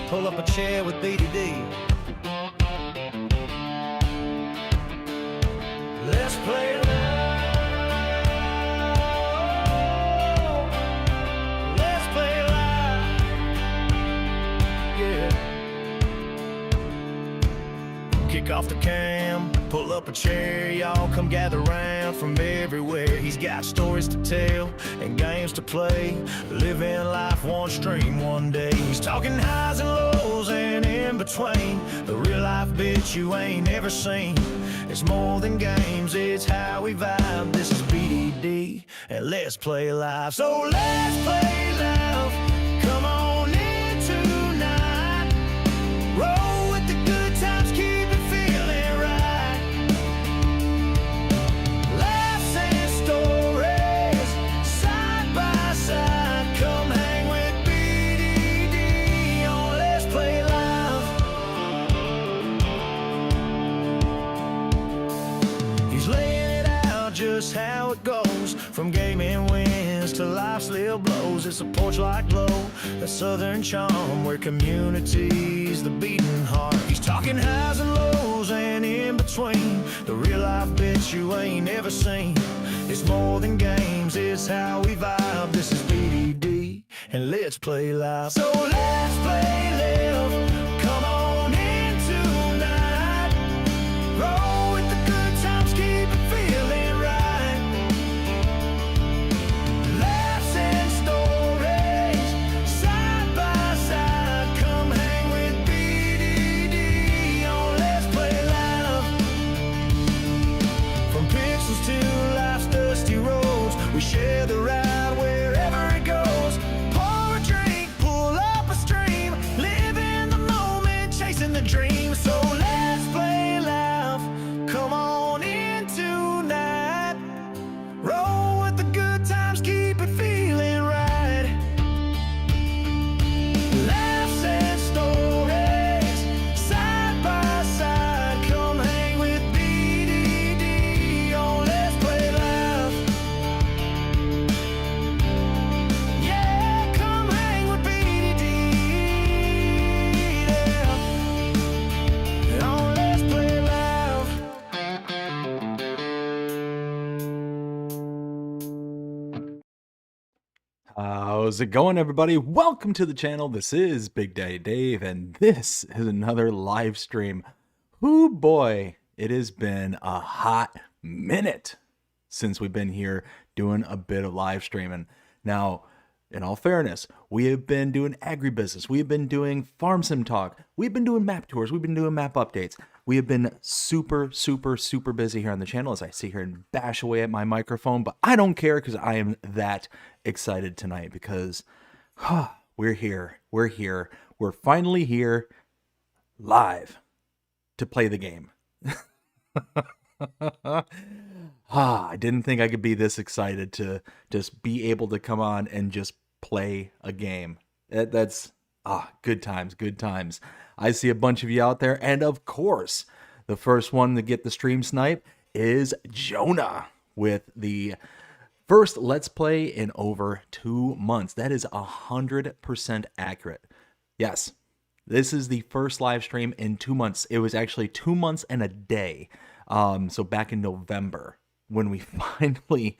pull up a chair with BDD. Let's play loud. Let's play loud. Yeah. Kick off the cam, pull up a chair, y'all come gather round from everywhere. He's got stories to tell and games to play, living life one stream one day. He's talking highs and lows and in between, the real life bitch you ain't ever seen. It's more than games, it's how we vibe. This is BDD and let's play live. So let's play loud. Come on in tonight. Roll with the good times, keep it feeling right. Laughs and stories, side by side. Come hang with BDD on Let's Play Live. He's laying it out just how it goes, from gaming wins to life's little blows. It's a porch like glow, a southern charm where community's the beating heart. He's talking highs and lows and in between, the real life bitch you ain't ever seen. It's more than games, it's how we vibe. This is BDD and let's play live. So let's play live. Come on in tonight. Roll with the good times, keep it feeling right. Laughs and stories, side by side. Come hang with BDD on Let's Play Live. From pixels to life's dusty roads, we share the ride wherever it goes. Pour a drink, pull up a stream, live in the moment, chasing the dream. So let's play live. Come on in tonight. Roll with the good times, keep it feeling right. Laughs and stories, side by side. Come hang with BDD on Let's Play Live. Yeah, come hang with BDD, yeah, on Let's Play Live. How's it going, everybody? Welcome to the channel. This is Big Daddy Dave, and this is another live stream. Ooh boy, it has been a hot minute since we've been here doing a bit of live streaming. Now, in all fairness, we have been doing agribusiness. We have been doing farm sim talk. We've been doing map tours. We've been doing map updates. We have been super busy here on the channel as I sit here and bash away at my microphone, but I don't care because I am that excited tonight because we're here. We're here. We're finally here live to play the game. I didn't think I could be this excited to just be able to come on and just play a game. That's good times, good times. I see a bunch of you out there, and of course, the first one to get the stream snipe is Jonah with the first Let's Play in over 2 months. That is 100% accurate. Yes, this is the first live stream in 2 months. It was actually 2 months and a day. So back in November, when we finally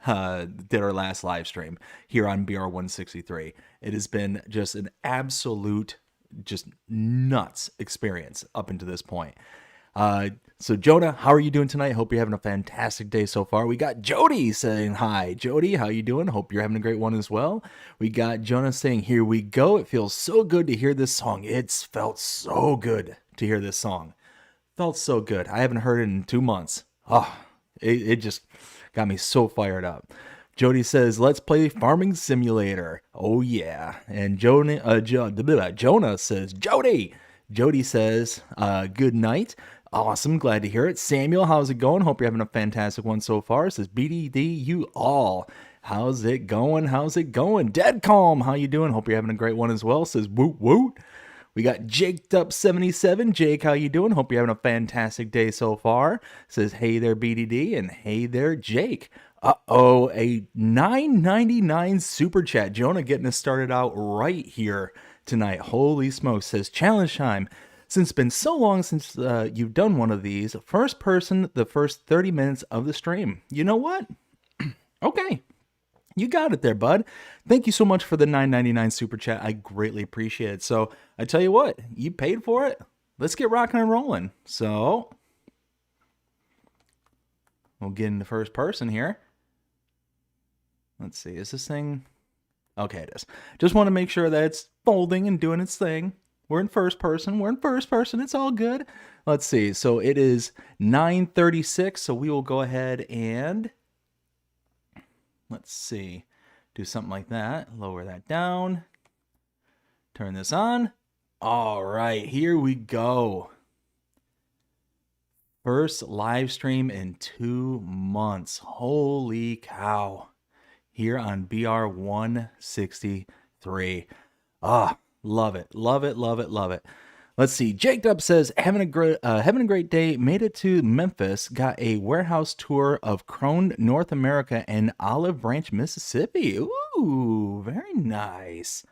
did our last live stream here on BR-163. It has been just an absolute, just nuts experience up until this point. So Jonah, how are you doing tonight? Hope you're having a fantastic day so far. We got Jody saying hi. Jody, how you doing? Hope you're having a great one as well. We got Jonah saying, here we go. It feels so good to hear this song. It's felt so good to hear this song. Felt so good. I haven't heard it in 2 months. It just got me so fired up. Jody says, let's play Farming Simulator. Oh yeah. And Jonah says, Jody says, good night. Awesome, glad to hear it. Samuel, how's it going? Hope you're having a fantastic one so far. Says BDD, you all. How's it going? How's it going? Dead Calm, how you doing? Hope you're having a great one as well. Says woot woot. We got Jaked Up 77. Jake, how you doing? Hope you're having a fantastic day so far. Says hey there BDD and hey there Jake. A $9.99 super chat. Jonah getting us started out right here tonight. Holy smokes, says challenge time. Since it's been so long since you've done one of these, first person, the first 30 minutes of the stream. You know what? Okay. You got it there, bud. Thank you so much for the $9.99 super chat. I greatly appreciate it. So I tell you what, you paid for it. Let's get rocking and rolling. So we'll get into first person here. Let's see, is this thing? Okay, it is. Just want to make sure that it's folding and doing its thing. We're in first person. We're in first person. It's all good. Let's see. So it is 9:36. So we will go ahead and let's see, do something like that. Lower that down. Turn this on. All right, here we go. First live stream in 2 months. Holy cow. Here on BR-163. Ah, love it, love it, love it, love it. Let's see. Jake Dub says, having a great day. Made it to Memphis. Got a warehouse tour of Crone, North America, and Olive Branch, Mississippi. Ooh, very nice.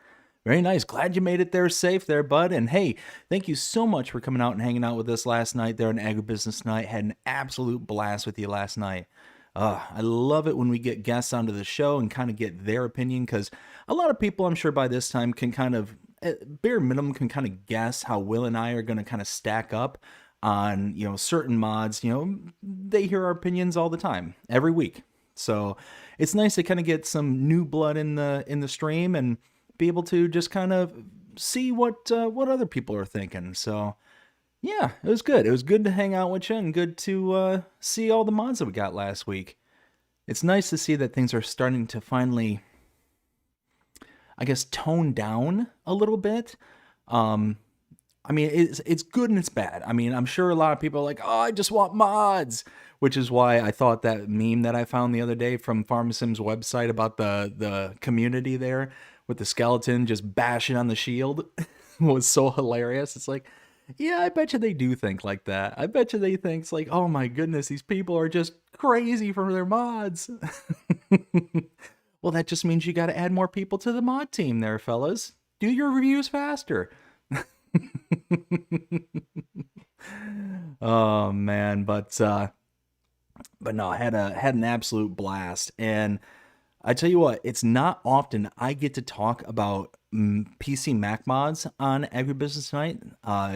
Very nice. Glad you made it there safe there, bud. And hey, thank you so much for coming out and hanging out with us last night there on Agribusiness Night. Had an absolute blast with you last night. I love it when we get guests onto the show and kind of get their opinion, because a lot of people, I'm sure by this time, can kind of, at bare minimum, can kind of guess how Will and I are going to kind of stack up on, you know, certain mods. You know, they hear our opinions all the time, every week. So it's nice to kind of get some new blood in the stream and be able to just kind of see what other people are thinking. So yeah, it was good. It was good to hang out with you and good to see all the mods that we got last week. It's nice to see that things are starting to finally, I guess, tone down a little bit. I mean, it's good and it's bad. I mean, I'm sure a lot of people are like, oh, I just want mods, which is why I thought that meme that I found the other day from PharmaSim's website about the community there with the skeleton just bashing on the shield was so hilarious. It's like, yeah, I bet you they do think like that. I bet you they think it's like, oh my goodness, these people are just crazy for their mods. Well, that just means you got to add more people to the mod team there, fellas. Do your reviews faster. Oh man, but no, I had an absolute blast. And I tell you what, it's not often I get to talk about PC Mac mods on Agribusiness Night.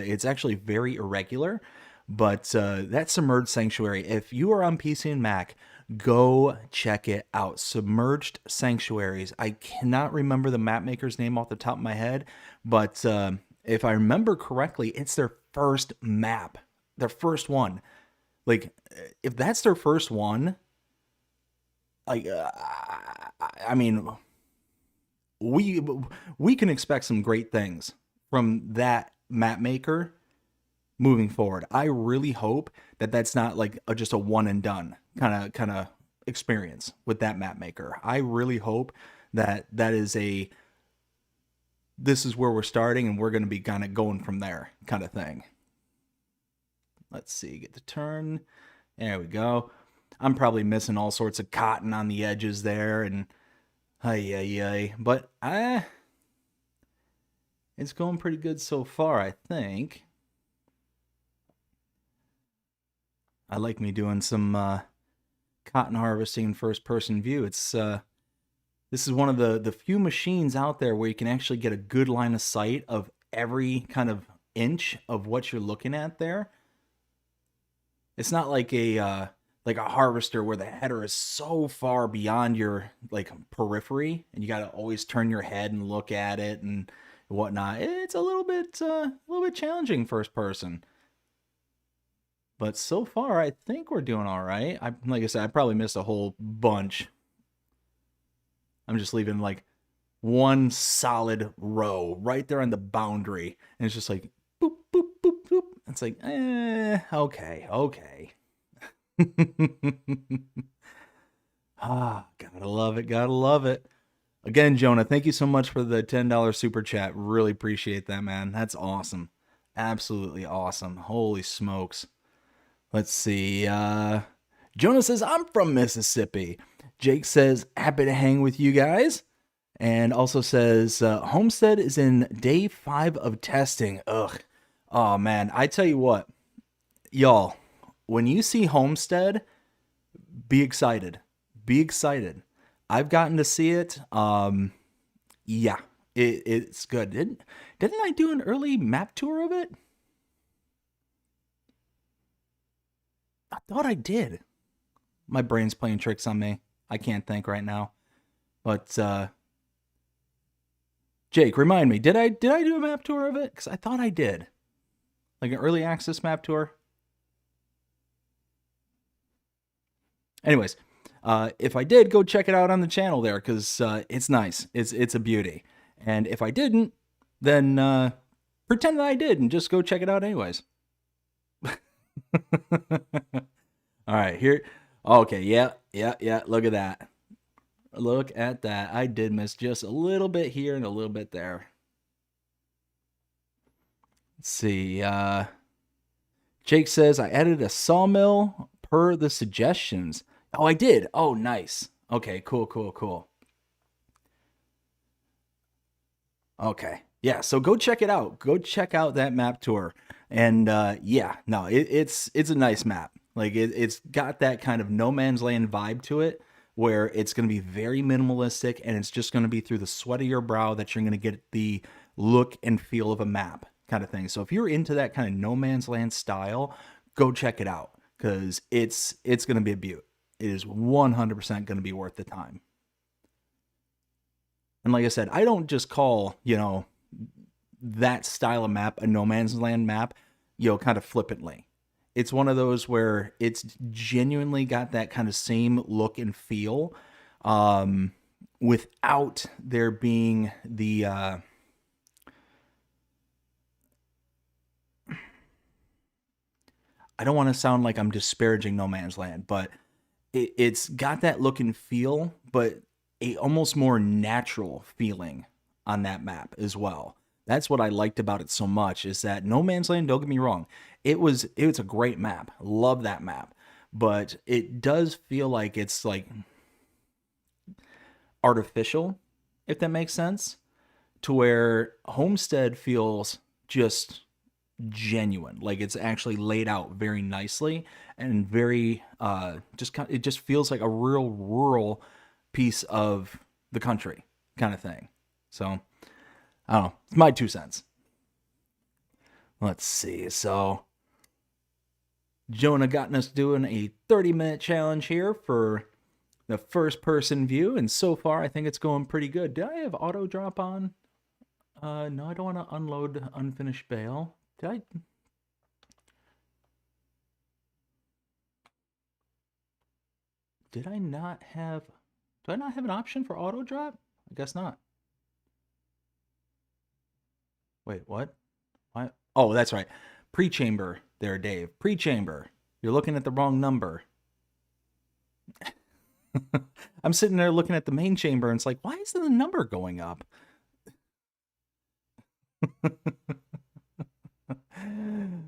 It's actually very irregular, but that Submerged Sanctuary, if you are on PC and Mac, go check it out. Submerged Sanctuaries. I cannot remember the map maker's name off the top of my head, but if I remember correctly, it's their first map, their first one. Like, if that's their first one, like, I mean, we can expect some great things from that map maker moving forward. I really hope that that's not like just a one and done kind of experience with that map maker. I really hope that is this is where we're starting and we're going to be kind of going from there kind of thing. Let's see, get the turn. There we go. I'm probably missing all sorts of cotton on the edges there, and but it's going pretty good so far, I think. I like me doing some cotton harvesting in first-person view. It's this is one of the few machines out there where you can actually get a good line of sight of every kind of inch of what you're looking at there. It's not like a harvester where the header is so far beyond your like periphery and you got to always turn your head and look at it and whatnot. It's a little bit challenging first person. But so far, I think we're doing all right. Like I said, I probably missed a whole bunch. I'm just leaving like one solid row right there on the boundary. And it's just like, boop, boop, boop, boop. It's like, okay. Gotta love it. Again, Jonah, thank you so much for the $10 super chat. Really appreciate that, man. That's awesome. Absolutely awesome. Holy smokes. Let's see. Jonah says, I'm from Mississippi. Jake says, happy to hang with you guys. And also says, Homestead is in day 5 of testing. Ugh. Oh, man. I tell you what, y'all, when you see Homestead, be excited. Be excited. I've gotten to see it. Yeah, it's good. Didn't I do an early map tour of it? I thought I did. My brain's playing tricks on me. I can't think right now. But Jake, remind me, did I do a map tour of it? Because I thought I did. Like an early access map tour. Anyways, if I did, go check it out on the channel there, because it's nice. It's a beauty. And if I didn't, then pretend that I did and just go check it out anyways. All right, here. Okay, yeah. Look at that. Look at that. I did miss just a little bit here and a little bit there. Let's see. Jake says, I added a sawmill per the suggestions. Oh, I did. Oh, nice. Okay, cool. Okay. Yeah, so go check it out. Go check out that map tour. And yeah, no, it's a nice map. Like it's got that kind of no man's land vibe to it, where it's going to be very minimalistic, and it's just going to be through the sweat of your brow that you're going to get the look and feel of a map kind of thing. So if you're into that kind of no man's land style, go check it out, because it's going to be a beaut. It is 100% going to be worth the time. And like I said, I don't just call, that style of map a no man's land map, kind of flippantly. It's one of those where it's genuinely got that kind of same look and feel, without there being the I don't want to sound like I'm disparaging no man's land, but it's got that look and feel, but a almost more natural feeling on that map as well. That's what I liked about it so much, is that No Man's Land, don't get me wrong, it's a great map. Love that map. But it does feel like it's like artificial, if that makes sense, to where Homestead feels just genuine. Like it's actually laid out very nicely and very it just feels like a real rural piece of the country kind of thing. So I don't know. It's my 2 cents. Let's see. So Jonah got us doing a 30-minute challenge here for the first person view, and so far I think it's going pretty good. Did I have auto drop on? No, I don't want to unload unfinished bale. Did I not have... Do I not have an option for auto drop? I guess not. Wait, what? Why? Oh, that's right. Pre-chamber there, Dave. Pre-chamber. You're looking at the wrong number. I'm sitting there looking at the main chamber, and it's like, why isn't the number going up?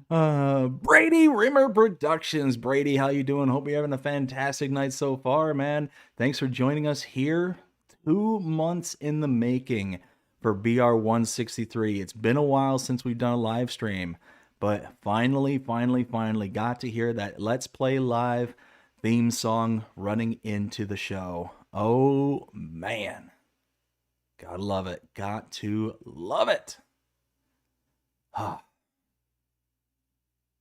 Brady Rimmer Productions. Brady, how you doing? Hope you're having a fantastic night so far, man. Thanks for joining us here. 2 months in the making for BR-163. It's been a while since we've done a live stream, but finally got to hear that Let's Play Live theme song running into the show. Oh, man. Gotta love it. Got to love it.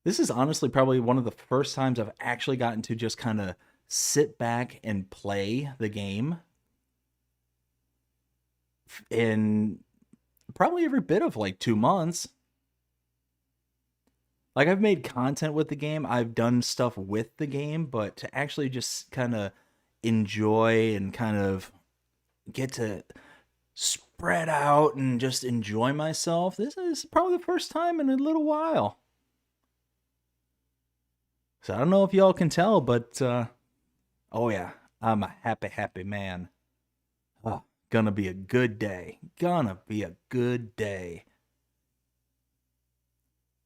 This is honestly probably one of the first times I've actually gotten to just kind of sit back and play the game in probably every bit of like 2 months. Like, I've made content with the game, I've done stuff with the game, but to actually just kind of enjoy and kind of get to spread out and just enjoy myself, this is probably the first time in a little while. So I don't know if y'all can tell, but oh yeah, I'm a happy man. Oh, gonna be a good day. Gonna be a good day.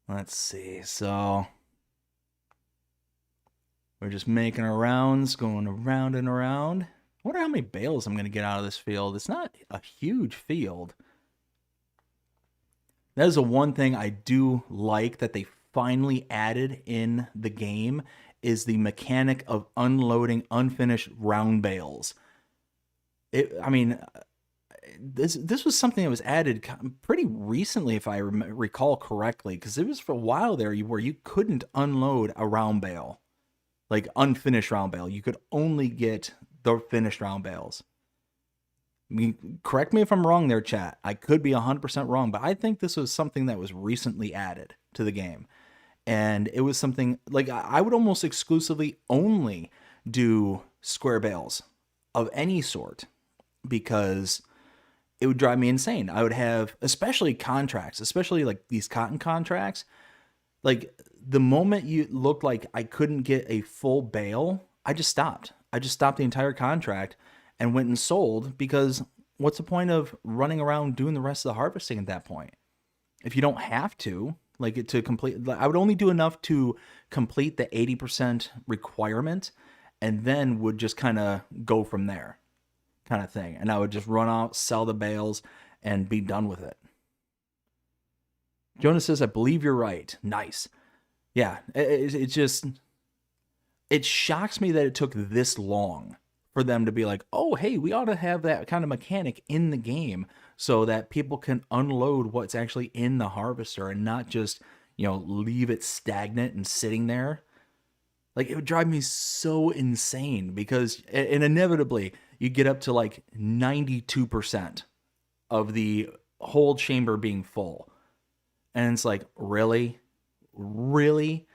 Let's see. So we're just making our rounds, going around and around. wonder how many bales I'm going to get out of this field. It's not a huge field. That is the one thing I do like that they finally added in the game is the mechanic of unloading unfinished round bales. I mean, this was something that was added pretty recently, if I recall correctly, because it was for a while there where you couldn't unload a round bale, like unfinished round bale. You could only get the finished round bales. I mean, correct me if I'm wrong there, chat. I could be 100% wrong, but I think this was something that was recently added to the game. And it was something like I would almost exclusively only do square bales of any sort because it would drive me insane. I would have, especially contracts, especially like these cotton contracts. Like the moment you looked like I couldn't get a full bale, I just stopped. I just stopped the entire contract and went and sold because what's the point of running around doing the rest of the harvesting at that point? If you don't have to, like to complete, I would only do enough to complete the 80% requirement and then would just kind of go from there kind of thing. And I would just run out, sell the bales and be done with it. Jonas says, I believe you're right. Nice. Yeah, it just, it shocks me that it took this long for them to be like, oh, hey, we ought to have that kind of mechanic in the game so that people can unload what's actually in the harvester and not just, you know, leave it stagnant and sitting there. Like, it would drive me so insane because, and inevitably, you get up to like 92% of the whole chamber being full. And it's like, really? Really?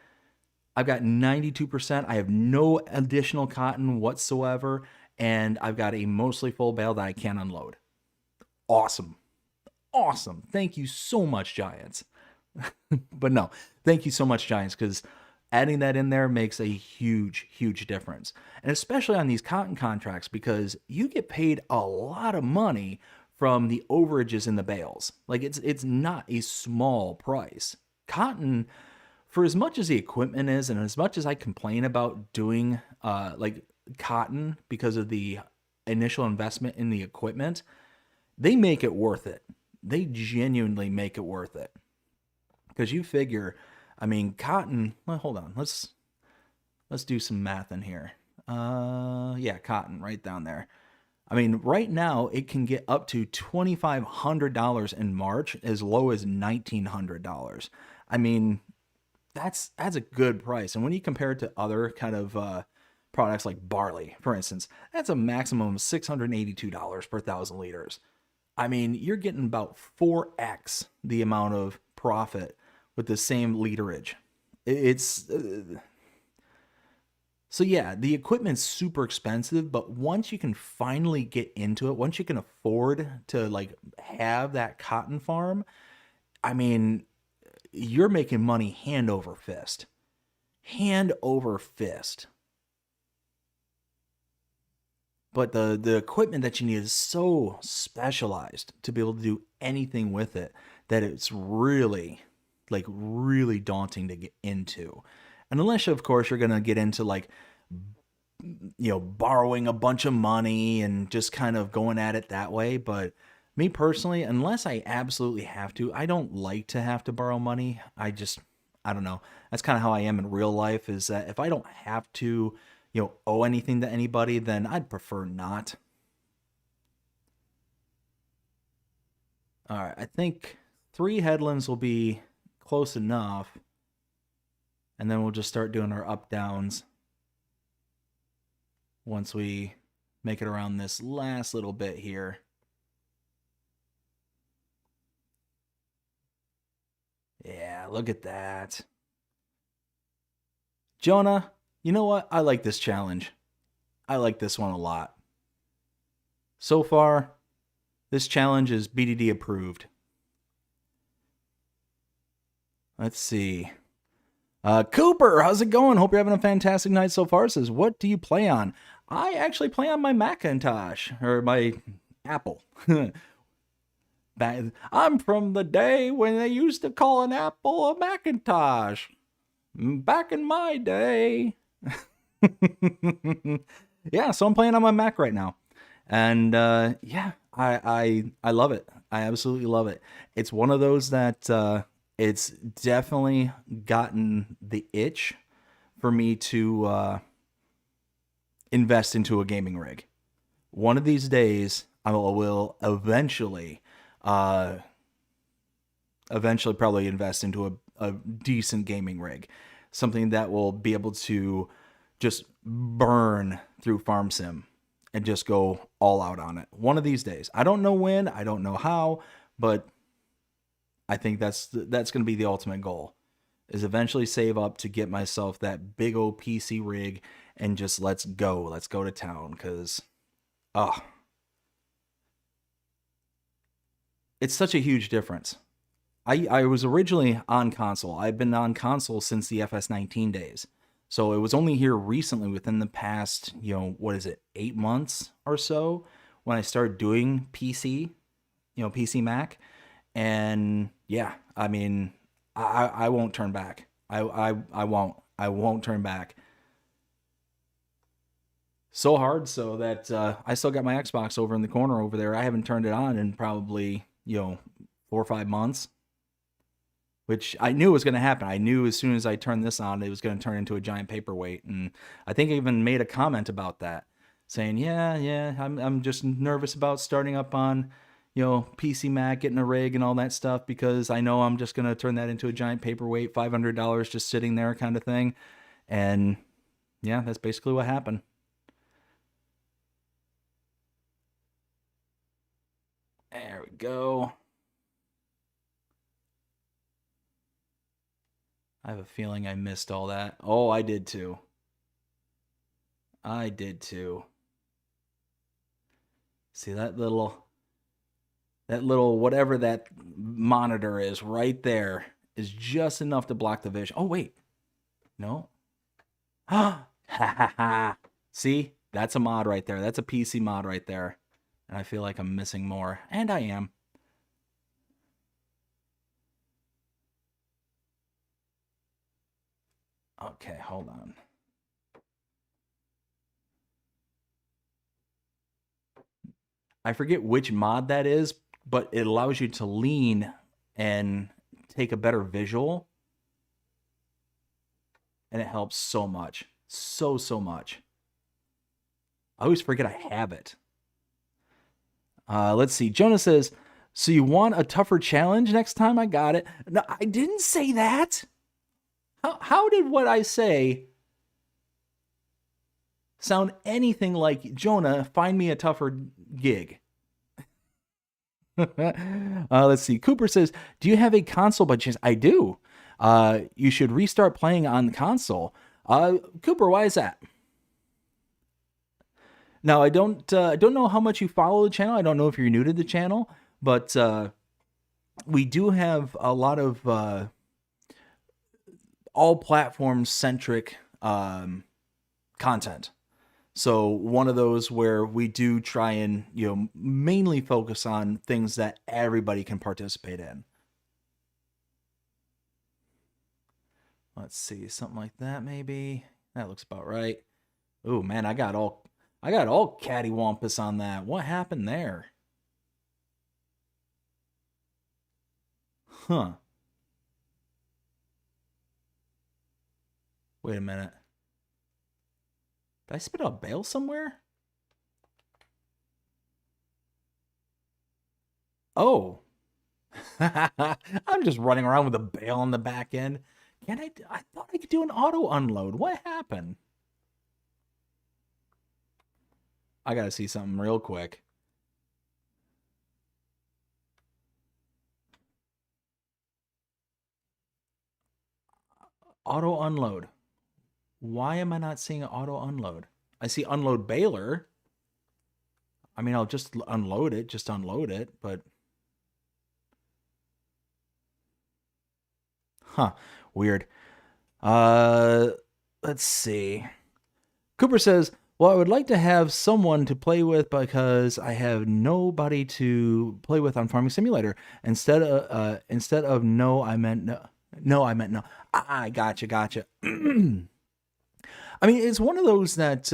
I've got 92%. I have no additional cotton whatsoever. And I've got a mostly full bale that I can't unload. Awesome. Awesome. Thank you so much, Giants. But no, thank you so much, Giants, because adding that in there makes a huge, huge difference. And especially on these cotton contracts, because you get paid a lot of money from the overages in the bales. Like it's not a small price. Cotton, for as much as the equipment is, and as much as I complain about doing like cotton because of the initial investment in the equipment, they make it worth it. They genuinely make it worth it. Because you figure, I mean, cotton, well, hold on, let's do some math in here. Yeah, cotton right down there. I mean, right now it can get up to $2,500 in March, as low as $1,900. I mean, that's a good price. And when you compare it to other kind of products like barley, for instance, that's a maximum of $682 per 1,000 liters. I mean, you're getting about 4x the amount of profit with the same literage. It's so yeah, the equipment's super expensive, but once you can finally get into it, once you can afford to like have that cotton farm, I mean, you're making money hand over fist. Hand over fist. But the equipment that you need is so specialized to be able to do anything with it that it's really, like, really daunting to get into. And unless, of course, you're going to get into, like, you know, borrowing a bunch of money and just kind of going at it that way. But me personally, unless I absolutely have to, I don't like to have to borrow money. I don't know. That's kind of how I am in real life, is that if I don't have to, you know, owe anything to anybody, then I'd prefer not. All right, I think 3 headlands will be close enough. And then we'll just start doing our up downs once we make it around this last little bit here. Yeah, look at that. Jonah, you know what? I like this challenge. I like this one a lot. So far, this challenge is BDD approved. Let's see. Cooper, how's it going? Hope you're having a fantastic night so far. Says, what do you play on? I actually play on my Macintosh, or my Apple. I'm from the day when they used to call an Apple a Macintosh. Back in my day. Yeah, so I'm playing on my Mac right now, and yeah, I love it. I absolutely love it. It's one of those that it's definitely gotten the itch for me to invest into a gaming rig. One of these days, I will uh, eventually probably invest into a decent gaming rig, something that will be able to just burn through Farm Sim and just go all out on it. One of these days, I don't know when, I don't know how, but I think that's going to be the ultimate goal. Is eventually save up to get myself that big old PC rig and just let's go to town. Because oh, it's such a huge difference. I was originally on console. I've been on console since the FS19 days. So it was only here recently, within the past, what is it, 8 months or so, when I started doing PC, PC Mac. And yeah, I mean, I won't turn back. I won't turn back. So hard so that I still got my Xbox over in the corner over there. I haven't turned it on in probably, 4 or 5 months, which I knew was going to happen. I knew as soon as I turned this on, it was going to turn into a giant paperweight. And I think I even made a comment about that, saying, yeah, I'm just nervous about starting up on, PC Mac, getting a rig and all that stuff, because I know I'm just going to turn that into a giant paperweight, $500 just sitting there kind of thing. And yeah, that's basically what happened. There we go. I have a feeling I missed all that. Oh, I did too. I did too. See that little whatever that monitor is right there is just enough to block the vision. Oh wait. No. Ha ha ha. See? That's a mod right there. That's a PC mod right there. And I feel like I'm missing more. And I am. Okay, hold on. I forget which mod that is, but it allows you to lean and take a better visual. And it helps so much. So much. I always forget I have it. Let's see. Jonah says, so you want a tougher challenge next time? I got it. No, I didn't say that. How did what I say sound anything like, Jonah, find me a tougher gig? Let's see. Cooper says, do you have a console by chance? I do. You should restart playing on the console. Cooper, why is that? Now, I don't know how much you follow the channel. I don't know if you're new to the channel, but we do have a lot of all platform centric content. So one of those where we do try and, mainly focus on things that everybody can participate in. Let's see, something like that maybe. That looks about right. Oh man, I got all cattywampus on that. What happened there? Huh. Wait a minute. Did I spit out bail somewhere? Oh. I'm just running around with a bail on the back end. Can I thought I could do an auto unload. What happened? I gotta see something real quick. Auto unload. Why am I not seeing an auto unload? I see unload baler. I mean, I'll just unload it, but... Huh, weird. Let's see. Cooper says, well, I would like to have someone to play with because I have nobody to play with on Farming Simulator. Instead of no, I meant no. No, I meant no. I gotcha. I mean, it's one of those that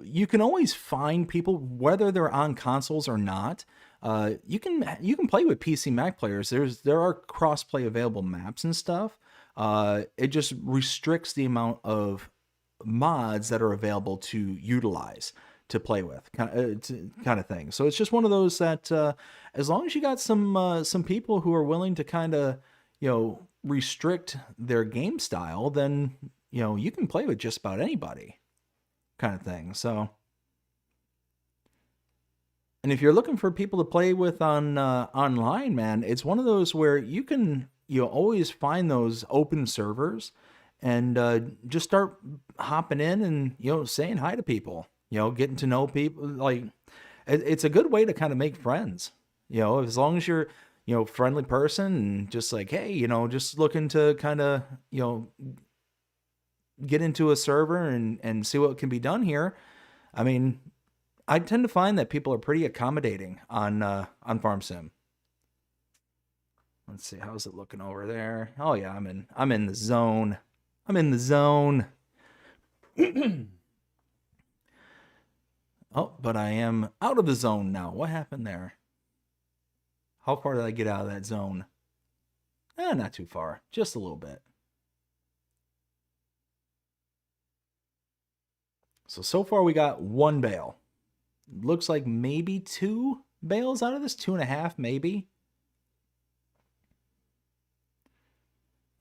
you can always find people, whether they're on consoles or not. You can play with PC Mac players. There are cross-play available maps and stuff. It just restricts the amount of mods that are available to utilize to play with, kind of thing. So it's just one of those that, as long as you got some people who are willing to kind of, restrict their game style, then you can play with just about anybody, kind of thing. So, and if you're looking for people to play with on online, man, it's one of those where you always find those open servers, and just start hopping in and saying hi to people, getting to know people. Like, it's a good way to kind of make friends, as long as you're friendly person, and just like, hey, just looking to kind of get into a server and see what can be done here. I mean, I tend to find that people are pretty accommodating on Farm Sim. Let's see, how's it looking over there? Oh yeah, I'm in the zone. I'm in the zone. Oh, but I am out of the zone now. What happened there? How far did I get out of that zone? Not too far. Just a little bit. So far we got one bale. Looks like maybe 2 bales out of this. 2.5, maybe.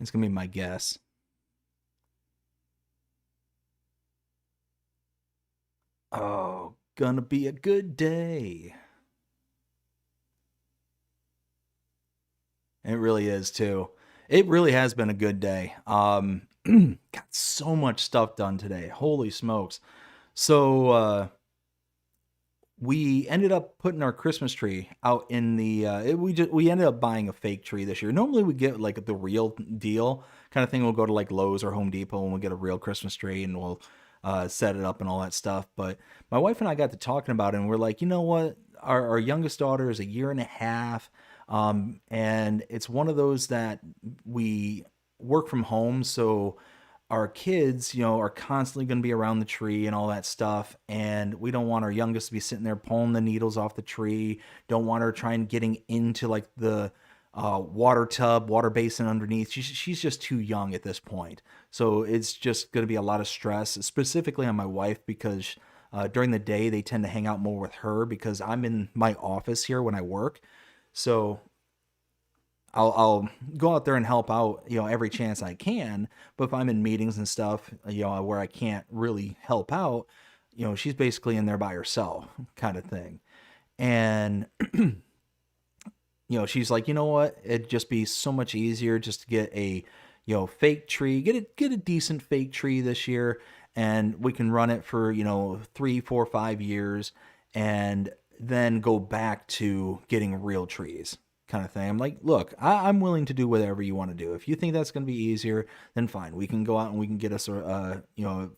It's going to be my guess. Oh, gonna be a good day. It really is too. It really has been a good day. Got so much stuff done today. Holy smokes. So we ended up putting our Christmas tree out in the we ended up buying a fake tree this year. Normally we get like the real deal kind of thing. We'll go to like Lowe's or Home Depot and we'll get a real Christmas tree and we'll set it up and all that stuff. But my wife and I got to talking about it, and we're like, you know what? Our youngest daughter is 1.5 years, and it's one of those that we work from home, so our kids, are constantly going to be around the tree and all that stuff, and we don't want our youngest to be sitting there pulling the needles off the tree. Don't want her trying getting into like the water basin underneath. She's just too young at this point. So it's just going to be a lot of stress, specifically on my wife, because during the day they tend to hang out more with her because I'm in my office here when I work. So I'll go out there and help out, every chance I can. But if I'm in meetings and stuff, where I can't really help out, she's basically in there by herself, kind of thing. And she's like, you know what? It'd just be so much easier just to get a, fake tree, get a decent fake tree this year, and we can run it for, 3, 4, 5 years, and then go back to getting real trees, kind of thing. I'm like, look, I'm willing to do whatever you want to do. If you think that's going to be easier, then fine. We can go out and we can get us a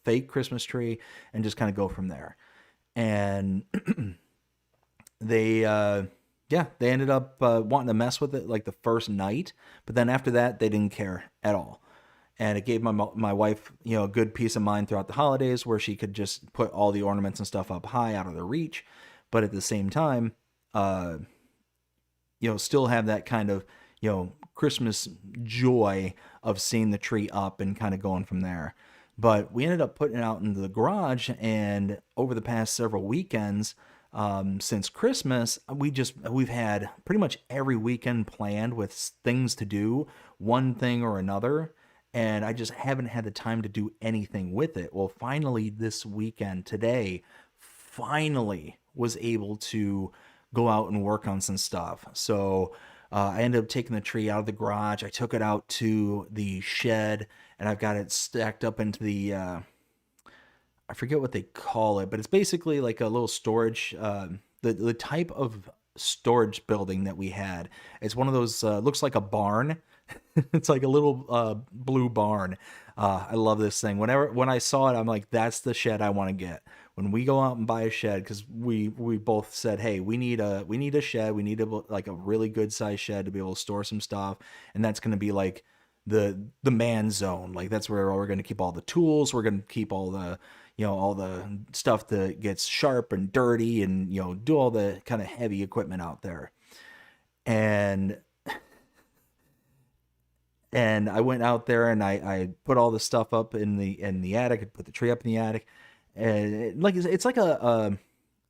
fake Christmas tree and just kind of go from there. And they ended up wanting to mess with it like the first night, but then after that, they didn't care at all. And it gave my wife, a good peace of mind throughout the holidays, where she could just put all the ornaments and stuff up high out of their reach, but at the same time, still have that kind of, Christmas joy of seeing the tree up and kind of going from there. But we ended up putting it out into the garage, and over the past several weekends, since Christmas, we've had pretty much every weekend planned with things to do, one thing or another, and I just haven't had the time to do anything with it. Well, finally this weekend, today, finally was able to go out and work on some stuff. So I ended up taking the tree out of the garage. I took it out to the shed, and I've got it stacked up into the I forget what they call it, but it's basically like a little storage, the type of storage building that we had. It's one of those, looks like a barn. It's like a little blue barn. I love this thing. When I saw it, I'm like, that's the shed I want to get. When we go out and buy a shed, because we both said, hey, we need a shed. We need like a really good size shed to be able to store some stuff, and that's going to be like the man zone. Like, that's where we're going to keep all the tools. We're going to keep all the all the stuff that gets sharp and dirty, and do all the kind of heavy equipment out there. And I went out there and I put all the stuff up in the attic. I put the tree up in the attic, and it's like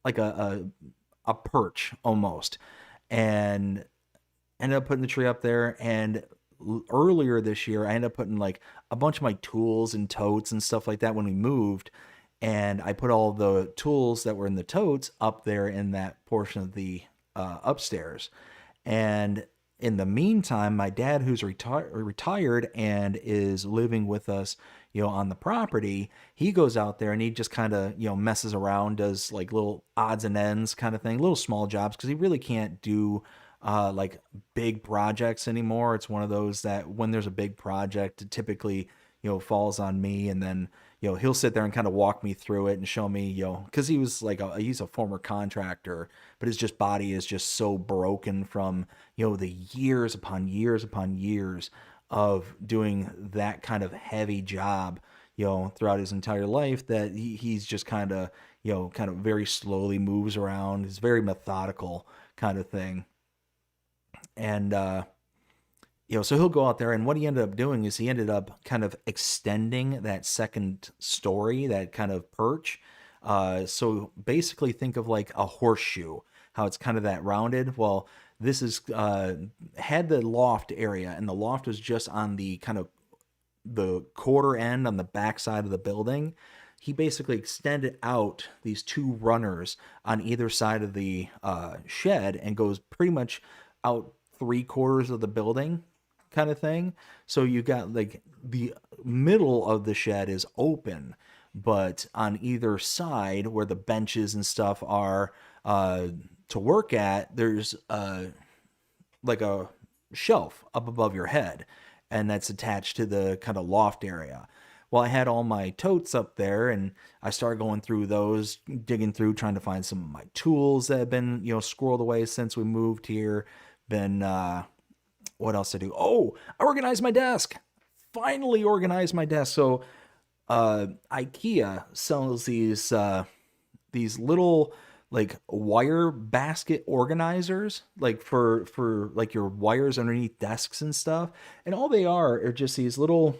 like a perch almost, and ended up putting the tree up there. And earlier this year, I ended up putting like a bunch of my tools and totes and stuff like that when we moved, and I put all the tools that were in the totes up there in that portion of the upstairs. And in the meantime, my dad, who's retired and is living with us, on the property, he goes out there and he just kind of, messes around, does like little odds and ends kind of thing, little small jobs, because he really can't do like big projects anymore. It's one of those that when there's a big project, it typically, falls on me, and then, he'll sit there and kind of walk me through it and show me, because he was like he's a former contractor, but his just body is just so broken from, the years upon years upon years of doing that kind of heavy job, throughout his entire life, that he's just kind of, kind of very slowly moves around. He's very methodical kind of thing. And, so he'll go out there, and what he ended up doing is he ended up kind of extending that second story, that kind of perch. So basically think of like a horseshoe, how it's kind of that rounded. Well, this is had the loft area, and the loft was just on the kind of the quarter end on the back side of the building. He basically extended out these two runners on either side of the shed, and goes pretty much out 3/4 of the building kind of thing. So you got like the middle of the shed is open, but on either side where the benches and stuff are to work at, there's like a shelf up above your head, and that's attached to the kind of loft area. Well, I had all my totes up there, and I started going through those, digging through, trying to find some of my tools that have been, squirreled away since we moved here. Been, what else to do? Oh, I organized my desk. Finally organized my desk. So, IKEA sells these little like wire basket organizers, like for like your wires underneath desks and stuff. And all they are just these little,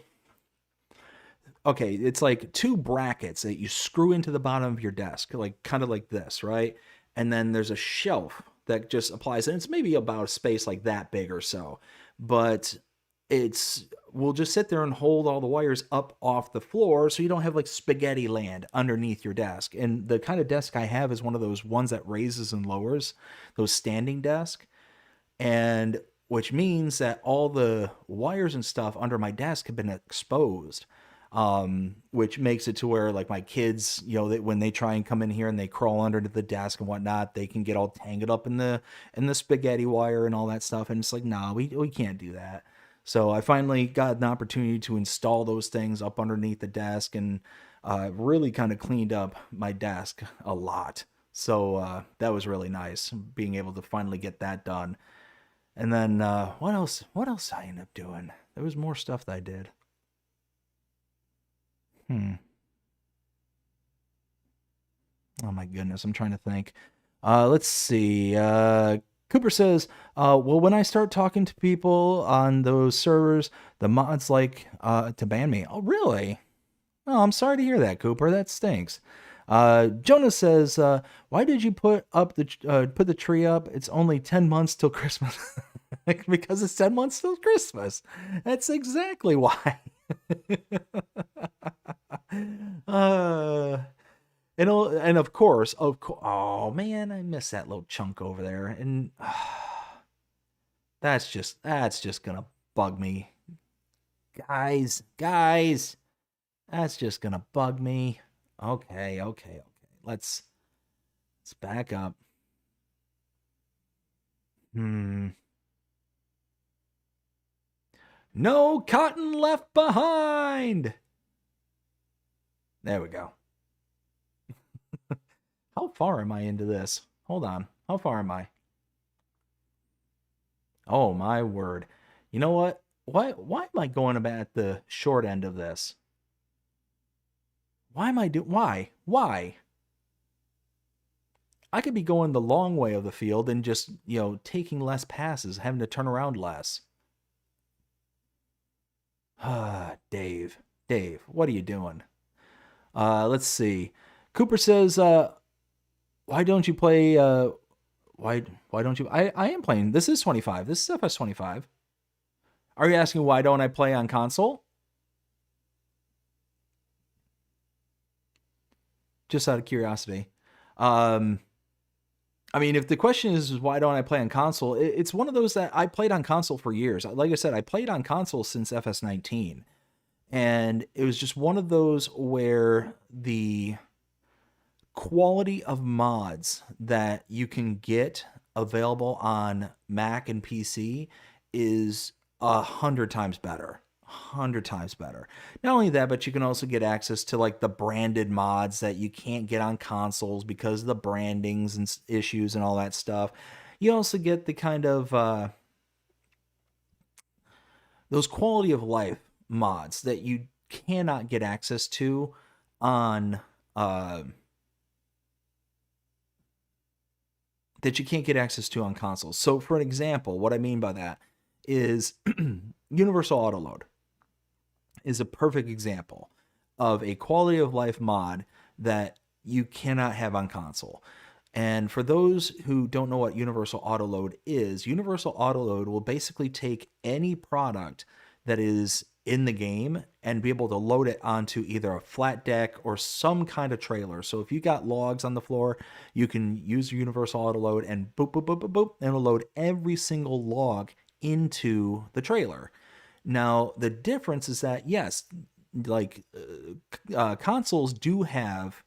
okay, it's like two brackets that you screw into the bottom of your desk, like kind of like this, right? And then there's a shelf that just applies, and it's maybe about a space like that big or so, but we'll just sit there and hold all the wires up off the floor, so you don't have like spaghetti land underneath your desk. And the kind of desk I have is one of those ones that raises and lowers, those standing desk, and which means that all the wires and stuff under my desk have been exposed, which makes it to where like my kids, when they try and come in here and they crawl under the desk and whatnot, they can get all tangled up in the spaghetti wire and all that stuff. And it's like, no, we can't do that. So I finally got an opportunity to install those things up underneath the desk, and really kind of cleaned up my desk a lot. So that was really nice, being able to finally get that done. And then what else I ended up doing? There was more stuff that I did. Oh my goodness, I'm trying to think. Let's see. Cooper says, well, when I start talking to people on those servers, the mods like to ban me. Oh, really? Oh, I'm sorry to hear that, Cooper. That stinks. Jonas says, why did you put the tree up? It's only 10 months till Christmas. Because it's 10 months till Christmas. That's exactly why. uh, and of course, oh man, I missed that little chunk over there, and that's just gonna bug me, guys. That's just gonna bug me. Okay. Let's back up. No cotton left behind. There we go. How far am I into this? Hold on. How far am I? Oh, my word. You know what? Why am I going about the short end of this? Why am I doing? Why? I could be going the long way of the field and just, taking less passes, having to turn around less. Ah, Dave. Dave, what are you doing? Let's see. Cooper says, why don't you play why don't you I am playing. This is 25. This is FS 25. Are you asking why don't I play on console? Just out of curiosity. I mean, if the question is why don't I play on console, it's one of those that I played on console for years. Like I said, I played on console since FS19. And it was just one of those where the quality of mods that you can get available on Mac and PC is 100 times better. 100 times better. Not only that, but you can also get access to like the branded mods that you can't get on consoles because of the brandings and issues and all that stuff. You also get the kind of those quality of life mods that you cannot get access to on that you can't get access to on consoles. So for an example, what I mean by that is Universal Autoload is a perfect example of a quality of life mod that you cannot have on console. And for those who don't know what Universal Autoload is, Universal Autoload will basically take any product that is in the game and be able to load it onto either a flat deck or some kind of trailer. So if you got logs on the floor, you can use Universal Autoload and boop, boop, boop, boop, boop, and it'll load every single log into the trailer. Now, the difference is that, yes, like consoles do have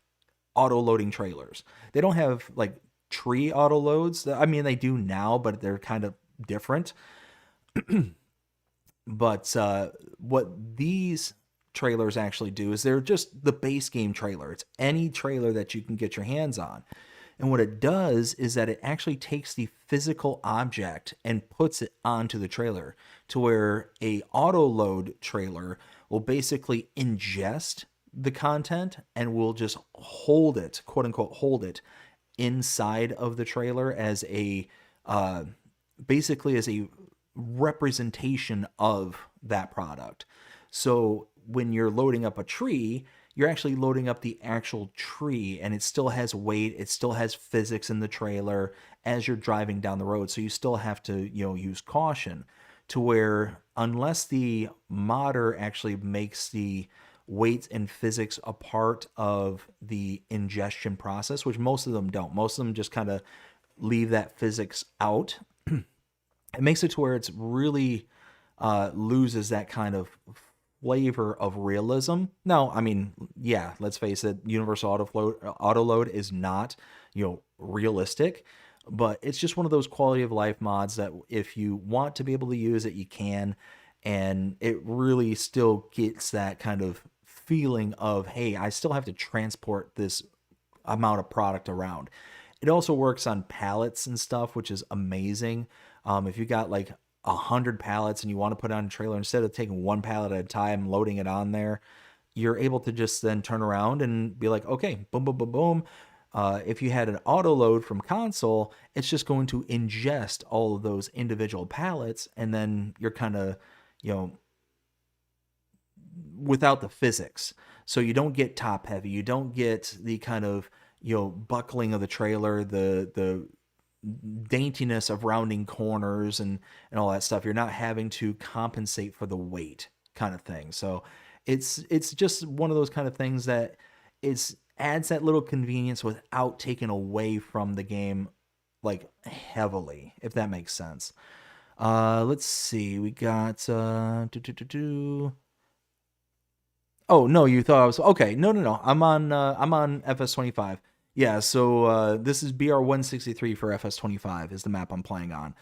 auto loading trailers. They don't have like tree auto loads. I mean, they do now, but they're kind of different. But what these trailers actually do is they're just the base game trailer. It's any trailer that you can get your hands on. And what it does is that it actually takes the physical object and puts it onto the trailer to where a auto load trailer will basically ingest the content and will just hold it, quote unquote, hold it inside of the trailer as a basically as a representation of that product. So when you're loading up a tree, you're actually loading up the actual tree and it still has weight, it still has physics in the trailer as you're driving down the road. So you still have to, use caution to where unless the modder actually makes the weight and physics a part of the ingestion process, which most of them don't. Most of them just kind of leave that physics out. It makes it to where it's really loses that kind of flavor of realism. Now, I mean, yeah, let's face it, Universal Autoload is not, realistic, but it's just one of those quality of life mods that if you want to be able to use it, you can, and it really still gets that kind of feeling of, hey, I still have to transport this amount of product around. It also works on pallets and stuff, which is amazing. If you got like 100 pallets and you want to put it on a trailer, instead of taking one pallet at a time, loading it on there, you're able to just then turn around and be like, okay, boom, boom, boom, boom. If you had an auto load from console, it's just going to ingest all of those individual pallets, and then you're kind of, without the physics. So you don't get top heavy. You don't get the kind of, buckling of the trailer, the daintiness of rounding corners and all that stuff. You're not having to compensate for the weight kind of thing. So it's just one of those kind of things that adds that little convenience without taking away from the game like heavily, if that makes sense. Let's see. We got Oh, no, you thought I was okay. No. I'm on FS25. Yeah, so this is BR-163 for FS25 is the map I'm playing on.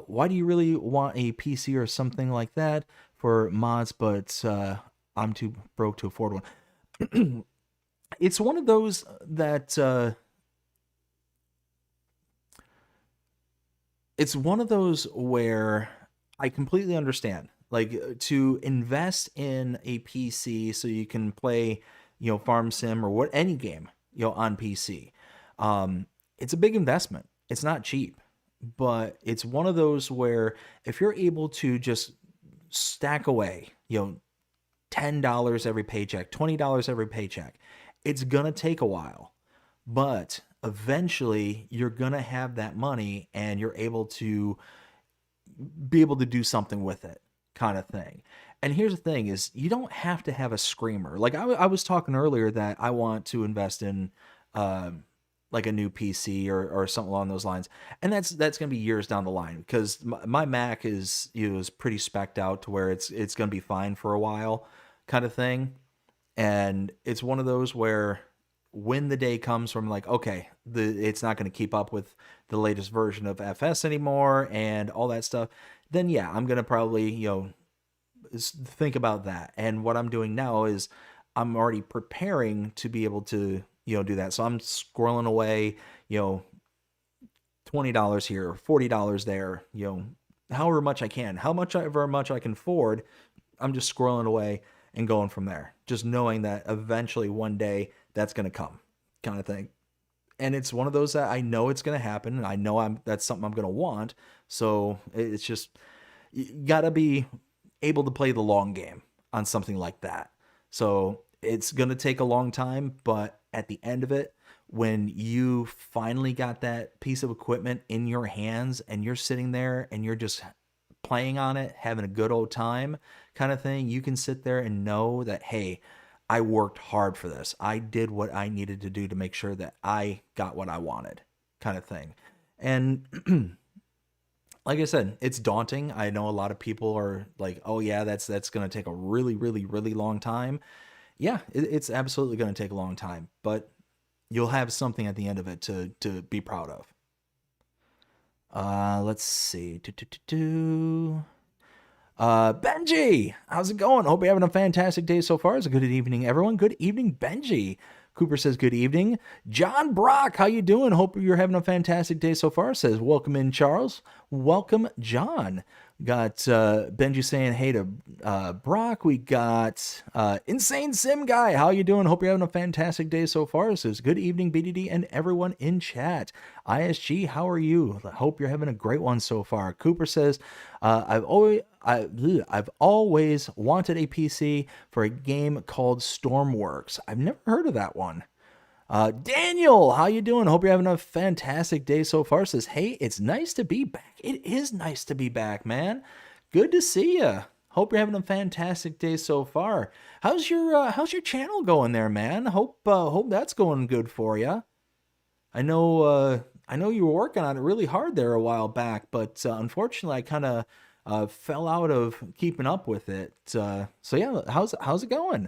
Why do you really want a PC or something like that for mods, but I'm too broke to afford one? It's one of those that it's one of those where I completely understand. Like to invest in a PC so you can play, farm sim or any game, on PC. It's a big investment. It's not cheap, but it's one of those where if you're able to just stack away, $10 every paycheck, $20 every paycheck, it's going to take a while, but eventually you're going to have that money and you're able to be able to do something with it, kind of thing. And here's the thing is you don't have to have a screamer. Like I was talking earlier that I want to invest in like a new PC or something along those lines. And that's going to be years down the line because my Mac is pretty specced out to where it's going to be fine for a while, kind of thing. And it's one of those where when the day comes from like, okay, it's not going to keep up with the latest version of FS anymore and all that stuff, then yeah, I'm going to probably, think about that. And what I'm doing now is I'm already preparing to be able to, do that. So I'm squirreling away, $20 here, $40 there, however much I can, however much I can afford. I'm just squirreling away and going from there, just knowing that eventually one day that's going to come, kind of thing. And it's one of those that I know it's going to happen, and I know that's something I'm going to want. So it's just, you got to be able to play the long game on something like that. So it's going to take a long time, but at the end of it, when you finally got that piece of equipment in your hands and you're sitting there and you're just playing on it, having a good old time kind of thing, you can sit there and know that, hey, I worked hard for this. I did what I needed to do to make sure that I got what I wanted, kind of thing. And like I said, it's daunting. I know a lot of people are like, oh yeah, that's going to take a really, really, really long time. Yeah, it's absolutely going to take a long time, but you'll have something at the end of it to be proud of. Let's see. Benji, how's it going? Hope you're having a fantastic day so far. It's a good evening, everyone. Good evening, Benji. Cooper says good evening. John Brock, how you doing? Hope you're having a fantastic day so far. Says welcome in, Charles. Welcome, John. Got Benji saying hey to Brock. We got Insane Sim Guy. How you doing? Hope you're having a fantastic day so far. Says good evening, BDD, and everyone in chat. ISG, how are you? I hope you're having a great one so far. Cooper says I've always wanted a PC for a game called Stormworks. I've never heard of that one. Daniel, how you doing? Hope you're having a fantastic day so far. Says, hey, it's nice to be back. It is nice to be back, man. Good to see you. Hope you're having a fantastic day so far. How's your channel going there, man? Hope that's going good for you. I know you were working on it really hard there a while back, but unfortunately, I kind of fell out of keeping up with it. So yeah, how's it going?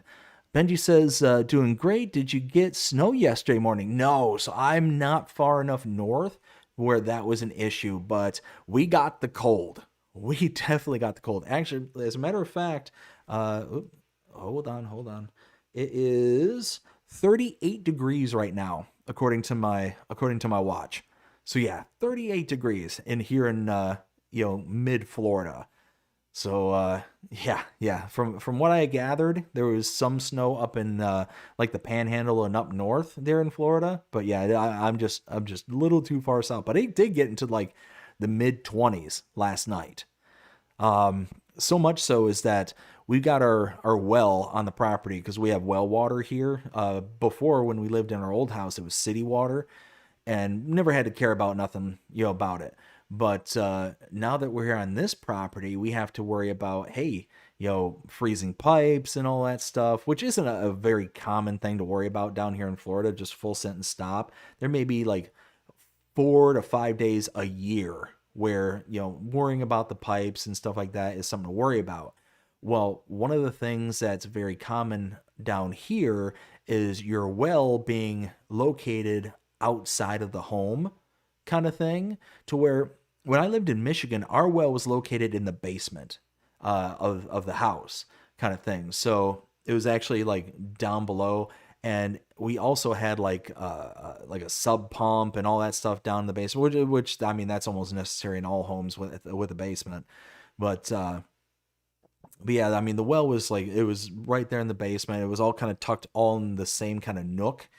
Benji says, doing great. Did you get snow yesterday morning? No, so I'm not far enough north where that was an issue, but we got the cold. We definitely got the cold. Actually, as a matter of fact, hold on. It is 38 degrees right now, according to my watch. So yeah, 38 degrees here in mid Florida. So yeah. From what I gathered, there was some snow up in like the Panhandle and up north there in Florida. But yeah, I'm just a little too far south. But it did get into like the mid 20s last night. So much so is that we got our well on the property because we have well water here. Before, when we lived in our old house, it was city water, and never had to care about nothing about it. But now that we're here on this property, we have to worry about, hey, freezing pipes and all that stuff, which isn't a very common thing to worry about down here in Florida, just full sentence stop. There may be like 4 to 5 days a year where, worrying about the pipes and stuff like that is something to worry about. Well, one of the things that's very common down here is your well being located outside of the home, kind of thing, to where when I lived in Michigan, our well was located in the basement of the house, kind of thing. So it was actually like down below, and we also had like a sub pump and all that stuff down in the basement, which I mean that's almost necessary in all homes with a basement. But But yeah, I mean, the well was like, it was right there in the basement. It was all kind of tucked all in the same kind of nook.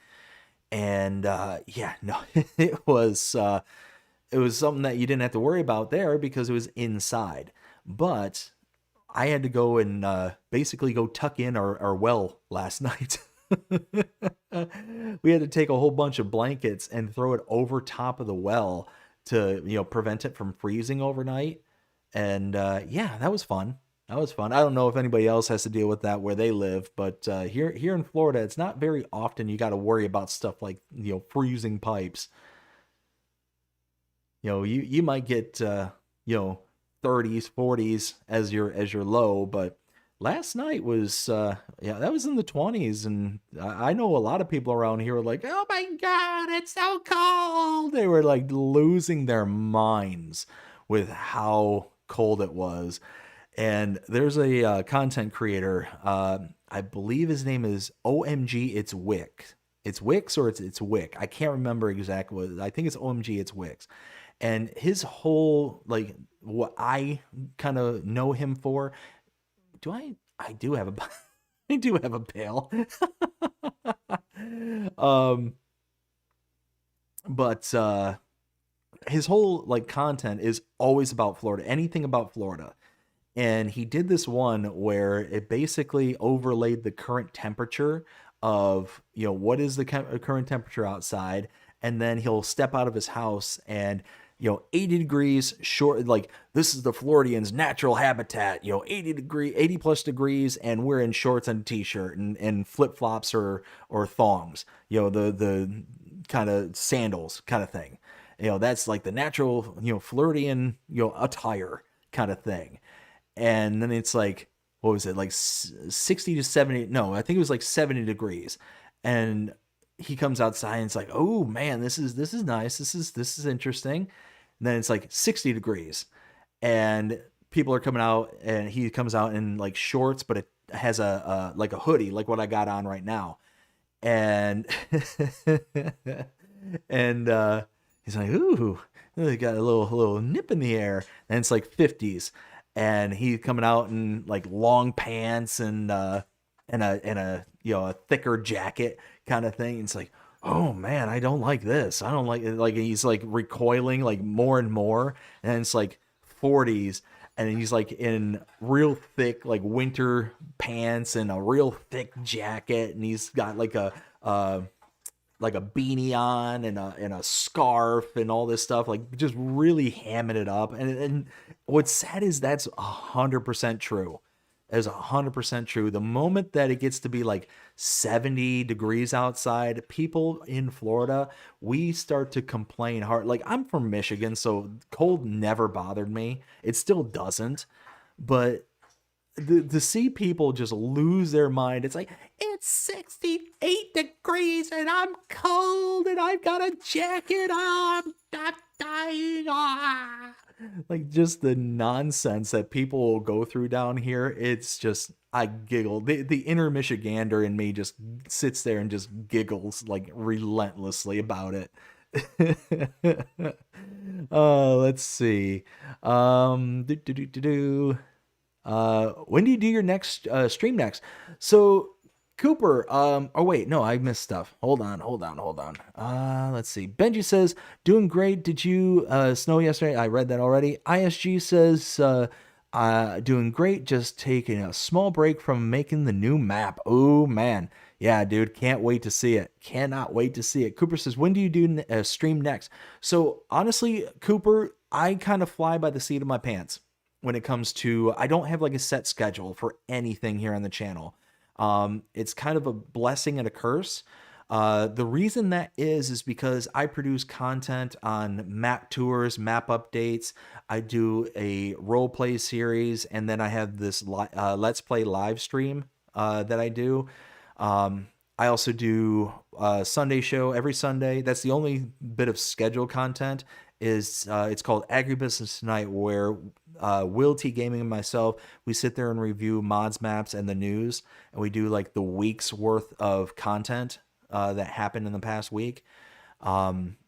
And yeah, no, it was something that you didn't have to worry about there because it was inside. But I had to go and basically go tuck in our well last night. We had to take a whole bunch of blankets and throw it over top of the well to, prevent it from freezing overnight. And yeah, that was fun. That was fun. I don't know if anybody else has to deal with that where they live, but here in Florida, it's not very often you got to worry about stuff like, freezing pipes. You might get 30s, 40s as your low, but last night was yeah, that was in the 20s, and I know a lot of people around here were like, "Oh my god, it's so cold." They were like losing their minds with how cold it was. And there's a content creator, I believe his name is OMG It's Wick. It's Wix or it's Wick. I can't remember exactly what. I think it's OMG It's Wix. And his whole, like, what I kind of know him for, I do have a I do have a pail. um but his whole like content is always about Florida, anything about Florida. And he did this one where it basically overlaid the current temperature of, what is the current temperature outside, and then he'll step out of his house and 80 degrees short, like this is the Floridians' natural habitat, 80 plus degrees, and we're in shorts and a t-shirt and flip-flops or thongs, the kind of sandals kind of thing. That's like the natural, Floridian, attire kind of thing. And then it's like, what was it, like 60 to 70? No, I think it was like 70 degrees. And he comes outside and it's like, oh man, this is nice. This is interesting. And then it's like 60 degrees, and people are coming out, and he comes out in like shorts, but it has a like a hoodie, like what I got on right now. And and he's like, ooh, they got a little nip in the air, and it's like 50s. And he coming out in like long pants and a a thicker jacket kind of thing. It's like, oh man, I don't like this. I don't like it. Like he's like recoiling like more and more, and it's like 40s, and he's like in real thick like winter pants and a real thick jacket, and he's got like a beanie on and a scarf and all this stuff, like just really hamming it up. And what's sad is that's 100% true. Is 100% true. The moment that it gets to be like 70 degrees outside, people in Florida, we start to complain hard. Like I'm from Michigan, so cold never bothered me. It still doesn't. But to see people just lose their mind, it's like, it's 68 degrees and I'm cold and I've got a jacket on. I'm dying. Ah. Like just the nonsense that people will go through down here. It's just, I giggle. The inner Michigander in me just sits there and just giggles like relentlessly about it. Let's see. When do you do your next stream next? So Cooper, oh wait, no, I missed stuff. Hold on. Let's see. Benji says, doing great. Did you snow yesterday? I read that already. ISG says, doing great. Just taking a small break from making the new map. Oh man. Yeah, dude, can't wait to see it. Cannot wait to see it. Cooper says, when do you do stream next? So honestly, Cooper, I kind of fly by the seat of my pants when it comes to, I don't have like a set schedule for anything here on the channel. It's kind of a blessing and a curse. The reason that is because I produce content on map tours, map updates. I do a role play series, and then I have this Let's Play live stream that I do. I also do a Sunday show every Sunday. That's the only bit of scheduled content. Is it's called Agribusiness Tonight, where Will T Gaming and myself, we sit there and review mods, maps, and the news, and we do like the week's worth of content that happened in the past week.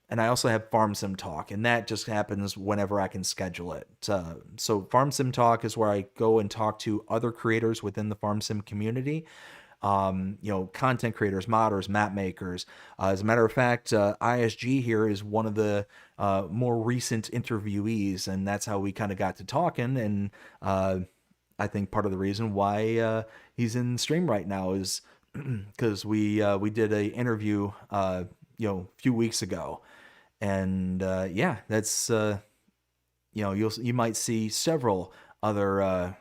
and I also have Farm Sim Talk, and that just happens whenever I can schedule it. So Farm Sim Talk is where I go and talk to other creators within the Farm Sim community. Content creators, modders, map makers. As a matter of fact, ISG here is one of the more recent interviewees, and that's how we kind of got to talking. And I think part of the reason why he's in stream right now is because we did a interview a few weeks ago, and yeah, that's you might see several other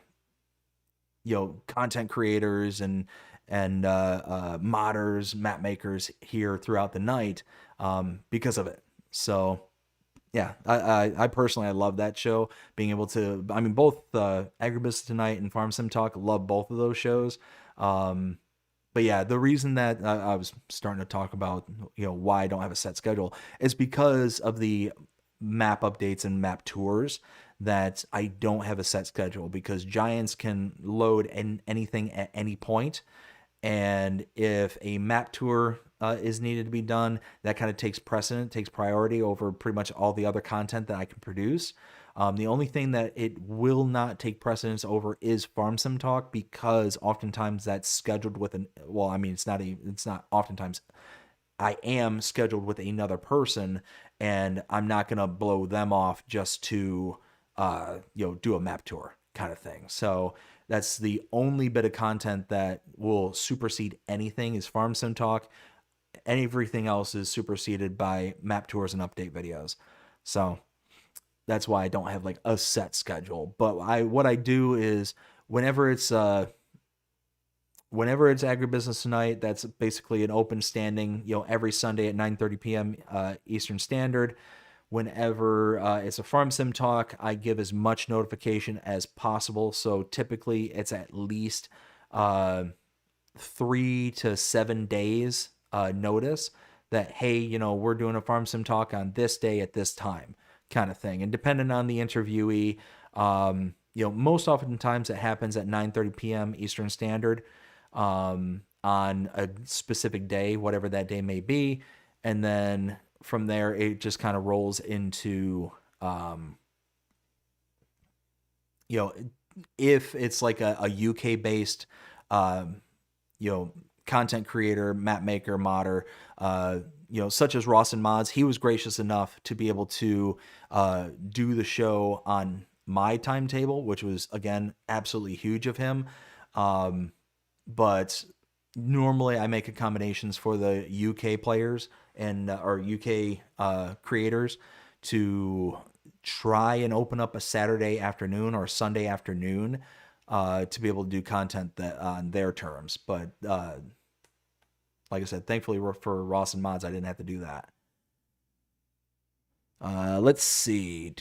content creators and modders, map makers here throughout the night because of it. So yeah, I personally, I love that show. Being able to, I mean, both Agribusiness Tonight and Farm Sim Talk, love both of those shows. But yeah, the reason that I was starting to talk about, why I don't have a set schedule is because of the map updates and map tours, that I don't have a set schedule, because Giants can load anything at any point. And if a map tour is needed to be done, that kind of takes precedent, takes priority over pretty much all the other content that I can produce. The only thing that it will not take precedence over is Farm Sim Talk, because oftentimes that's scheduled with it's not oftentimes. I am scheduled with another person, and I'm not gonna blow them off just to do a map tour kind of thing. So that's the only bit of content that will supersede anything is Farm Sim Talk. Everything else is superseded by map tours and update videos. So that's why I don't have like a set schedule. But what I do is whenever it's Agribusiness Tonight, that's basically an open standing, every Sunday at 9:30 p.m. Eastern Standard. Whenever it's a Farm Sim Talk, I give as much notification as possible. So typically it's at least 3 to 7 days notice that, hey, we're doing a Farm Sim Talk on this day at this time, kind of thing. And depending on the interviewee, most oftentimes it happens at 9:30 p.m. Eastern Standard on a specific day, whatever that day may be. And then from there, it just kind of rolls into, if it's like a UK based, content creator, map maker, modder, such as Rawson Mods, he was gracious enough to be able to do the show on my timetable, which was, again, absolutely huge of him. But normally I make accommodations for the UK players and or UK creators to try and open up a Saturday afternoon or Sunday afternoon to be able to do content that on their terms. But like I said, thankfully for Rawson Mods, I didn't have to do that. Let's see.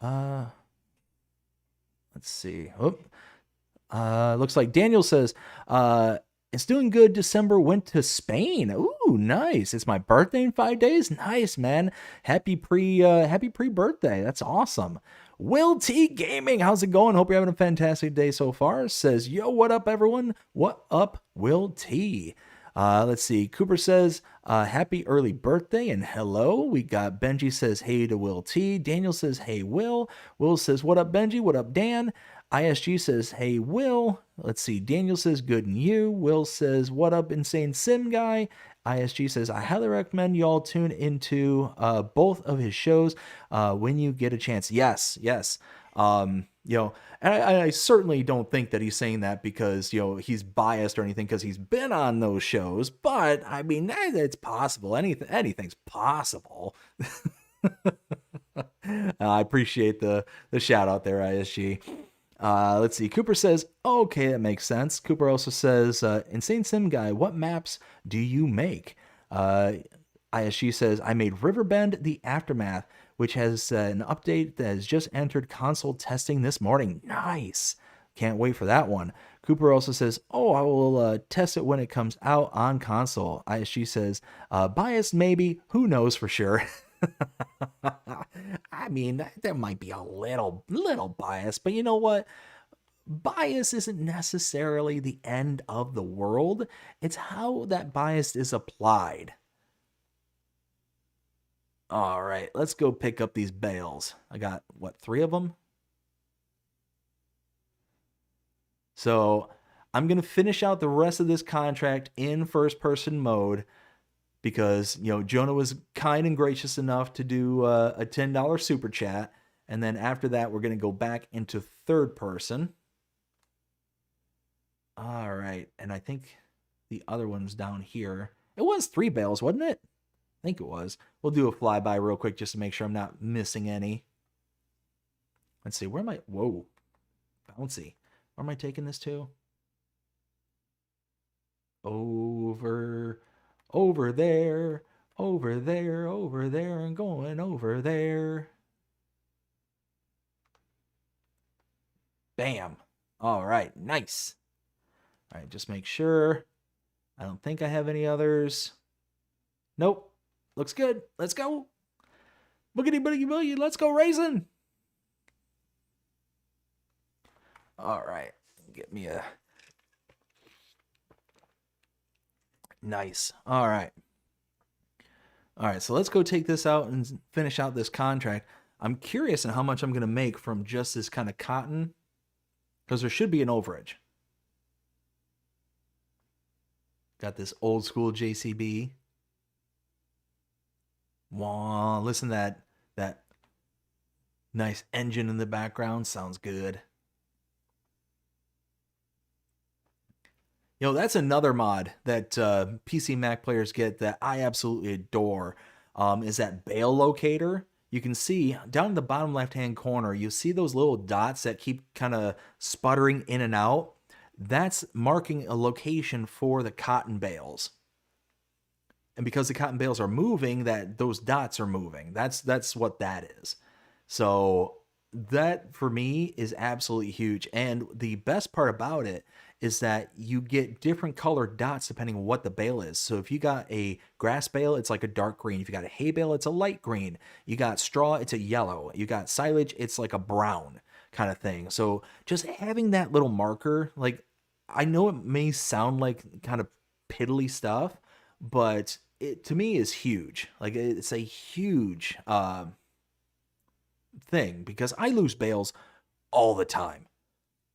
Let's see. Looks like Daniel says, it's doing good. December went to Spain. Ooh, nice. It's my birthday in 5 days. Nice, man. Happy pre-birthday. That's awesome. Will T Gaming, how's it going? Hope you're having a fantastic day so far. Says, yo, what up, everyone? What up, Will T? Let's see. Cooper says, happy early birthday and hello. We got Benji says, hey to Will T. Daniel says, hey, Will. Will says, what up, Benji? What up, Dan? ISG says, hey, Will. Let's see. Daniel says, good and you. Will says, what up, Insane Sim Guy? ISG says, I highly recommend y'all tune into both of his shows when you get a chance. Yes. And I certainly don't think that he's saying that because, he's biased or anything, because he's been on those shows. But, I mean, it's possible. Anything's possible. I appreciate the shout out there, ISG. Let's see. Cooper says, okay, that makes sense. Cooper also says, Insane Sim Guy, what maps do you make? ISG says, I made Riverbend the Aftermath, which has an update that has just entered console testing this morning. Nice. Can't wait for that one. Cooper also says, oh, I will test it when it comes out on console. ISG says, biased maybe, who knows for sure. I mean, there might be a little bias, but you know what? Bias isn't necessarily the end of the world. It's how that bias is applied. All right, let's go pick up these bales. I got, what, 3 of them? So I'm going to finish out the rest of this contract in first person mode because, Jonah was kind and gracious enough to do a $10 super chat. And then after that, we're going to go back into third person. All right. And I think the other one's down here. It was 3 bales, wasn't it? I think it was. We'll do a flyby real quick just to make sure I'm not missing any. Let's see. Where am I? Whoa. Bouncy. Where am I taking this to? Over there, over there, and going over there. Bam. All right, nice. All right, just make sure. I don't think I have any others. Nope. Looks good. Let's go. Boogity boogity boogie. Let's go racing. All right. Get me a... Nice. All right. All right, so let's go take this out and finish out this contract. I'm curious on how much I'm going to make from just this kind of cotton, because there should be an overage. Got this old school JCB. Wow, listen to that nice engine in the background. Sounds good. That's another mod that PC Mac players get that I absolutely adore, is that bale locator. You can see down in the bottom left-hand corner, you see those little dots that keep kind of sputtering in and out. That's marking a location for the cotton bales. And because the cotton bales are moving, those dots are moving. That's what that is. So that, for me, is absolutely huge. And the best part about it is that you get different colored dots depending on what the bale is. So if you got a grass bale, it's like a dark green. If you got a hay bale, it's a light green. You got straw, it's a yellow. You got silage, it's like a brown kind of thing. So just having that little marker, like, I know it may sound like kind of piddly stuff, but it, to me, is huge. Like, it's a huge thing, because I lose bales all the time.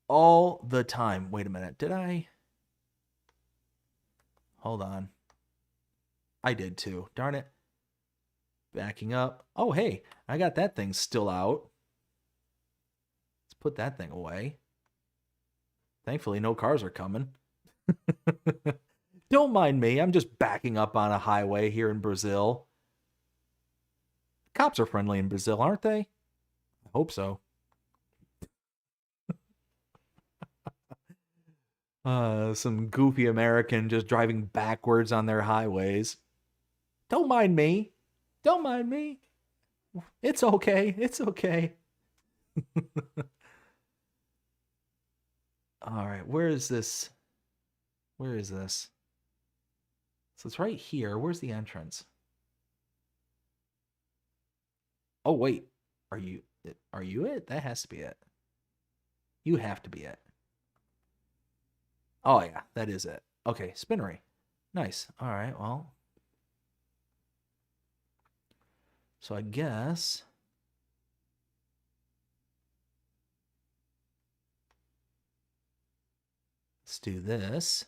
All the time. Wait a minute. Did I? Hold on. I did too. Darn it. Backing up. Oh, hey. I got that thing still out. Let's put that thing away. Thankfully, no cars are coming. Don't mind me. I'm just backing up on a highway here in Brazil. Cops are friendly in Brazil, aren't they? I hope so. Some goofy American just driving backwards on their highways. Don't mind me. Don't mind me. It's okay. It's okay. All right, where is this? Where is this? So it's right here. Where's the entrance? Oh, wait. Are you it? That has to be it. You have to be it. Oh, yeah, that is it. Okay, spinnery. Nice. All right, well. So I guess... let's do this.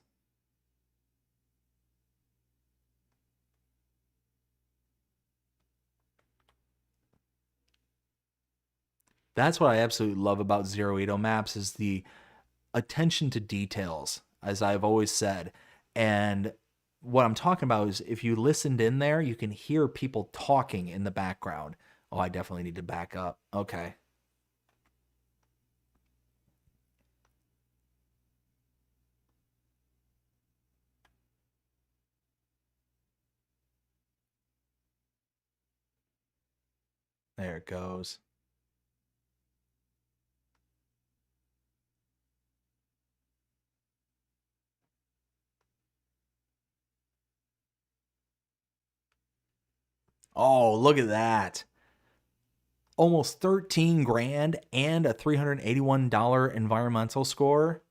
That's what I absolutely love about Zero Edo maps, is the attention to details, as I've always said. And what I'm talking about is, if you listened in there, you can hear people talking in the background. Oh, I definitely need to back up. Okay. There it goes. Oh, look at that. Almost 13 grand and a $381 environmental score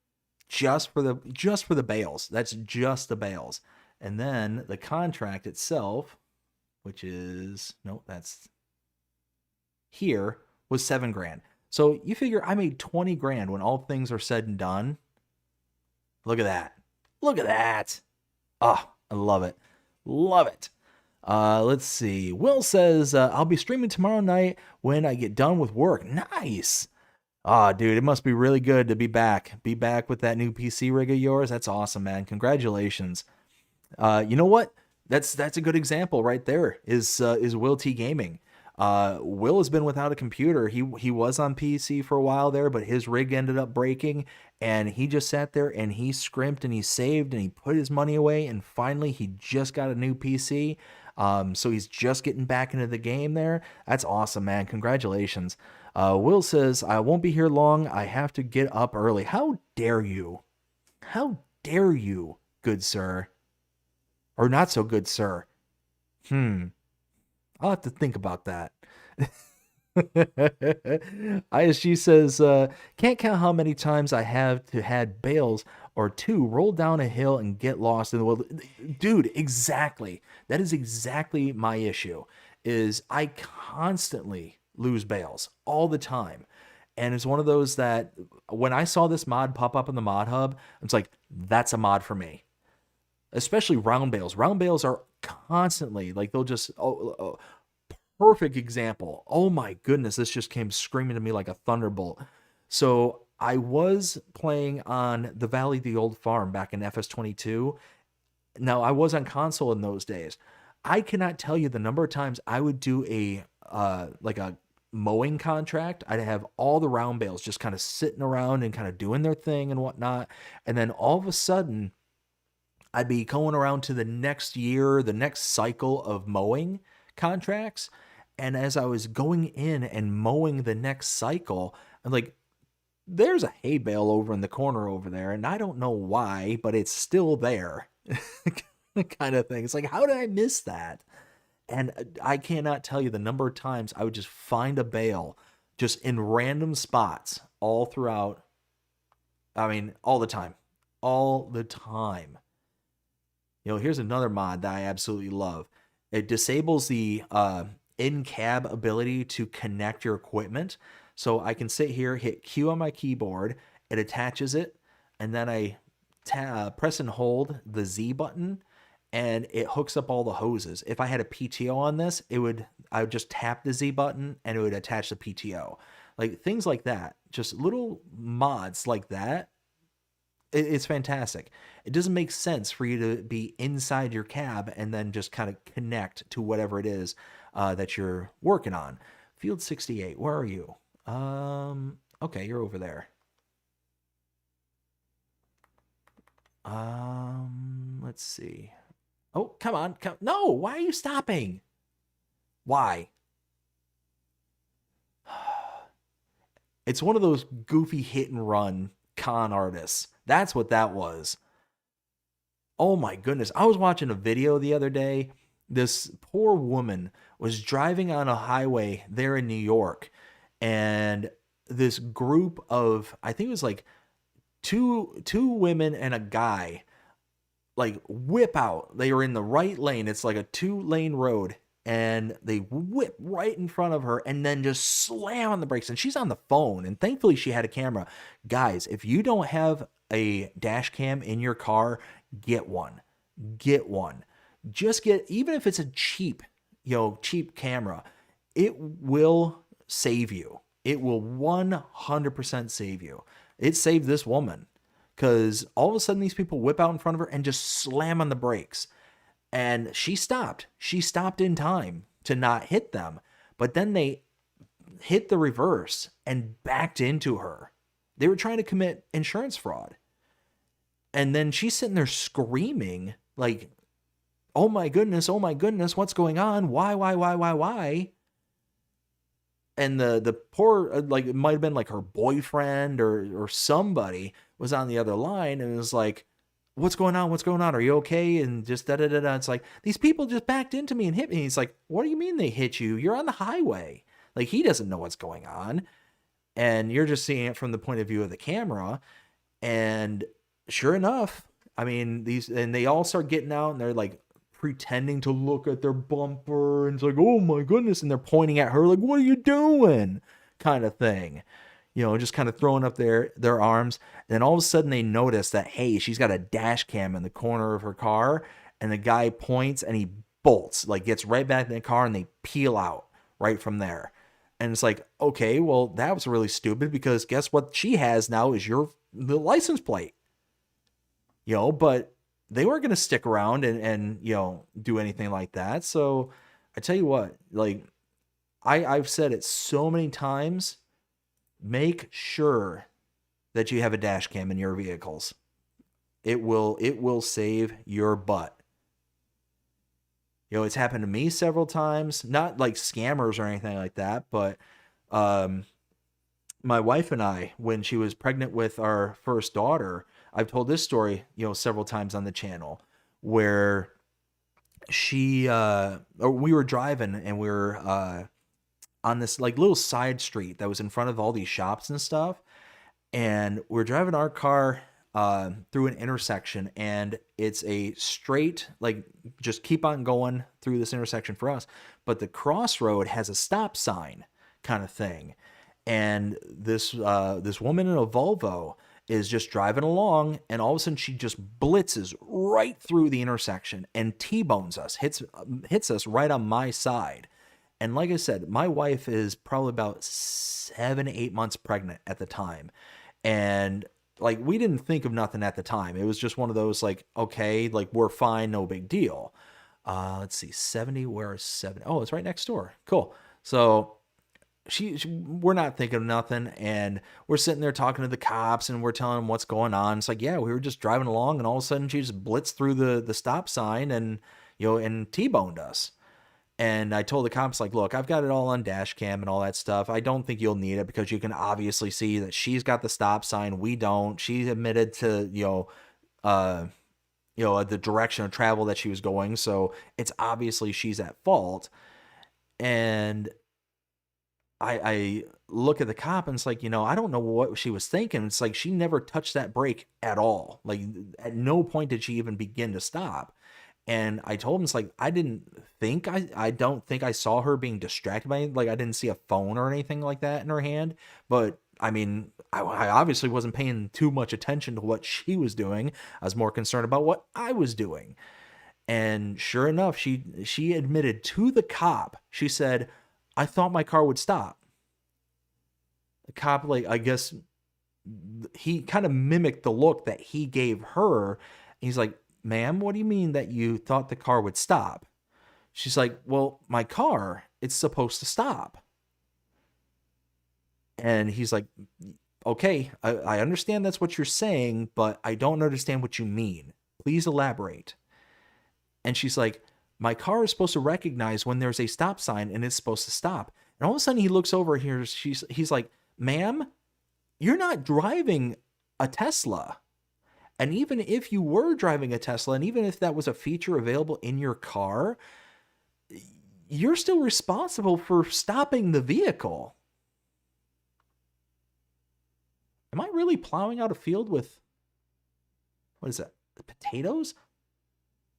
just for the bales. That's just the bales. And then the contract itself, which is, no, that's here, was 7 grand. So you figure I made 20 grand when all things are said and done. Look at that. Look at that. Oh, I love it. Love it. Let's see. Will says, I'll be streaming tomorrow night when I get done with work. Nice. Ah, dude, it must be really good to be back. Be back with that new PC rig of yours. That's awesome, man. Congratulations. You know what? That's a good example right there. Is Will T Gaming. Will has been without a computer. He was on PC for a while there, but his rig ended up breaking, and he just sat there and he scrimped and he saved and he put his money away, and finally he just got a new PC. So he's just getting back into the game there. That's awesome, man. Congratulations. Will says, I won't be here long. I have to get up early. How dare you? How dare you, good sir? Or not so good, sir. I'll have to think about that. ISG says, can't count how many times I have had bales or two roll down a hill and get lost in the world. Dude, exactly. That is exactly my issue, is I constantly lose bales all the time. And it's one of those that when I saw this mod pop up in the mod hub, it's like, that's a mod for me. Especially round bales. Round bales are constantly, like, they'll just, perfect example. Oh my goodness, this just came screaming to me like a thunderbolt. So I was playing on the Valley of the Old Farm back in FS22. Now, I was on console in those days. I cannot tell you the number of times I would do a mowing contract. I'd have all the round bales just kind of sitting around and kind of doing their thing and whatnot. And then all of a sudden, I'd be going around to the next year, the next cycle of mowing contracts. And as I was going in and mowing the next cycle, I'm like, there's a hay bale over in the corner over there, and I don't know why, but it's still there. Kind of thing. It's like, how did I miss that? And I cannot tell you the number of times I would just find a bale just in random spots all throughout. I mean, all the time. All the time. You know, here's another mod that I absolutely love. It disables the in-cab ability to connect your equipment. So I can sit here, hit Q on my keyboard, it attaches it, and then I press and hold the Z button, and it hooks up all the hoses. If I had a PTO on this, I would just tap the Z button, and it would attach the PTO. Like, things like that. Just little mods like that. It's fantastic. It doesn't make sense for you to be inside your cab and then just kind of connect to whatever it is that you're working on. Field 68, where are you? Okay, you're over there. Let's see. Oh, come on. No, why are you stopping? Why? It's one of those goofy hit and run con artists. That's what that was. Oh my goodness. I was watching a video the other day. This poor woman was driving on a highway there in New York, and this group of, I think it was like two women and a guy, like, whip out. They were in the right lane. It's like a 2-lane road, and they whip right in front of her and then just slam on the brakes. And she's on the phone, and thankfully she had a camera. Guys, if you don't have a dash cam in your car, get one. Get one. Just get, even if it's a cheap camera, it will save you. It will 100% save you. It saved this woman, because all of a sudden these people whip out in front of her and just slam on the brakes. And she stopped. She stopped in time to not hit them. But then they hit the reverse and backed into her. They were trying to commit insurance fraud. And then she's sitting there screaming, like, oh my goodness, what's going on? Why? And the poor, like, it might have been like her boyfriend or somebody was on the other line and was like, what's going on? Are you okay? And just da-da-da-da. It's like, these people just backed into me and hit me. He's like, what do you mean they hit you? You're on the highway. Like, he doesn't know what's going on. And you're just seeing it from the point of view of the camera. And sure enough, I mean, and they all start getting out and they're like pretending to look at their bumper, and it's like, oh my goodness, and they're pointing at her like, what are you doing, kind of thing. Just kind of throwing up their arms. And then all of a sudden they notice that, hey, she's got a dash cam in the corner of her car, and the guy points and he bolts, like gets right back in the car, and they peel out right from there. And it's like, okay, well, that was really stupid, because guess what she has now is the license plate. But they weren't going to stick around and do anything like that. So I tell you what, like I've said it so many times, make sure that you have a dash cam in your vehicles. It will save your butt. It's happened to me several times, not like scammers or anything like that, but my wife and I, when she was pregnant with our first daughter, I've told this story, several times on the channel, where we were driving, and we were on this like little side street that was in front of all these shops and stuff. And we're driving our car through an intersection, and it's a straight, like, just keep on going through this intersection for us. But the crossroad has a stop sign kind of thing. And this woman in a Volvo is just driving along, and all of a sudden she just blitzes right through the intersection and T-bones us, hits us right on my side. And like I said, my wife is probably about 7 to 8 months pregnant at the time. And like, we didn't think of nothing at the time. It was just one of those like, okay, like we're fine, no big deal. Let's see, 70, where is 70? Oh, it's right next door. Cool. So we're not thinking of nothing, and we're sitting there talking to the cops, and we're telling them what's going on. It's like, yeah, we were just driving along, and all of a sudden she just blitzed through the stop sign and and T-boned us. And I told the cops, like, look, I've got it all on dash cam and all that stuff. I don't think you'll need it, because you can obviously see that she's got the stop sign. We don't. She admitted to, the direction of travel that she was going. So it's obviously she's at fault. And I look at the cop, and it's like, I don't know what she was thinking. It's like, she never touched that brake at all. Like, at no point did she even begin to stop. And I told him, it's like, I don't think I saw her being distracted by it. Like, I didn't see a phone or anything like that in her hand. But I mean, I obviously wasn't paying too much attention to what she was doing. I was more concerned about what I was doing. And sure enough, she admitted to the cop, she said, I thought my car would stop. The cop, like, I guess he kind of mimicked the look that he gave her. He's like, ma'am, what do you mean that you thought the car would stop? She's like, well, my car, it's supposed to stop. And he's like, okay, I understand that's what you're saying, but I don't understand what you mean. Please elaborate. And she's like, my car is supposed to recognize when there's a stop sign, and it's supposed to stop. And all of a sudden he looks over here. He's like, ma'am, you're not driving a Tesla. And even if you were driving a Tesla, and even if that was a feature available in your car, you're still responsible for stopping the vehicle. Am I really plowing out a field with, what is that, potatoes?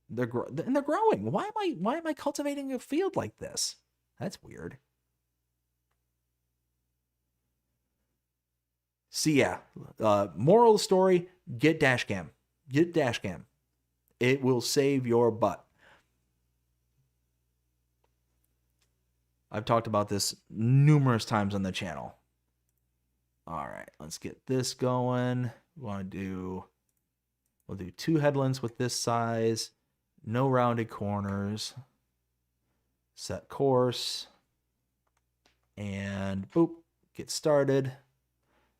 They're growing. Why am I cultivating a field like this? That's weird. See, yeah. Moral of the story: get dash cam. Get dash cam. It will save your butt. I've talked about this numerous times on the channel. All right, let's get this going. We'll do 2 headlands with this size. No rounded corners. Set course. And boop, get started.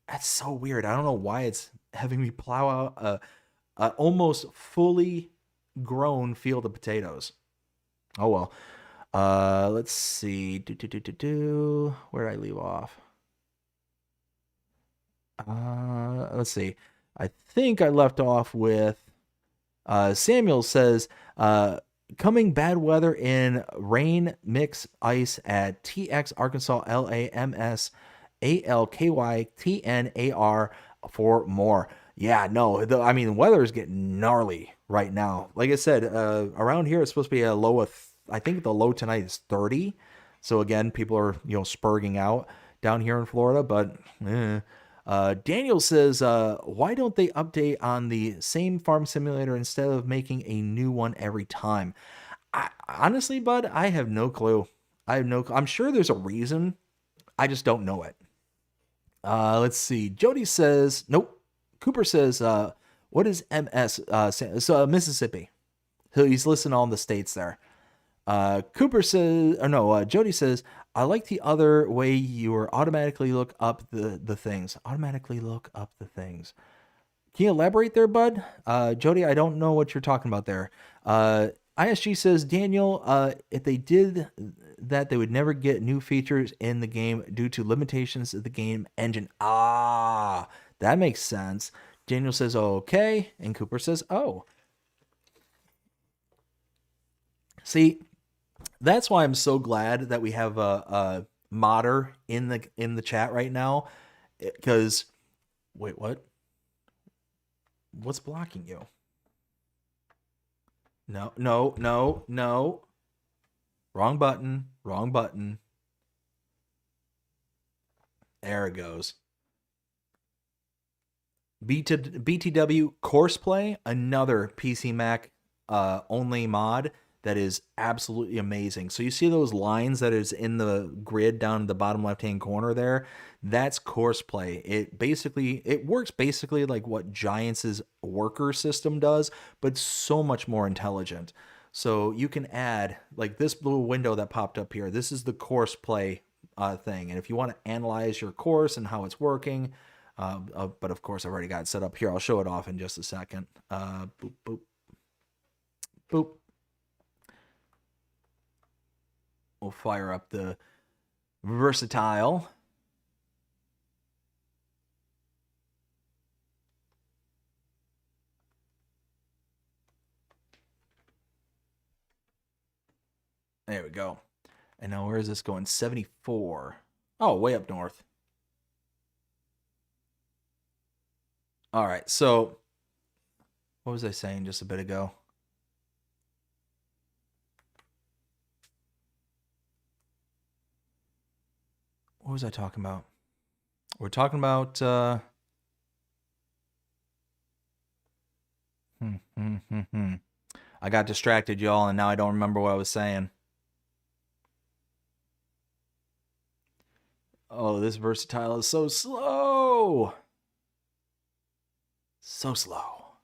That's so weird. I don't know why it's having me plow out a almost fully grown field of potatoes. Oh well. Let's see. Where did I leave off? Let's see. I think I left off with Samuel says, coming bad weather in rain mix ice at TX Arkansas LAMS ALKYTNAR for more. Yeah, no, I mean, the weather is getting gnarly right now. Like I said, around here it's supposed to be a low of, I think the low tonight is 30. So again, people are, spurging out down here in Florida, but Daniel says, why don't they update on the same farm simulator instead of making a new one every time? Honestly, bud, I have no clue. I'm sure there's a reason. I just don't know it. Let's see. Jody says, nope. Cooper says, what is MS? Mississippi. So he's listing all the states there. Cooper says, or no, Jody says, I like the other way you are automatically look up the things. Automatically look up the things. Can you elaborate there, bud? Jody, I don't know what you're talking about there. ISG says, Daniel, if they did that, they would never get new features in the game due to limitations of the game engine. Ah, that makes sense. Daniel says, okay. And Cooper says, oh. See, that's why I'm so glad that we have a modder in the chat right now. Because, wait, what? What's blocking you? No. Wrong button. There it goes. BTW Courseplay, another PC Mac only mod that is absolutely amazing. So you see those lines that is in the grid down in the bottom left-hand corner there? That's Courseplay. It works basically like what Giants' worker system does, but so much more intelligent. So you can add, like this little window that popped up here, this is the Courseplay thing. And if you want to analyze your course and how it's working, but of course I've already got it set up here. I'll show it off in just a second. Boop, boop, boop. We'll fire up the versatile. There we go. And now where is this going? 74. Oh, way up north. All right, so what was I saying just a bit ago? What was I talking about? We're talking about I got distracted, y'all, and now I don't remember what I was saying. Oh, this versatile is so slow. So slow.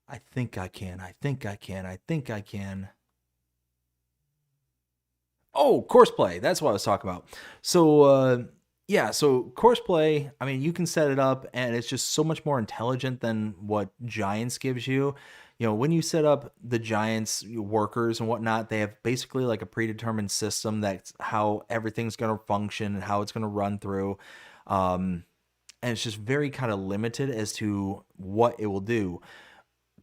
I think I can. Oh, Courseplay. That's what I was talking about. So, yeah, so Courseplay, I mean, you can set it up, and it's just so much more intelligent than what Giants gives you. You know, when you set up the Giants workers and whatnot, they have basically like a predetermined system that's how everything's going to function and how it's going to run through. And it's just very kind of limited as to what it will do.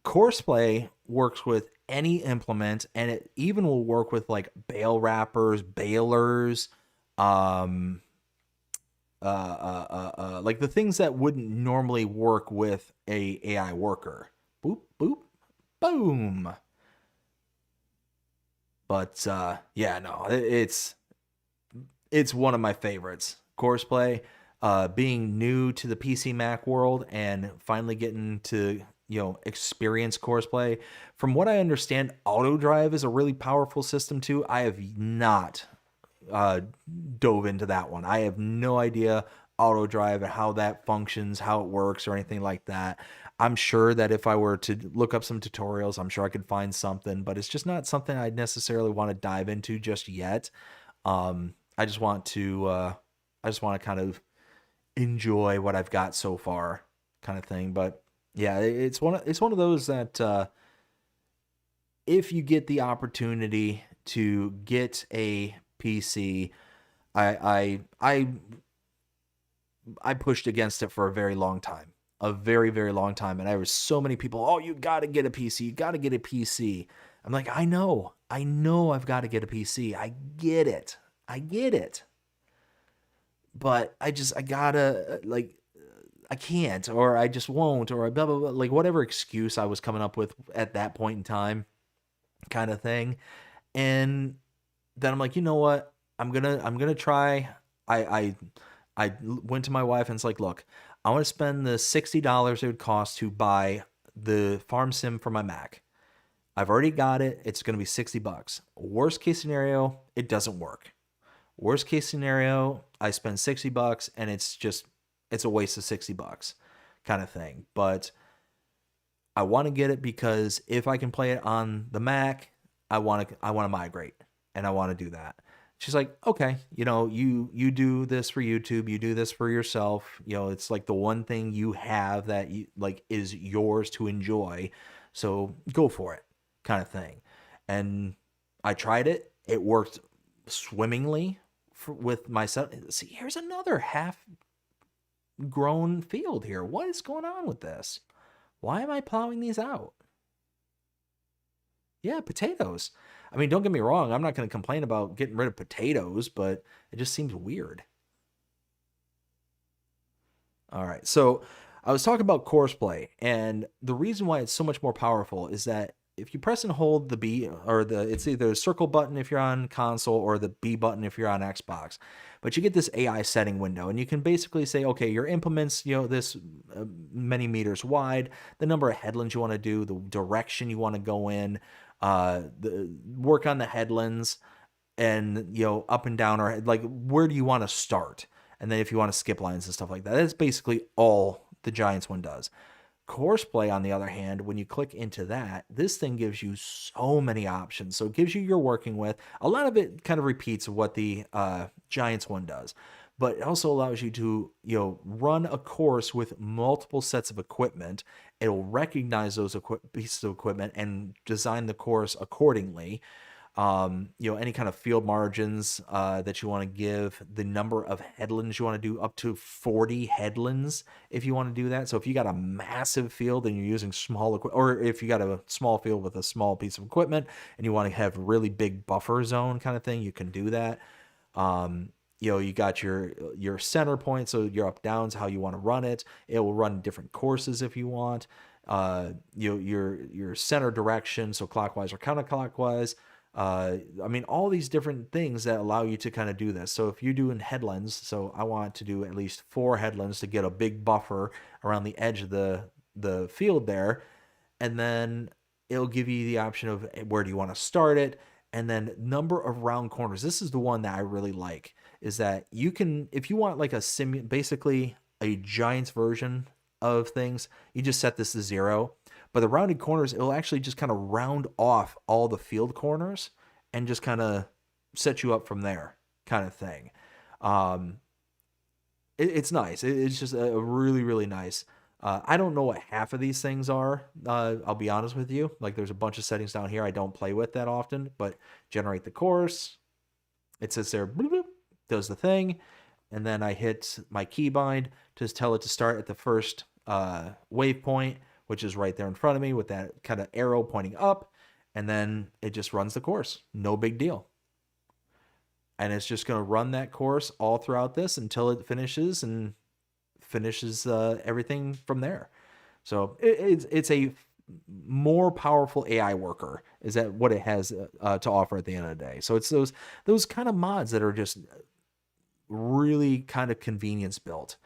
Courseplay works with any implement, and it even will work with like bale wrappers, balers, like the things that wouldn't normally work with a AI worker. Boop, boop, boom. But yeah, no, it's one of my favorites. Courseplay, being new to the PC Mac world and finally getting to experience Courseplay. From what I understand, AutoDrive is a really powerful system too. I have not dove into that one. I have no idea AutoDrive and how that functions, how it works, or anything like that. I'm sure that if I were to look up some tutorials, I'm sure I could find something, but it's just not something I'd necessarily want to dive into just yet. I just want to kind of enjoy what I've got so far, kind of thing. But yeah, it's one of those that if you get the opportunity to get a PC, I pushed against it for a very long time. A very, very long time. And there was so many people, oh, you got to get a PC. You got to get a PC. I'm like, I know I've got to get a PC. I get it. But I gotta, like, I can't, or I just won't, or blah, blah, blah, like whatever excuse I was coming up with at that point in time kind of thing. And then I'm like, you know what? I'm gonna try. I went to my wife and it's like, look, I want to spend the $60 it would cost to buy the farm sim for my Mac. I've already got it. It's gonna be $60. Worst case scenario, it doesn't work. Worst case scenario, I spend $60 and it's a waste of $60 kind of thing. But I want to get it because if I can play it on the Mac, I want to migrate and I want to do that. She's like, okay, you do this for YouTube, you do this for yourself. It's like the one thing you have that you like is yours to enjoy. So go for it, kind of thing. And I tried it. It worked swimmingly with my son. See, here's another half grown field here. What is going on with this? Why am I plowing these out? Yeah, potatoes. I mean, don't get me wrong. I'm not going to complain about getting rid of potatoes, but it just seems weird. All right. So I was talking about courseplay, and the reason why it's so much more powerful is that if you press and hold the B or it's either the circle button if you're on console or the B button if you're on Xbox, but you get this AI setting window and you can basically say, okay, your implements, this many meters wide, the number of headlands you want to do, the direction you want to go in, work on the headlands and, up and down or like, where do you want to start? And then if you want to skip lines and stuff like that, that's basically all the Giants one does. Courseplay, on the other hand, when you click into that, this thing gives you so many options. So it gives you your working with. A lot of it kind of repeats what the Giants one does, but it also allows you to run a course with multiple sets of equipment. It'll recognize those pieces of equipment and design the course accordingly. Any kind of field margins that you want to give, the number of headlands you want to do, up to 40 headlands if you want to do that. So if you got a massive field and you're using small equipment, or if you got a small field with a small piece of equipment and you want to have really big buffer zone kind of thing, you can do that. You got your center point, so your up downs, how you want to run it. It will run different courses if you want. Your center direction, so clockwise or counterclockwise. All these different things that allow you to kind of do this. So if you're doing headlands, so I want to do at least 4 headlands to get a big buffer around the edge of the field there. And then it'll give you the option of where do you want to start it. And then number of round corners. This is the one that I really like, is that you can, if you want like basically a Giants version of things, you just set this to 0. But the rounded corners, it'll actually just kind of round off all the field corners and just kind of set you up from there, kind of thing. It's nice. It's just a really, really nice. I don't know what half of these things are. I'll be honest with you. Like there's a bunch of settings down here I don't play with that often, but generate the course. It sits there, bloop, bloop, does the thing. And then I hit my keybind to tell it to start at the first waypoint, which is right there in front of me with that kind of arrow pointing up. And then it just runs the course. No big deal. And it's just going to run that course all throughout this until it finishes and finishes everything from there. So it's a more powerful AI worker, is that what it has to offer at the end of the day. So it's those kind of mods that are just really kind of convenience built.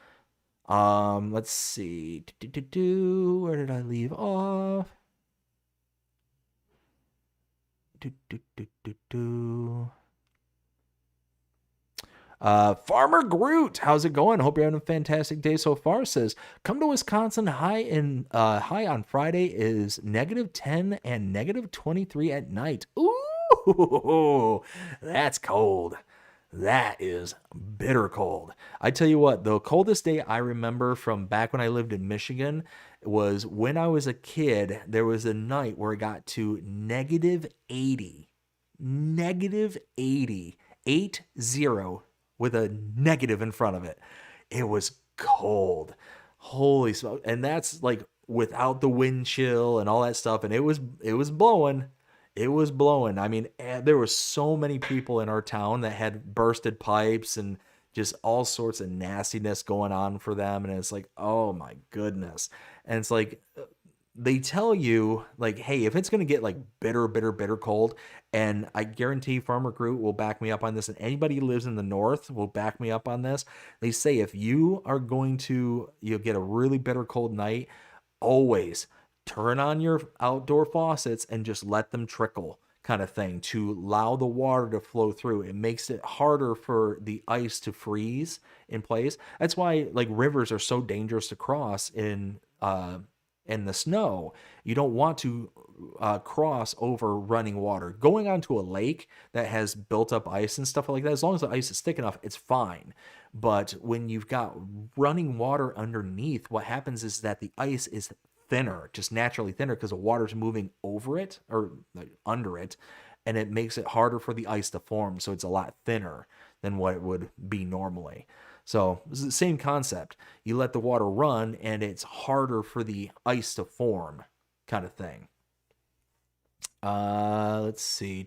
Let's see. Where did I leave off? Farmer Groot, how's it going? Hope you're having a fantastic day so far. Says, come to Wisconsin. High on Friday is -10 and -23 at night. Ooh, that's cold. That is bitter cold. I tell you what, the coldest day I remember from back when I lived in Michigan was when I was a kid. There was a night where it got to -80. -80. 80 with a negative in front of it. It was cold. Holy smoke. And that's like without the wind chill and all that stuff. And it was blowing. It was blowing. I mean, there were so many people in our town that had bursted pipes and just all sorts of nastiness going on for them. And it's like, oh my goodness. And it's like, they tell you like, hey, if it's going to get like bitter cold, and I guarantee Farmer Groot will back me up on this, and anybody who lives in the north will back me up on this. They say if you are going to get a really bitter cold night, always turn on your outdoor faucets and just let them trickle, kind of thing, to allow the water to flow through. It makes it harder for the ice to freeze in place. That's why like rivers are so dangerous to cross in the snow. You don't want to cross over running water. Going onto a lake that has built up ice and stuff like that, as long as the ice is thick enough, it's fine. But when you've got running water underneath, what happens is that the ice is thinner, just naturally thinner, because the water's moving over it or like, under it, and it makes it harder for the ice to form. So it's a lot thinner than what it would be normally. So it's the same concept. You let the water run and it's harder for the ice to form, kind of thing. Let's see.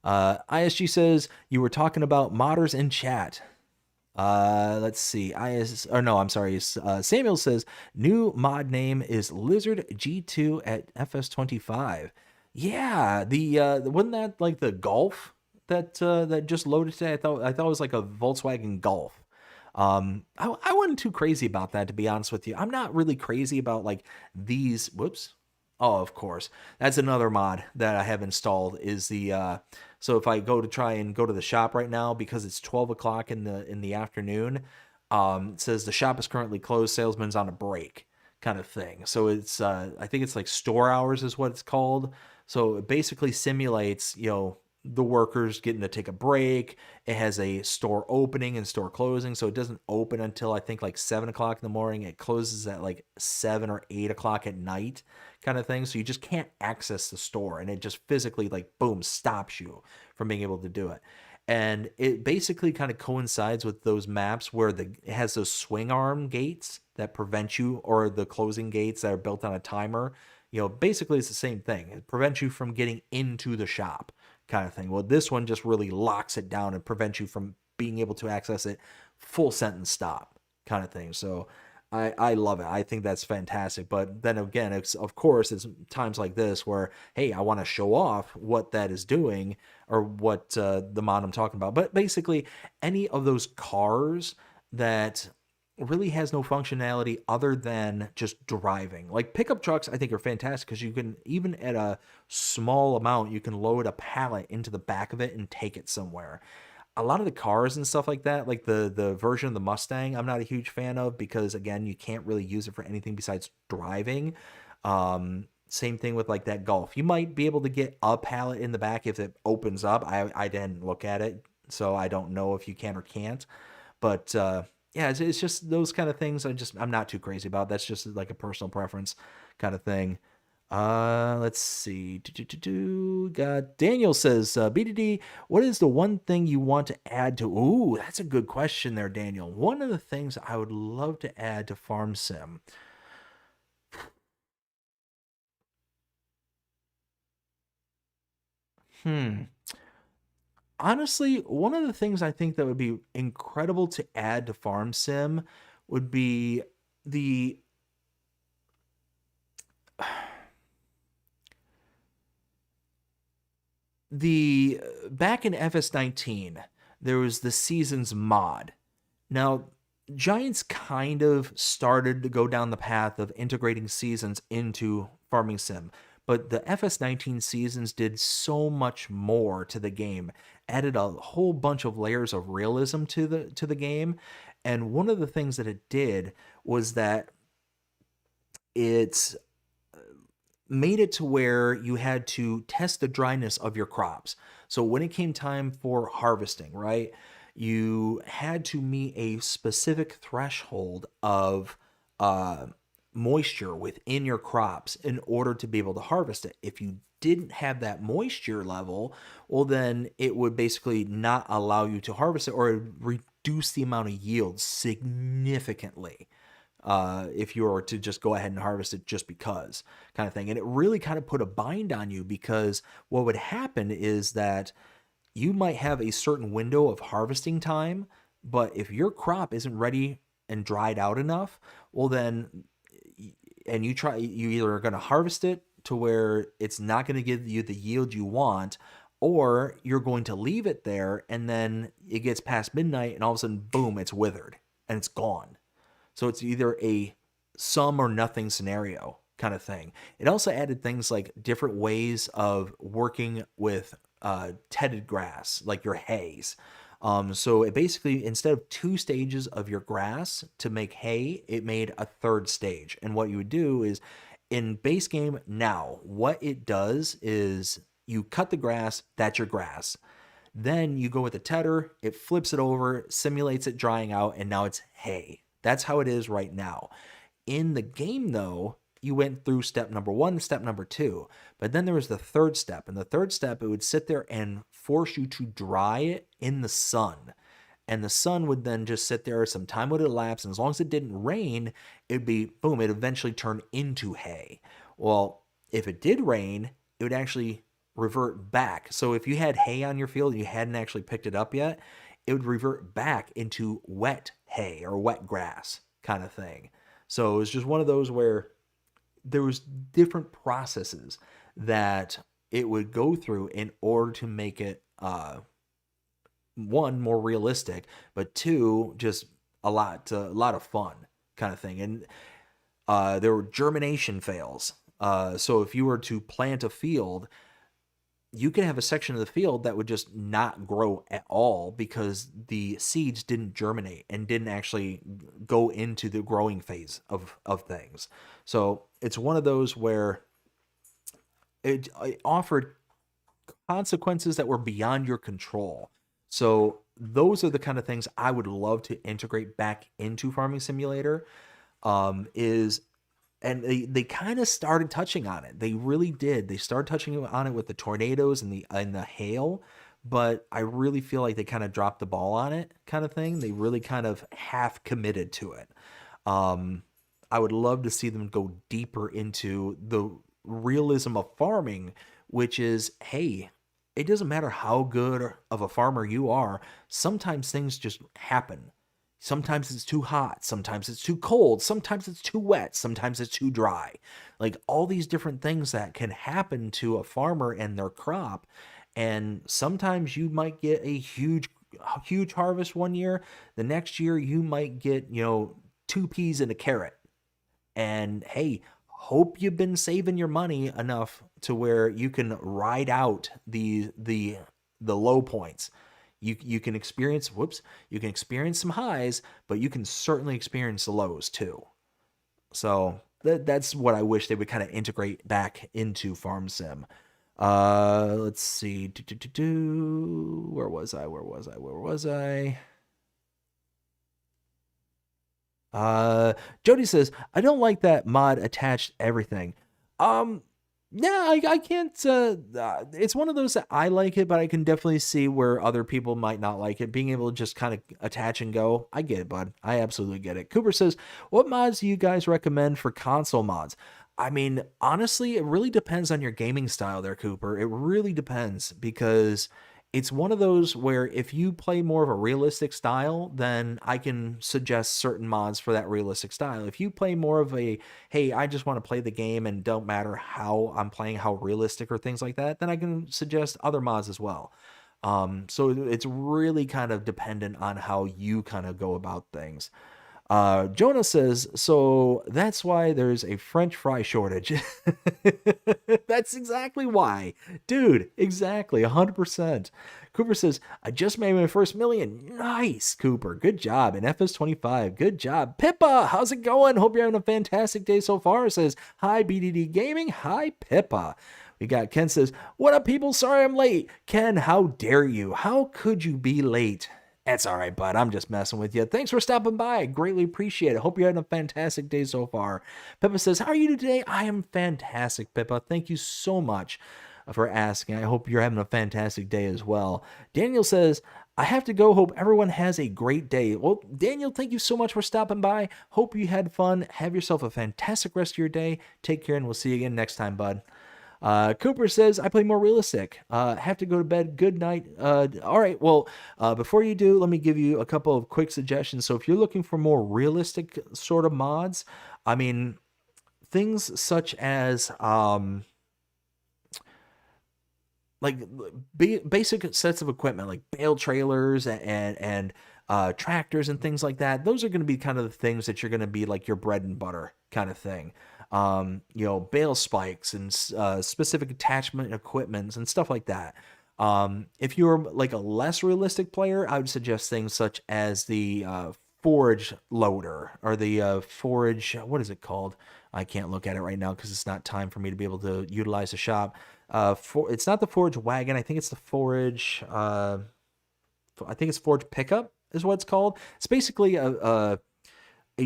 ISG says you were talking about modders in chat. Let's see. Samuel says new mod name is Lizard G2 at FS25. Yeah, the wasn't that like the Golf that just loaded today? I thought it was like a Volkswagen Golf. I wasn't too crazy about that, to be honest with you. I'm not really crazy about like these. Whoops. Oh, of course. That's another mod that I have installed is the so if I go to try and go to the shop right now, because it's 12 o'clock in the afternoon, it says the shop is currently closed, salesman's on a break, kind of thing. So it's I think it's like store hours is what it's called. So it basically simulates, the workers getting to take a break. It has a store opening and store closing, so it doesn't open until I think like 7 o'clock in the morning. It closes at like 7 or 8 o'clock at night, kind of thing. So you just can't access the store, and it just physically like boom stops you from being able to do it. And it basically kind of coincides with those maps where it has those swing arm gates that prevent you, or the closing gates that are built on a timer. Basically it's the same thing. It prevents you from getting into the shop, kind of thing. Well, this one just really locks it down and prevents you from being able to access it full sentence stop, kind of thing. So I love it. I think that's fantastic. But then again, it's times like this where, hey, I want to show off what that is doing, or what the mod I'm talking about. But basically, any of those cars that really has no functionality other than just driving. Like pickup trucks, I think are fantastic because you can, even at a small amount, you can load a pallet into the back of it and take it somewhere. A lot of the cars and stuff like that, like the version of the Mustang, I'm not a huge fan of because, again, you can't really use it for anything besides driving. Same thing with like that Golf. You might be able to get a pallet in the back if it opens up. I didn't look at it, so I don't know if you can or can't. But yeah, it's just those kind of things I'm not too crazy about. That's just like a personal preference kind of thing. Let's see. Daniel says, BDD, what is the one thing you want to add to? Ooh, that's a good question there, Daniel. One of the things I would love to add to Farm Sim. Honestly, one of the things I think that would be incredible to add to Farm Sim would be the back in FS19, there was the Seasons mod. Now, Giants kind of started to go down the path of integrating Seasons into Farming Sim, but the FS19 Seasons did so much more to the game, added a whole bunch of layers of realism to the game. And one of the things that it did was that it's made it to where you had to test the dryness of your crops. So when it came time for harvesting, right, you had to meet a specific threshold of moisture within your crops in order to be able to harvest it. If you didn't have that moisture level, well, then it would basically not allow you to harvest it, or it would reduce the amount of yield significantly. If you were to just go ahead and harvest it just because, kind of thing. And it really kind of put a bind on you, because what would happen is that you might have a certain window of harvesting time, but if your crop isn't ready and dried out enough, well then, and you either are going to harvest it to where it's not going to give you the yield you want, or you're going to leave it there and then it gets past midnight and all of a sudden, boom, it's withered and it's gone. So it's either a some or nothing scenario kind of thing. It also added things like different ways of working with tedded grass, like your hays. So it basically, instead of 2 stages of your grass to make hay, it made a 3rd stage. And what you would do is, in base game now, what it does is you cut the grass, that's your grass. Then you go with the tedder, it flips it over, simulates it drying out, and now it's hay. That's how it is right now. In the game, though, you went through step number 1, step number 2, but then there was the 3rd step. And the 3rd step, it would sit there and force you to dry it in the sun. And the sun would then just sit there, some time would elapse, and as long as it didn't rain, it'd be, boom, it'd eventually turn into hay. Well, if it did rain, it would actually revert back. So if you had hay on your field and you hadn't actually picked it up yet, it would revert back into wet hay or wet grass kind of thing. So it was just one of those where there was different processes that it would go through in order to make it, 1, more realistic, but 2, just a lot of fun kind of thing. And there were germination fails. So if you were to plant a field, you could have a section of the field that would just not grow at all because the seeds didn't germinate and didn't actually go into the growing phase of things. So it's one of those where it offered consequences that were beyond your control. So those are the kind of things I would love to integrate back into Farming Simulator. And they kind of started touching on it. They really did. They started touching on it with the tornadoes and the hail, but I really feel like they kind of dropped the ball on it kind of thing. They really kind of half committed to it. I would love to see them go deeper into the realism of farming, which is, hey, it doesn't matter how good of a farmer you are. Sometimes things just happen. Sometimes it's too hot, sometimes it's too cold, sometimes it's too wet, sometimes it's too dry. Like all these different things that can happen to a farmer and their crop. And sometimes you might get a huge harvest one year. The next year you might get, 2 peas and a carrot. And hey, hope you've been saving your money enough to where you can ride out the low points. You can experience some highs, but you can certainly experience the lows too. So that's what I wish they would kind of integrate back into Farm Sim. Let's see. Where was I? Jody says, I don't like that mod attached everything. Yeah, I can't, it's one of those that I like it, but I can definitely see where other people might not like it. Being able to just kind of attach and go. I get it, bud. I absolutely get it. Cooper says, what mods do you guys recommend for console mods? I mean, honestly, it really depends on your gaming style there, Cooper. It really depends, because it's one of those where if you play more of a realistic style, then I can suggest certain mods for that realistic style. If you play more of a, hey, I just want to play the game and don't matter how I'm playing, how realistic or things like that, then I can suggest other mods as well. So it's really kind of dependent on how you kind of go about things. Jonah says, so that's why there's a French fry shortage. That's exactly why. Dude, exactly, 100%. Cooper says, I just made my first million. Nice, Cooper. Good job. And FS25, good job. Pippa, how's it going? Hope you're having a fantastic day so far. Says, hi, BDD Gaming. Hi, Pippa. We got Ken says, what up, people? Sorry I'm late. Ken, how dare you? How could you be late? That's all right, bud. I'm just messing with you. Thanks for stopping by. I greatly appreciate it. Hope you're having a fantastic day so far. Pippa says, how are you today? I am fantastic, Pippa. Thank you so much for asking. I hope you're having a fantastic day as well. Daniel says, I have to go. Hope everyone has a great day. Well, Daniel, thank you so much for stopping by. Hope you had fun. Have yourself a fantastic rest of your day. Take care, and we'll see you again next time, bud. Cooper says, I play more realistic. Have to go to bed. Good night. All right. Well, before you do, let me give you a couple of quick suggestions. So if you're looking for more realistic sort of mods, I mean, things such as like basic sets of equipment like bale trailers and tractors and things like that. Those are going to be kind of the things that you're going to be like your bread and butter kind of thing. Bale spikes and specific attachment equipments and stuff like that. If you're like a less realistic player, I would suggest things such as the forage loader or the forage, what is it called? I can't look at it right now because it's not time for me to be able to utilize the shop. It's not the forage wagon. I think it's the forage. I think it's forage pickup is what it's called. It's basically a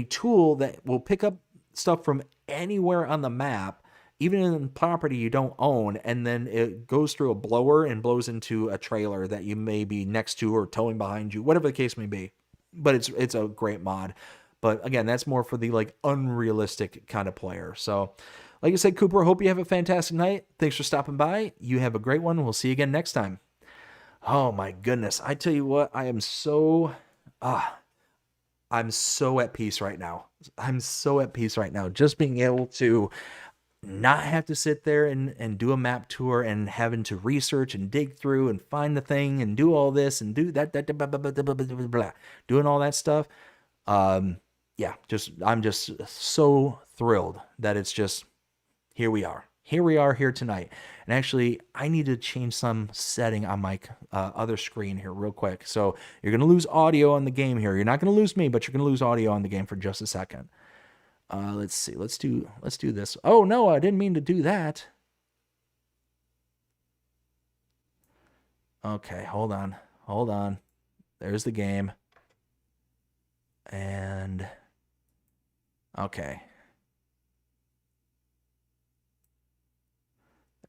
tool that will pick up stuff from anywhere on the map, even in property you don't own, and then it goes through a blower and blows into a trailer that you may be next to or towing behind you, whatever the case may be. But it's a great mod. But again, that's more for the like unrealistic kind of player. So like I said, Cooper, hope you have a fantastic night. Thanks for stopping by. You have a great one. We'll see you again next time. Oh my goodness. I tell you what, I'm so at peace right now. I'm so at peace right now. Just being able to not have to sit there and do a map tour and having to research and dig through and find the thing and do all this and do that, blah, blah, blah, blah, blah, blah, blah, doing all that stuff. Yeah, I'm just so thrilled that it's just, here we are. Here we are here tonight. And actually, I need to change some setting on my other screen here real quick. So you're going to lose audio on the game here. You're not going to lose me, but you're going to lose audio on the game for just a second. Let's see. Let's do this. Oh, no, I didn't mean to do that. Okay, hold on. Hold on. There's the game. And okay.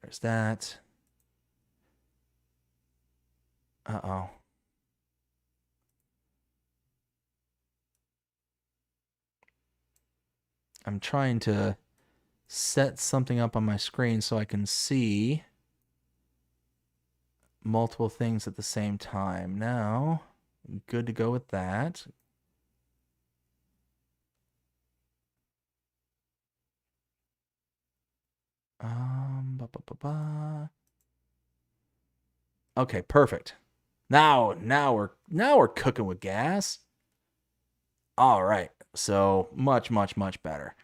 There's that. Uh-oh. I'm trying to set something up on my screen so I can see multiple things at the same time. Now, good to go with that. Okay, perfect. Now we're cooking with gas. All right. So much better.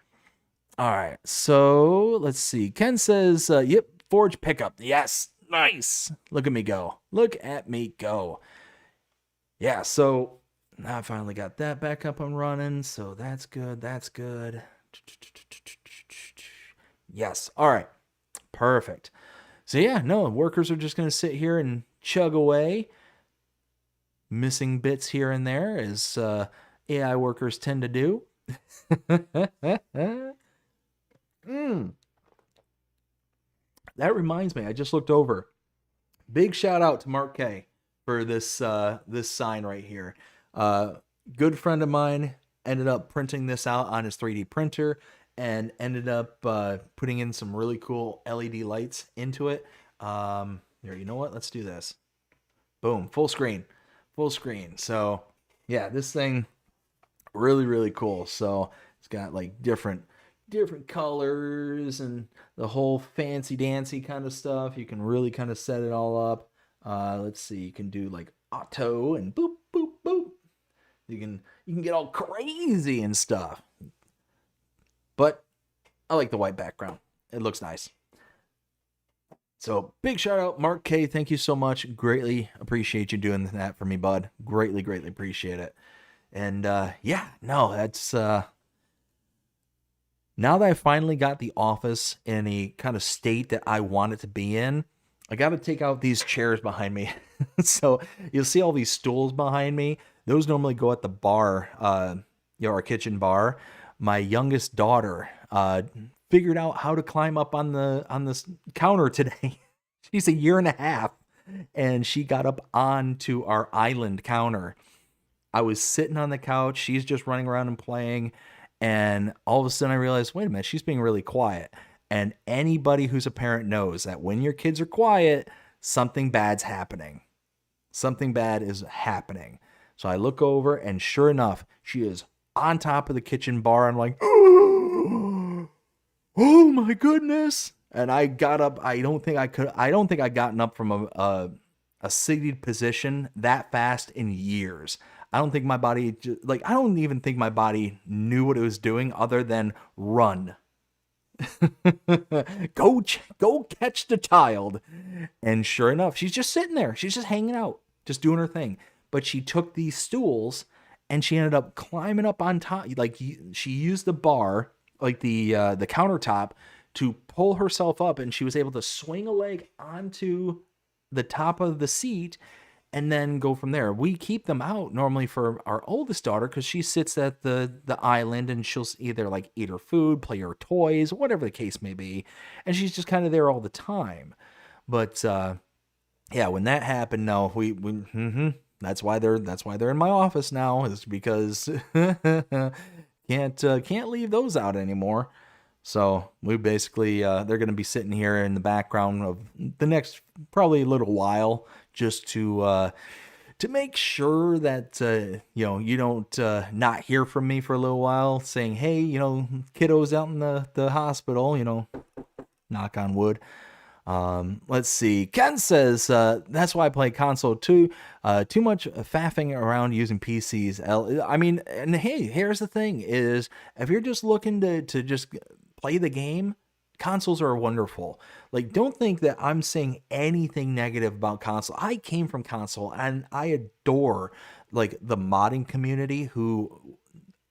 All right. So let's see. Ken says, yep, forge pickup. Yes. Nice. Look at me go. Look at me go. Yeah. So now I finally got that back up and running. So that's good. That's good. Yes. All right. Perfect. So yeah, no, workers are just going to sit here and chug away. Missing bits here and there as AI workers tend to do. That reminds me, I just looked over. Big shout out to Mark K for this this sign right here. Good friend of mine ended up printing this out on his 3D printer and ended up putting in some really cool LED lights into it. Here, you know what? Let's do this. Boom, full screen. Full screen. So yeah, this thing really cool. So it's got like different colors and the whole fancy dancy kind of stuff. You can really kind of set it all up. Let's see, you can do like auto and boop boop boop. You can get all crazy and stuff. But I like the white background. It looks nice. So big shout out, Mark K. Thank you so much. Greatly appreciate you doing that for me, bud. Greatly appreciate it. And yeah, no, that's now that I finally got the office in a kind of state that I want it to be in, I got to take out these chairs behind me. So you'll see all these stools behind me. Those normally go at the bar, our kitchen bar. My youngest daughter figured out how to climb up on this counter today. She's 1.5 years, and she got up onto our island counter. I was sitting on the couch. She's just running around and playing. And all of a sudden I realized, wait a minute, she's being really quiet. And anybody who's a parent knows that when your kids are quiet, something bad's happening. Something bad is happening. So I look over, and sure enough, she is on top of the kitchen bar. I'm like, oh my goodness. And I got up. I don't think I gotten up from a seated position that fast in years. I don't think my body, I don't even think my body knew what it was doing other than run. Go catch the child. And sure enough, she's just sitting there. She's just hanging out, just doing her thing. But she took these stools and she ended up climbing up on top. Like, she used the bar, like the countertop, to pull herself up, and she was able to swing a leg onto the top of the seat and then go from there. We keep them out normally for our oldest daughter because she sits at the island, and she'll either like eat her food, play her toys, whatever the case may be, and she's just kind of there all the time. But yeah, when that happened, no, we that's why they're in my office now, is because can't leave those out anymore. So we basically, they're going to be sitting here in the background of the next probably a little while, just to make sure that, you don't not hear from me for a little while saying, hey, kiddo's out in the hospital, knock on wood. Let's see. Ken says, that's why I play console too. Too much faffing around using PCs. I mean, and hey, here's the thing is, if you're just looking to just play the game, consoles are wonderful. Like, don't think that I'm saying anything negative about console. I came from console, and I adore like the modding community who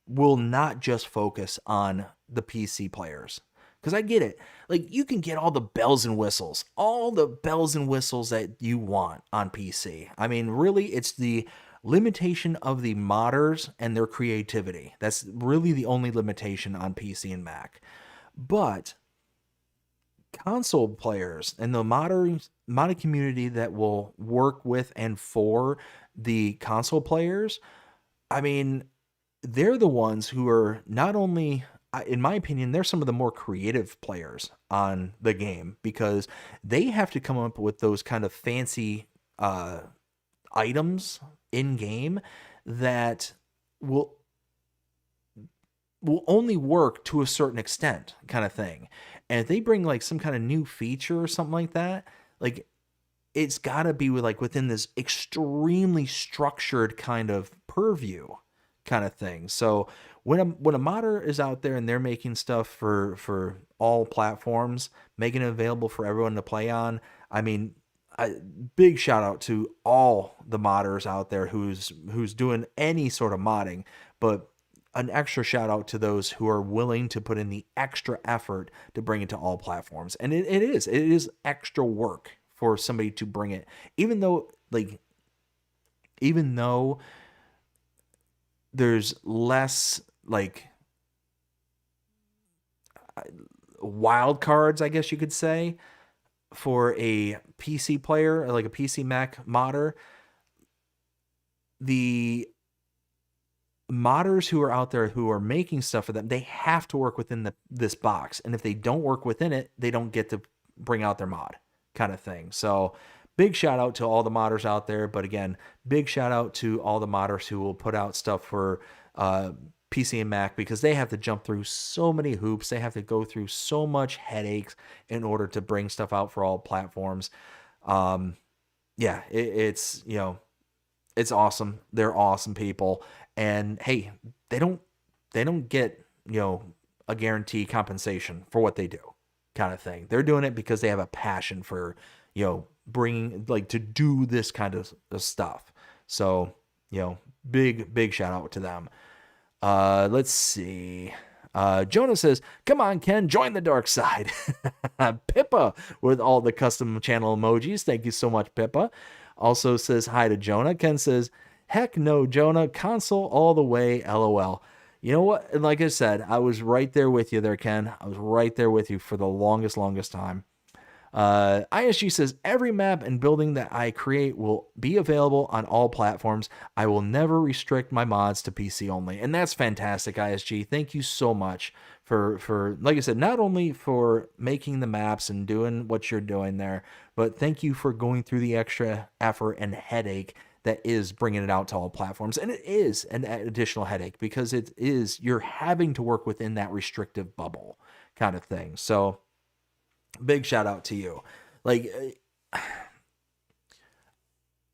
will not just focus on the PC players. Because I get it. Like, you can get all the bells and whistles that you want on PC. I mean, really, it's the limitation of the modders and their creativity. That's really the only limitation on PC and Mac. But console players and the modding community that will work with and for the console players, I mean, they're the ones who are not only, in my opinion, they're some of the more creative players on the game, because they have to come up with those kind of fancy items in game that will only work to a certain extent, kind of thing. And if they bring like some kind of new feature or something like that, like, it's got to be within this extremely structured kind of purview kind of thing. So when a modder is out there and they're making stuff for all platforms, making it available for everyone to play on, I mean, big shout out to all the modders out there who's doing any sort of modding, but an extra shout out to those who are willing to put in the extra effort to bring it to all platforms. And it is extra work for somebody to bring it, even though there's less wild cards, I guess you could say, for a PC player, like a PC Mac modder. The modders who are out there who are making stuff for them, they have to work within this box, and if they don't work within it, they don't get to bring out their mod, kind of thing. So big shout out to all the modders out there, but again, big shout out to all the modders who will put out stuff for PC and Mac, because they have to jump through so many hoops, they have to go through so much headaches in order to bring stuff out for all platforms. Yeah, it's it's awesome. They're awesome people. And hey, they don't get, a guaranteed compensation for what they do, kind of thing. They're doing it because they have a passion for, bringing, to do this kind of stuff. So, big shout out to them. Let's see. Jonah says, come on, Ken, join the dark side. Pippa with all the custom channel emojis. Thank you so much, Pippa. Also says hi to Jonah. Ken says, heck no, Jonah, console all the way, LOL. You know what? Like I said, I was right there with you there, Ken. I was right there with you for the longest time. ISG says every map and building that I create will be available on all platforms. I will never restrict my mods to PC only. And that's fantastic, ISG. Thank you so much for like I said, not only for making the maps and doing what you're doing there, but thank you for going through the extra effort and headache that is bringing it out to all platforms. And it is an additional headache because you're having to work within that restrictive bubble kind of thing. So big shout out to you. Like,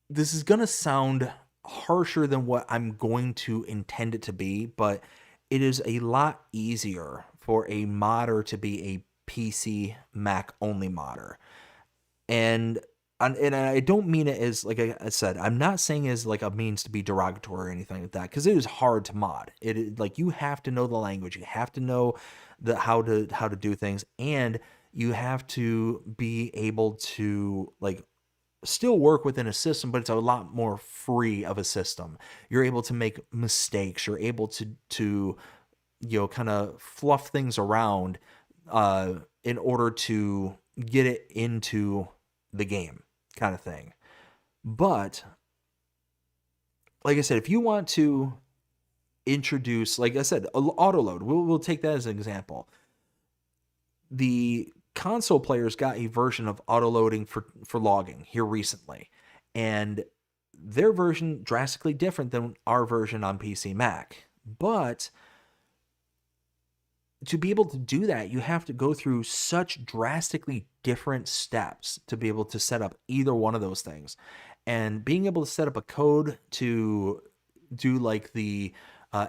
this is going to sound harsher than what I'm going to intend it to be, but it is a lot easier for a modder to be a PC Mac only modder. And I don't mean it as, like I said, I'm not saying as like a means to be derogatory or anything like that, because it is hard to mod. It is like, you have to know the language, you have to know how to do things, and you have to be able to like still work within a system, but it's a lot more free of a system. You're able to make mistakes. You're able to kind of fluff things around in order to get it into the game kind of thing. But like I said, if you want to introduce, like I said, autoload, we'll take that as an example. The console players got a version of autoloading for logging here recently, and their version drastically different than our version on PC Mac. But to be able to do that, you have to go through such drastically different steps to be able to set up either one of those things. And being able to set up a code to do like the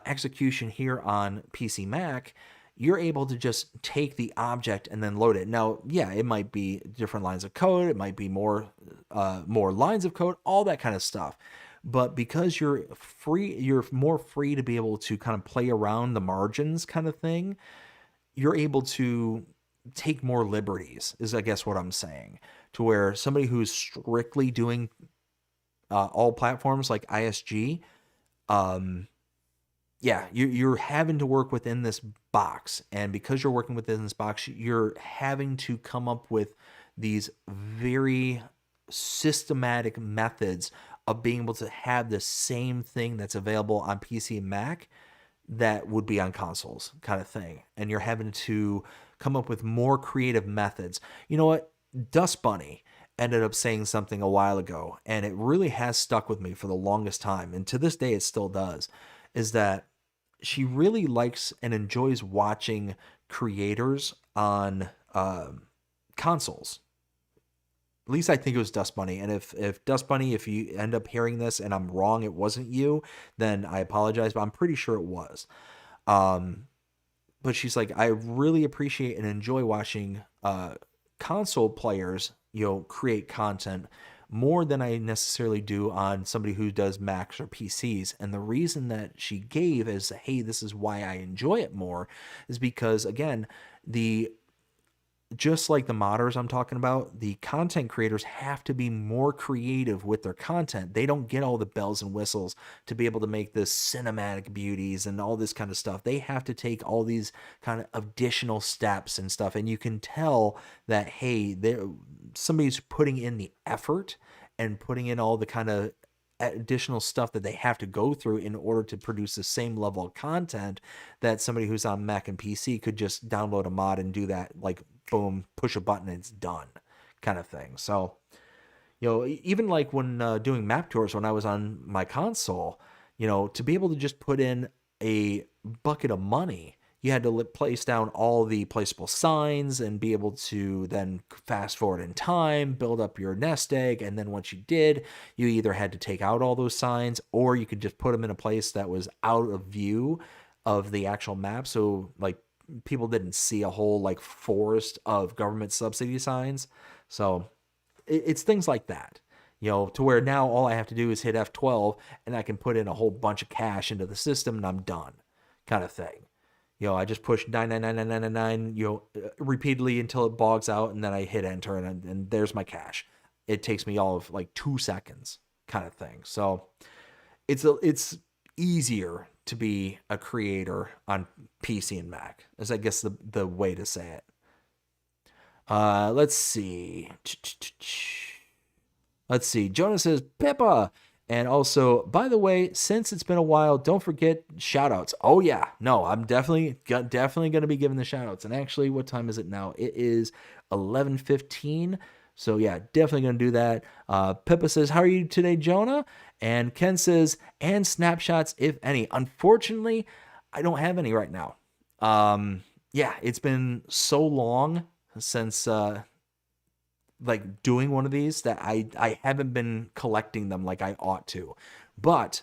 execution here on PC Mac, you're able to just take the object and then load it. Now, yeah, it might be different lines of code. It might be more lines of code, all that kind of stuff. But because you're more free to be able to kind of play around the margins kind of thing, you're able to take more liberties, is I guess what I'm saying, to where somebody who's strictly doing all platforms like ISG, yeah, you're having to work within this box. And because you're working within this box, you're having to come up with these very systematic methods of being able to have the same thing that's available on PC and Mac that would be on consoles kind of thing. And you're having to come up with more creative methods. You know what? Dust Bunny ended up saying something a while ago, and it really has stuck with me for the longest time, and to this day it still does, is that she really likes and enjoys watching creators on consoles. At least I think it was Dust Bunny. And if Dust Bunny, if you end up hearing this and I'm wrong, it wasn't you, then I apologize, but I'm pretty sure it was. But she's like, I really appreciate and enjoy watching console players, create content more than I necessarily do on somebody who does Macs or PCs. And the reason that she gave is, hey, this is why I enjoy it more, is because, again, just like the modders I'm talking about, the content creators have to be more creative with their content. They don't get all the bells and whistles to be able to make this cinematic beauties and all this kind of stuff. They have to take all these kind of additional steps and stuff. And you can tell that, hey, somebody's putting in the effort and putting in all the kind of additional stuff that they have to go through in order to produce the same level of content that somebody who's on Mac and PC could just download a mod and do that, like, boom, push a button and it's done kind of thing. So, even like when doing map tours when I was on my console, to be able to just put in a bucket of money, you had to place down all the placeable signs and be able to then fast forward in time, build up your nest egg. And then once you did, you either had to take out all those signs or you could just put them in a place that was out of view of the actual map. So like people didn't see a whole like forest of government subsidy signs. So it's things like that, to where now all I have to do is hit F12 and I can put in a whole bunch of cash into the system and I'm done kind of thing. I just push 9999999, repeatedly until it bogs out, and then I hit enter, and there's my cash. It takes me all of like 2 seconds, kind of thing. So it's easier to be a creator on PC and Mac, is I guess the way to say it. Let's see. Let's see. Jonah says, Pippa. And also, by the way, since it's been a while, don't forget shout outs. Oh, yeah. No, I'm definitely going to be giving the shout outs. And actually, what time is it now? It is 11:15. So, yeah, definitely going to do that. Pippa says, how are you today, Jonah? And Ken says, and snapshots, if any. Unfortunately, I don't have any right now. Yeah, it's been so long since like doing one of these that I haven't been collecting them like I ought to. But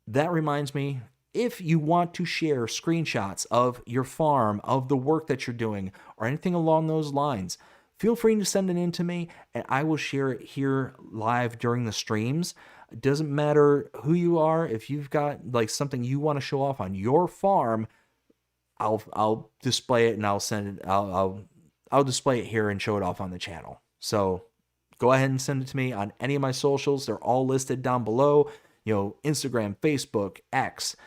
that reminds me, if you want to share screenshots of your farm, of the work that you're doing, or anything along those lines, feel free to send it in to me and I will share it here live during the streams. It doesn't matter who you are. If you've got like something you want to show off on your farm, I'll display it and I'll send it. I'll display it here and show it off on the channel. So go ahead and send it to me on any of my socials. They're all listed down below. You know, Instagram, Facebook, X,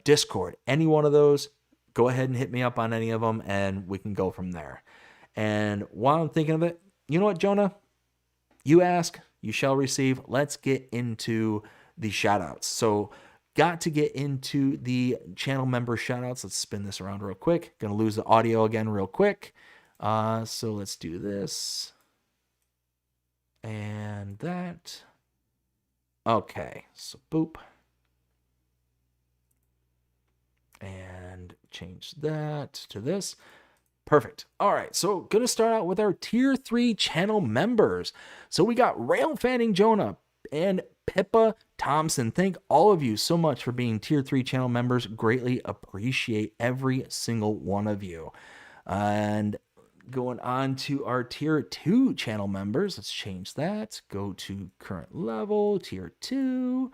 Discord, any one of those. Go ahead and hit me up on any of them and we can go from there. And while I'm thinking of it, you know what, Jonah? You ask, you shall receive. Let's get into the shout outs. So got to get into the channel member shout outs. Let's spin this around real quick. Gonna lose the audio again real quick. So let's do this and that. Okay, so boop. And change that to this. Perfect. All right, so going to start out with our Tier 3 channel members. So we got Rail Fanning Jonah and Pippa Thompson. Thank all of you so much for being Tier 3 channel members. Greatly appreciate every single one of you. And going on to our Tier 2 channel members. Let's change that. Go to current level, Tier 2.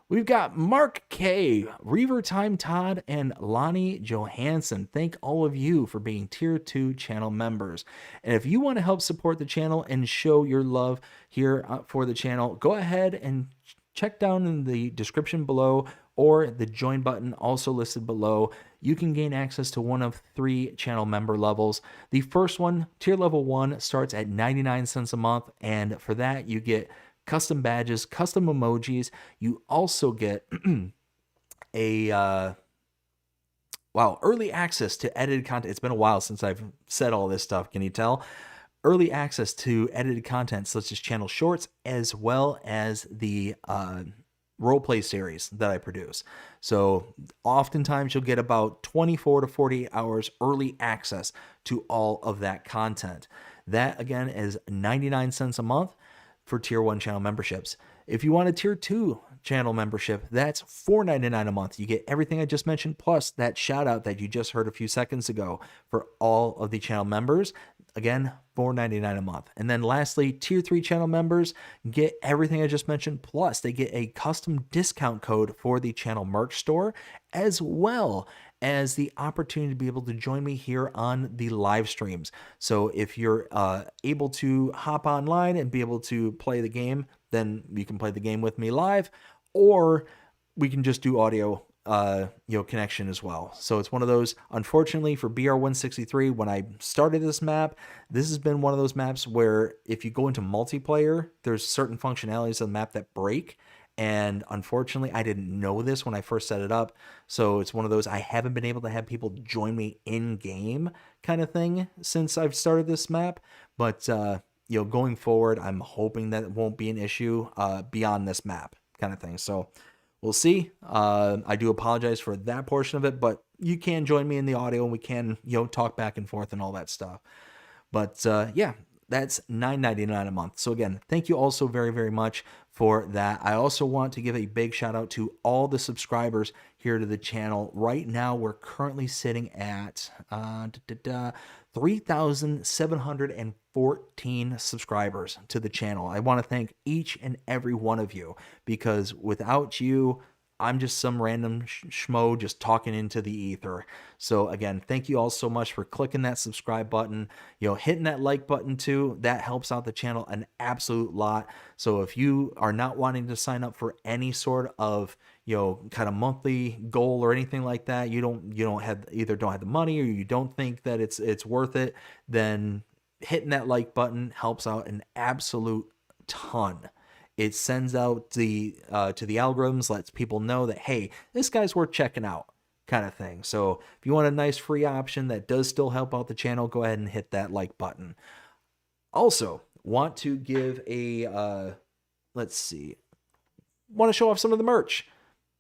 We've got Mark K, Reaver Time Todd, and Lonnie Johansson. Thank all of you for being Tier 2 channel members. And if you want to help support the channel and show your love here for the channel, go ahead and check down in the description below or the join button also listed below. You can gain access to one of 3 channel member levels. The first one, tier level 1, starts at 99 cents a month. And for that, you get custom badges, custom emojis. You also get early access to edited content. It's been a while since I've said all this stuff. Can you tell? Early access to edited content such as channel shorts, as well as the roleplay series that I produce. So oftentimes you'll get about 24 to 48 hours early access to all of that content. That again is 99 cents a month for tier 1 channel memberships. If you want a tier 2 channel membership, that's $4.99 a month. You get everything I just mentioned, plus that shout out that you just heard a few seconds ago for all of the channel members. Again, $4.99 a month. And then lastly, tier 3 channel members get everything I just mentioned, plus they get a custom discount code for the channel merch store, as well as the opportunity to be able to join me here on the live streams. So if you're able to hop online and be able to play the game, then you can play the game with me live, or we can just do audio connection as well. So it's one of those, unfortunately for BR-163, when I started this map, this has been one of those maps where if you go into multiplayer, there's certain functionalities of the map that break. And unfortunately, I didn't know this when I first set it up. So it's one of those, I haven't been able to have people join me in game kind of thing since I've started this map. But, going forward, I'm hoping that it won't be an issue beyond this map kind of thing. So we'll see. I do apologize for that portion of it, but you can join me in the audio and we can, talk back and forth and all that stuff. But yeah, that's $9.99 a month. So again, thank you all so very, very much for that. I also want to give a big shout out to all the subscribers here to the channel. Right now, we're currently sitting at 3,714 subscribers to the channel. I want to thank each and every one of you, because without you, I'm just some random schmo just talking into the ether. So again, thank you all so much for clicking that subscribe button, hitting that like button too. That helps out the channel an absolute lot. So if you are not wanting to sign up for any sort of, kind of monthly goal or anything like that, you don't have the money, or you don't think that it's worth it, then hitting that like button helps out an absolute ton. It sends out to the algorithms, lets people know that, hey, this guy's worth checking out, kind of thing. So if you want a nice free option that does still help out the channel, go ahead and hit that like button. Also, want to give a, want to show off some of the merch.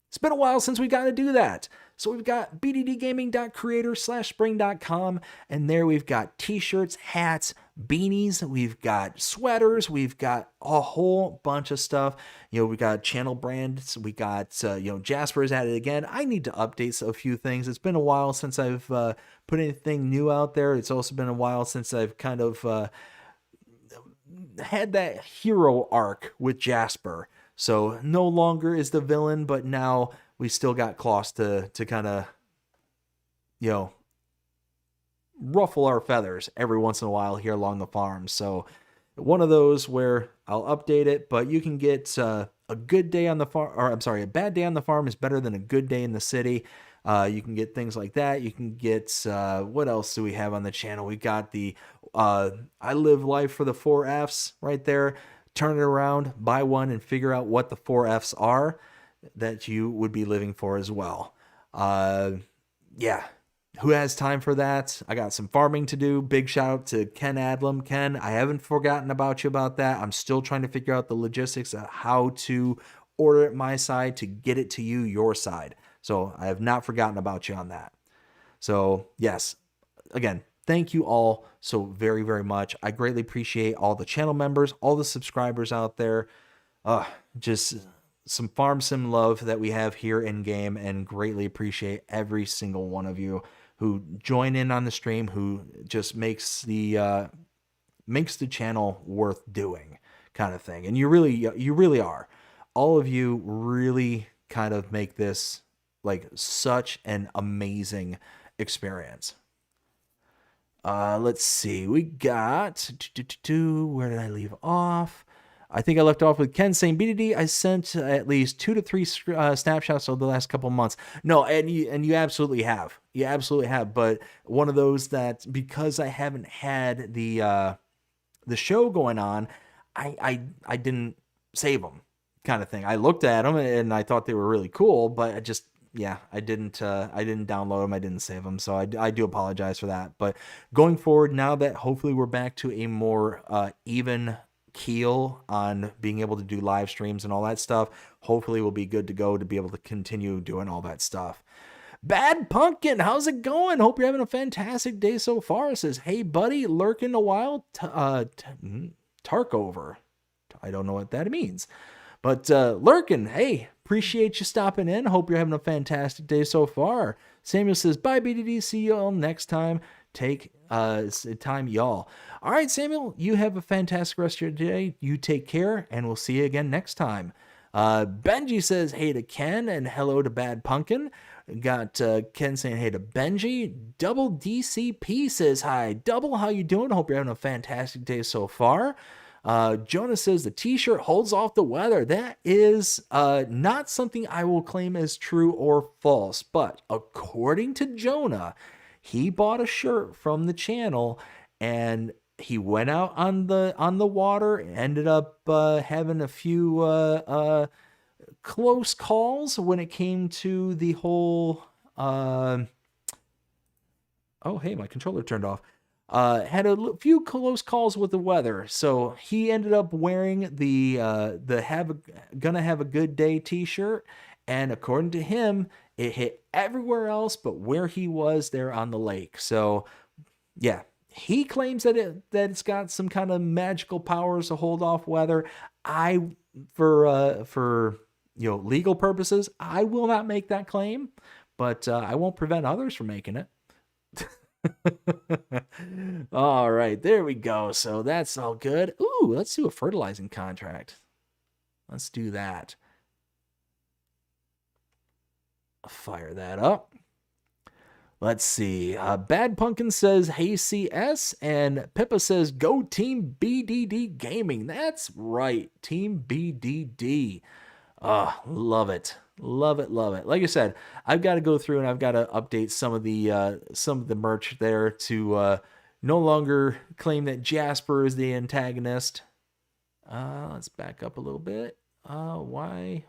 It's been a while since we got to do that. So we've got bddgaming.creator/spring.com, and there we've got t-shirts, hats, beanies, we've got sweaters, we've got a whole bunch of stuff. We got channel brands, we got, Jasper's at it again. I need to update a few things. It's been a while since I've put anything new out there. It's also been a while since I've kind of had that hero arc with Jasper. So no longer is the villain, but now we still got Klaus to kind of, ruffle our feathers every once in a while here along the farm. So one of those where I'll update it, but you can get a good day on the farm, or I'm sorry, a bad day on the farm is better than a good day in the city. You can get things like that. You can get, what else do we have on the channel? We got the I Live Life for the 4Fs right there. Turn it around, buy one, and figure out what the 4Fs are that you would be living for as well. Yeah, who has time for that? I got some farming to do. Big shout out to Ken Adlam. Ken, I haven't forgotten about you about that. I'm still trying to figure out the logistics of how to order it my side to get it to you, your side. So I have not forgotten about you on that. So yes, again, thank you all so very, very much. I greatly appreciate all the channel members, all the subscribers out there. Just some farm sim love that we have here in game, and greatly appreciate every single one of you who join in on the stream, who just makes the channel worth doing, kind of thing. And you really are. All of you really kind of make this like such an amazing experience. Let's see. We got where did I leave off? I think I left off with Ken saying, BDD, I sent at least 2 to 3 snapshots over the last couple of months. No, and you absolutely have. You absolutely have. But one of those that, because I haven't had the show going on, I didn't save them, kind of thing. I looked at them and I thought they were really cool, but I didn't download them. I didn't save them. So I do apologize for that. But going forward, now that hopefully we're back to a more even keel on being able to do live streams and all that stuff, hopefully we'll be good to go to be able to continue doing all that stuff. Bad Pumpkin, how's it going? Hope you're having a fantastic day so far. It says, hey buddy, lurking a while, Tarkover. I don't know what that means. But lurking, hey, appreciate you stopping in. Hope you're having a fantastic day so far. Samuel says, bye BDD, see you all next time. Take time, y'all. All right, Samuel, you have a fantastic rest of your day. You take care, and we'll see you again next time. Benji says, hey to Ken, and hello to Bad Pumpkin. Got Ken saying hey to Benji. Double DCP says hi. Double, how you doing? Hope you're having a fantastic day so far. Jonah says the t-shirt holds off the weather. That is not something I will claim as true or false, but according to Jonah, he bought a shirt from the channel and he went out on the water, ended up having a few close calls when it came to the whole oh hey, my controller turned off. Had a few close calls with the weather, so he ended up wearing the gonna have a good day t-shirt, and according to him, it hit everywhere else but where he was there on the lake. So yeah, he claims that it's got some kind of magical powers to hold off weather. For legal purposes, I will not make that claim, but I won't prevent others from making it. All right, there we go. So that's all good. Ooh, let's do a fertilizing contract. Let's do that. fire that up. Let's see. Bad Pumpkin says, hey CS, and Pippa says, go Team BDD Gaming. That's right, Team BDD. Love it. Love it, love it. Like I said, I've got to go through and I've got to update some of the merch there to no longer claim that Jasper is the antagonist. Let's back up a little bit. Why?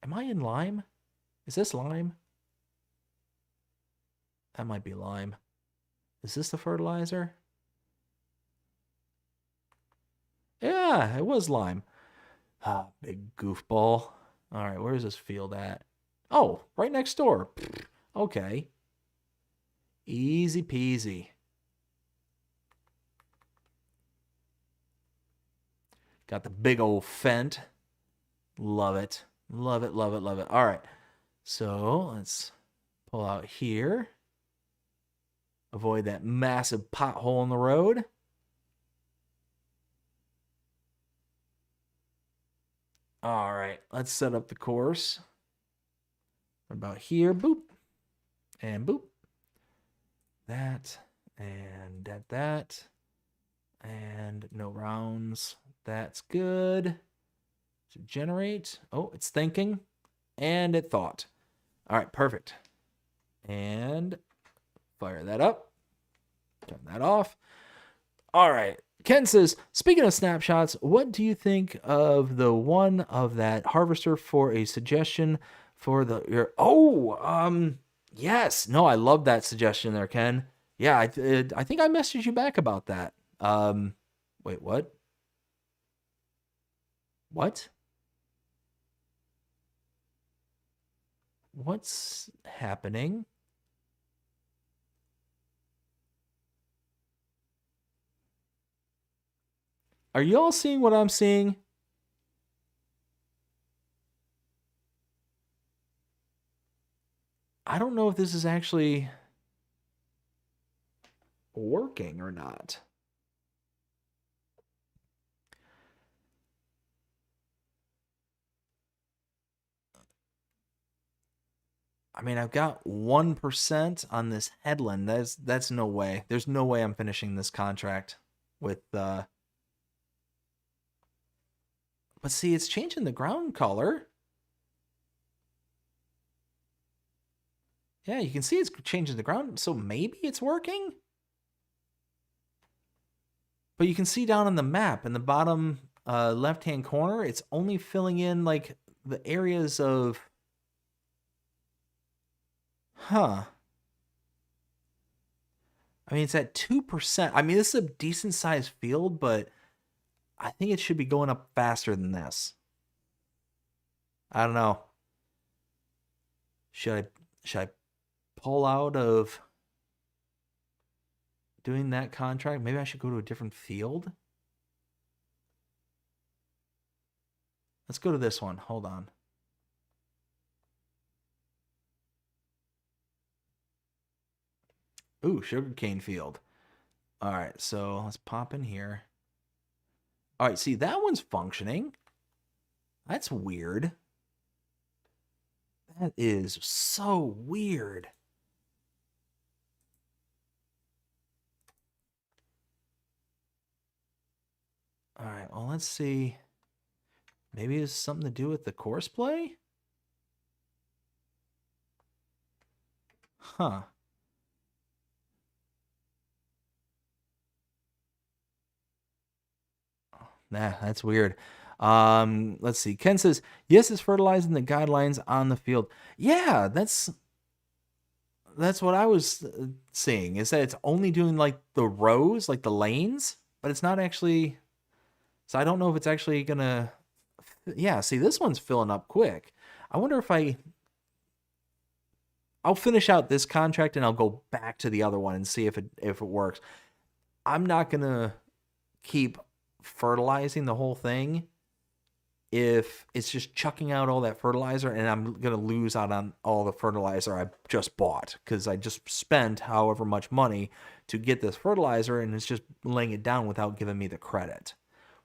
Am I in lime? Is this lime? That might be lime. Is this the fertilizer? Yeah, it was lime. Big goofball. All right, where's this field at? Oh, right next door. Okay. Easy peasy. Got the big old Fent. Love it. Love it, love it, love it. All right. So let's pull out here. Avoid that massive pothole in the road. All right, let's set up the course. About here, boop, and boop. That, and that, and no rounds. That's good. To generate. Oh, it's thinking, and it thought. All right, perfect. And fire that up. Turn that off. All right. Ken says, speaking of snapshots, what do you think of the one of that harvester for a suggestion for your... Oh, yes. No, I love that suggestion there, Ken. Yeah, I think I messaged you back about that. Wait, what? What? What's happening? Are you all seeing what I'm seeing? I don't know if this is actually working or not. I mean, I've got 1% on this headland. That's no way. There's no way I'm finishing this contract with But see, it's changing the ground color. Yeah, you can see it's changing the ground, so maybe it's working? But you can see down on the map in the bottom left-hand corner, it's only filling in like the areas of... Huh. I mean, it's at 2%. I mean, this is a decent-sized field, but I think it should be going up faster than this. I don't know. Should I pull out of doing that contract? Maybe I should go to a different field. Let's go to this one. Hold on. Ooh, sugarcane field. All right, so let's pop in here. All right, see, that one's functioning. That's weird. That is so weird. All right, well, let's see. Maybe it's something to do with the course play? Huh. Nah, that's weird. Let's see. Ken says, yes, it's fertilizing the guidelines on the field. Yeah, that's what I was seeing, is that it's only doing like the rows, like the lanes, but it's not actually... So I don't know if it's actually gonna... Yeah, see, this one's filling up quick. I wonder if I'll finish out this contract and I'll go back to the other one and see if it works. I'm not gonna keep fertilizing the whole thing if it's just chucking out all that fertilizer and I'm gonna lose out on all the fertilizer I just bought, because I just spent however much money to get this fertilizer and it's just laying it down without giving me the credit,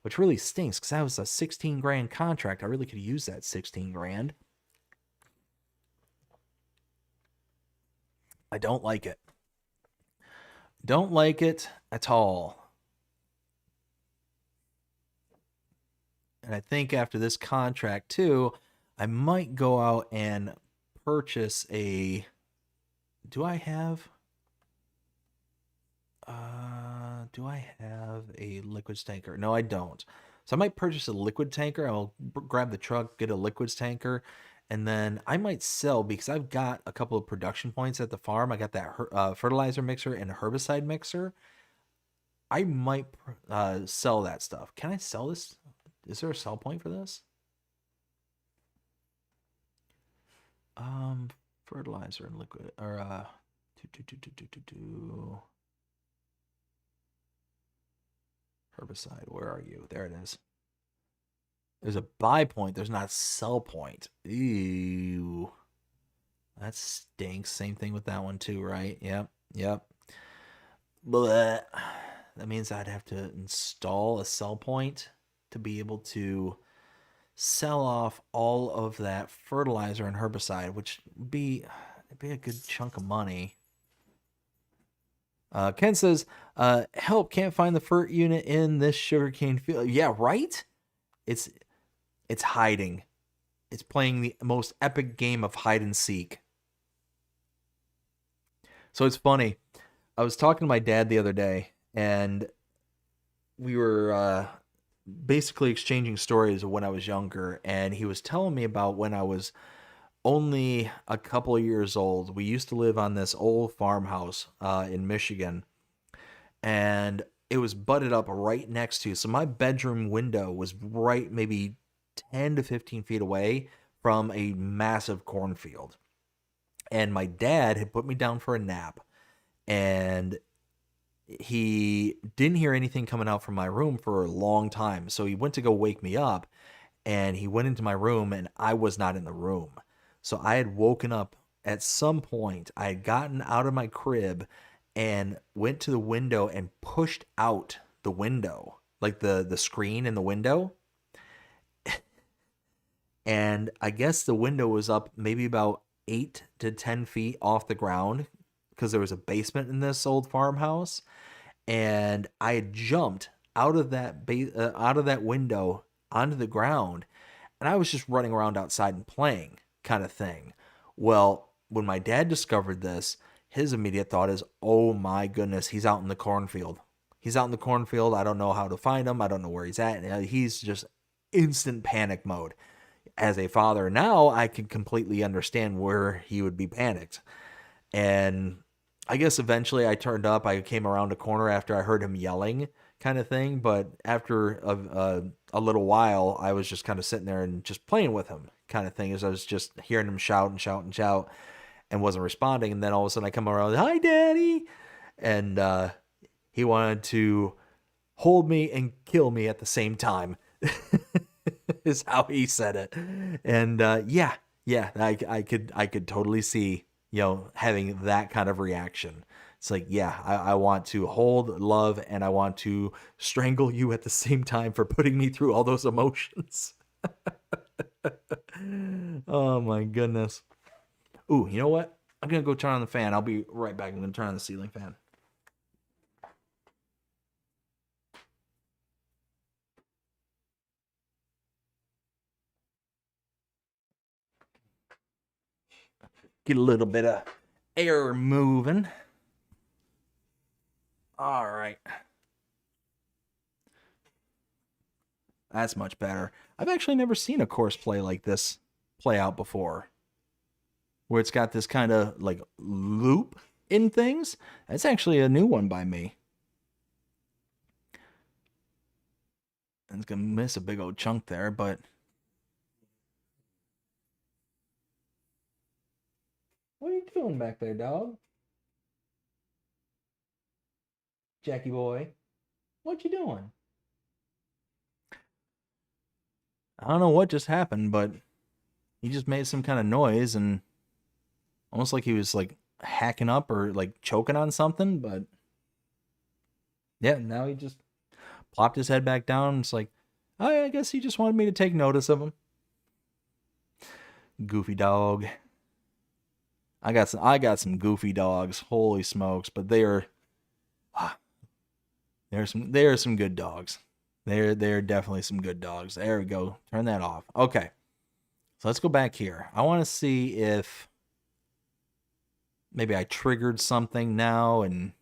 which really stinks, because that was a 16 grand contract. I really could use that 16 grand. I don't like it. Don't like it at all. And I think after this contract too, I might go out and purchase a. Do I have? Do I have a liquids tanker? No, I don't. So I might purchase a liquid tanker. I'll grab the truck, get a liquids tanker, and then I might sell because I've got a couple of production points at the farm. I got that fertilizer mixer and a herbicide mixer. I might sell that stuff. Can I sell this? Is there a sell point for this? Fertilizer and liquid or herbicide. Where are you? There it is. There's a buy point. There's not a sell point. Ew. That stinks. Same thing with that one too, right? Yep. Yep. Blech. That means I'd have to install a sell point to be able to sell off all of that fertilizer and herbicide, which would be a good chunk of money. Ken says, help, can't find the FERT unit in this sugarcane field. Yeah, right? It's hiding. It's playing the most epic game of hide and seek. So it's funny. I was talking to my dad the other day, and we were basically exchanging stories of when I was younger, and he was telling me about when I was only a couple of years old. We used to live on this old farmhouse in Michigan, and it was butted up right next to. So my bedroom window was right maybe 10 to 15 feet away from a massive cornfield. And my dad had put me down for a nap, and he didn't hear anything coming out from my room for a long time. So he went to go wake me up, and he went into my room, and I was not in the room. So I had woken up at some point. I had gotten out of my crib and went to the window and pushed out the window, like the screen in the window. And I guess the window was up maybe about 8 to 10 feet off the ground because there was a basement in this old farmhouse. And I had jumped out of that window onto the ground, and I was just running around outside and playing, kind of thing. Well, when my dad discovered this, his immediate thought is, oh my goodness, he's out in the cornfield. He's out in the cornfield. I don't know how to find him. I don't know where he's at. And he's just instant panic mode. As a father now, I can completely understand where he would be panicked. And I guess eventually I turned up. I came around a corner after I heard him yelling, kind of thing. But after a little while, I was just kind of sitting there and just playing with him, kind of thing, as I was just hearing him shout and shout and shout and wasn't responding. And then all of a sudden I come around, hi, Daddy. And he wanted to hold me and kill me at the same time, is how he said it. And yeah, I could totally see, having that kind of reaction. It's like, yeah, I want to hold, love, and I want to strangle you at the same time for putting me through all those emotions. Oh my goodness. Ooh, you know what? I'm going to go turn on the fan. I'll be right back. I'm going to turn on the ceiling fan. Get a little bit of air moving. All right. That's much better. I've actually never seen a course play like this play out before, where it's got this kind of like loop in things. That's actually a new one by me. And it's going to miss a big old chunk there, but what are you doing back there, dog? Jackie boy, what you doing? I don't know what just happened, but he just made some kind of noise and almost like he was like hacking up or like choking on something, but yeah, now he just plopped his head back down. It's like, I guess he just wanted me to take notice of him. Goofy dog. I got some goofy dogs. Holy smokes! But there are some good dogs. They're definitely some good dogs. There we go. Turn that off. Okay. So let's go back here. I want to see if maybe I triggered something now and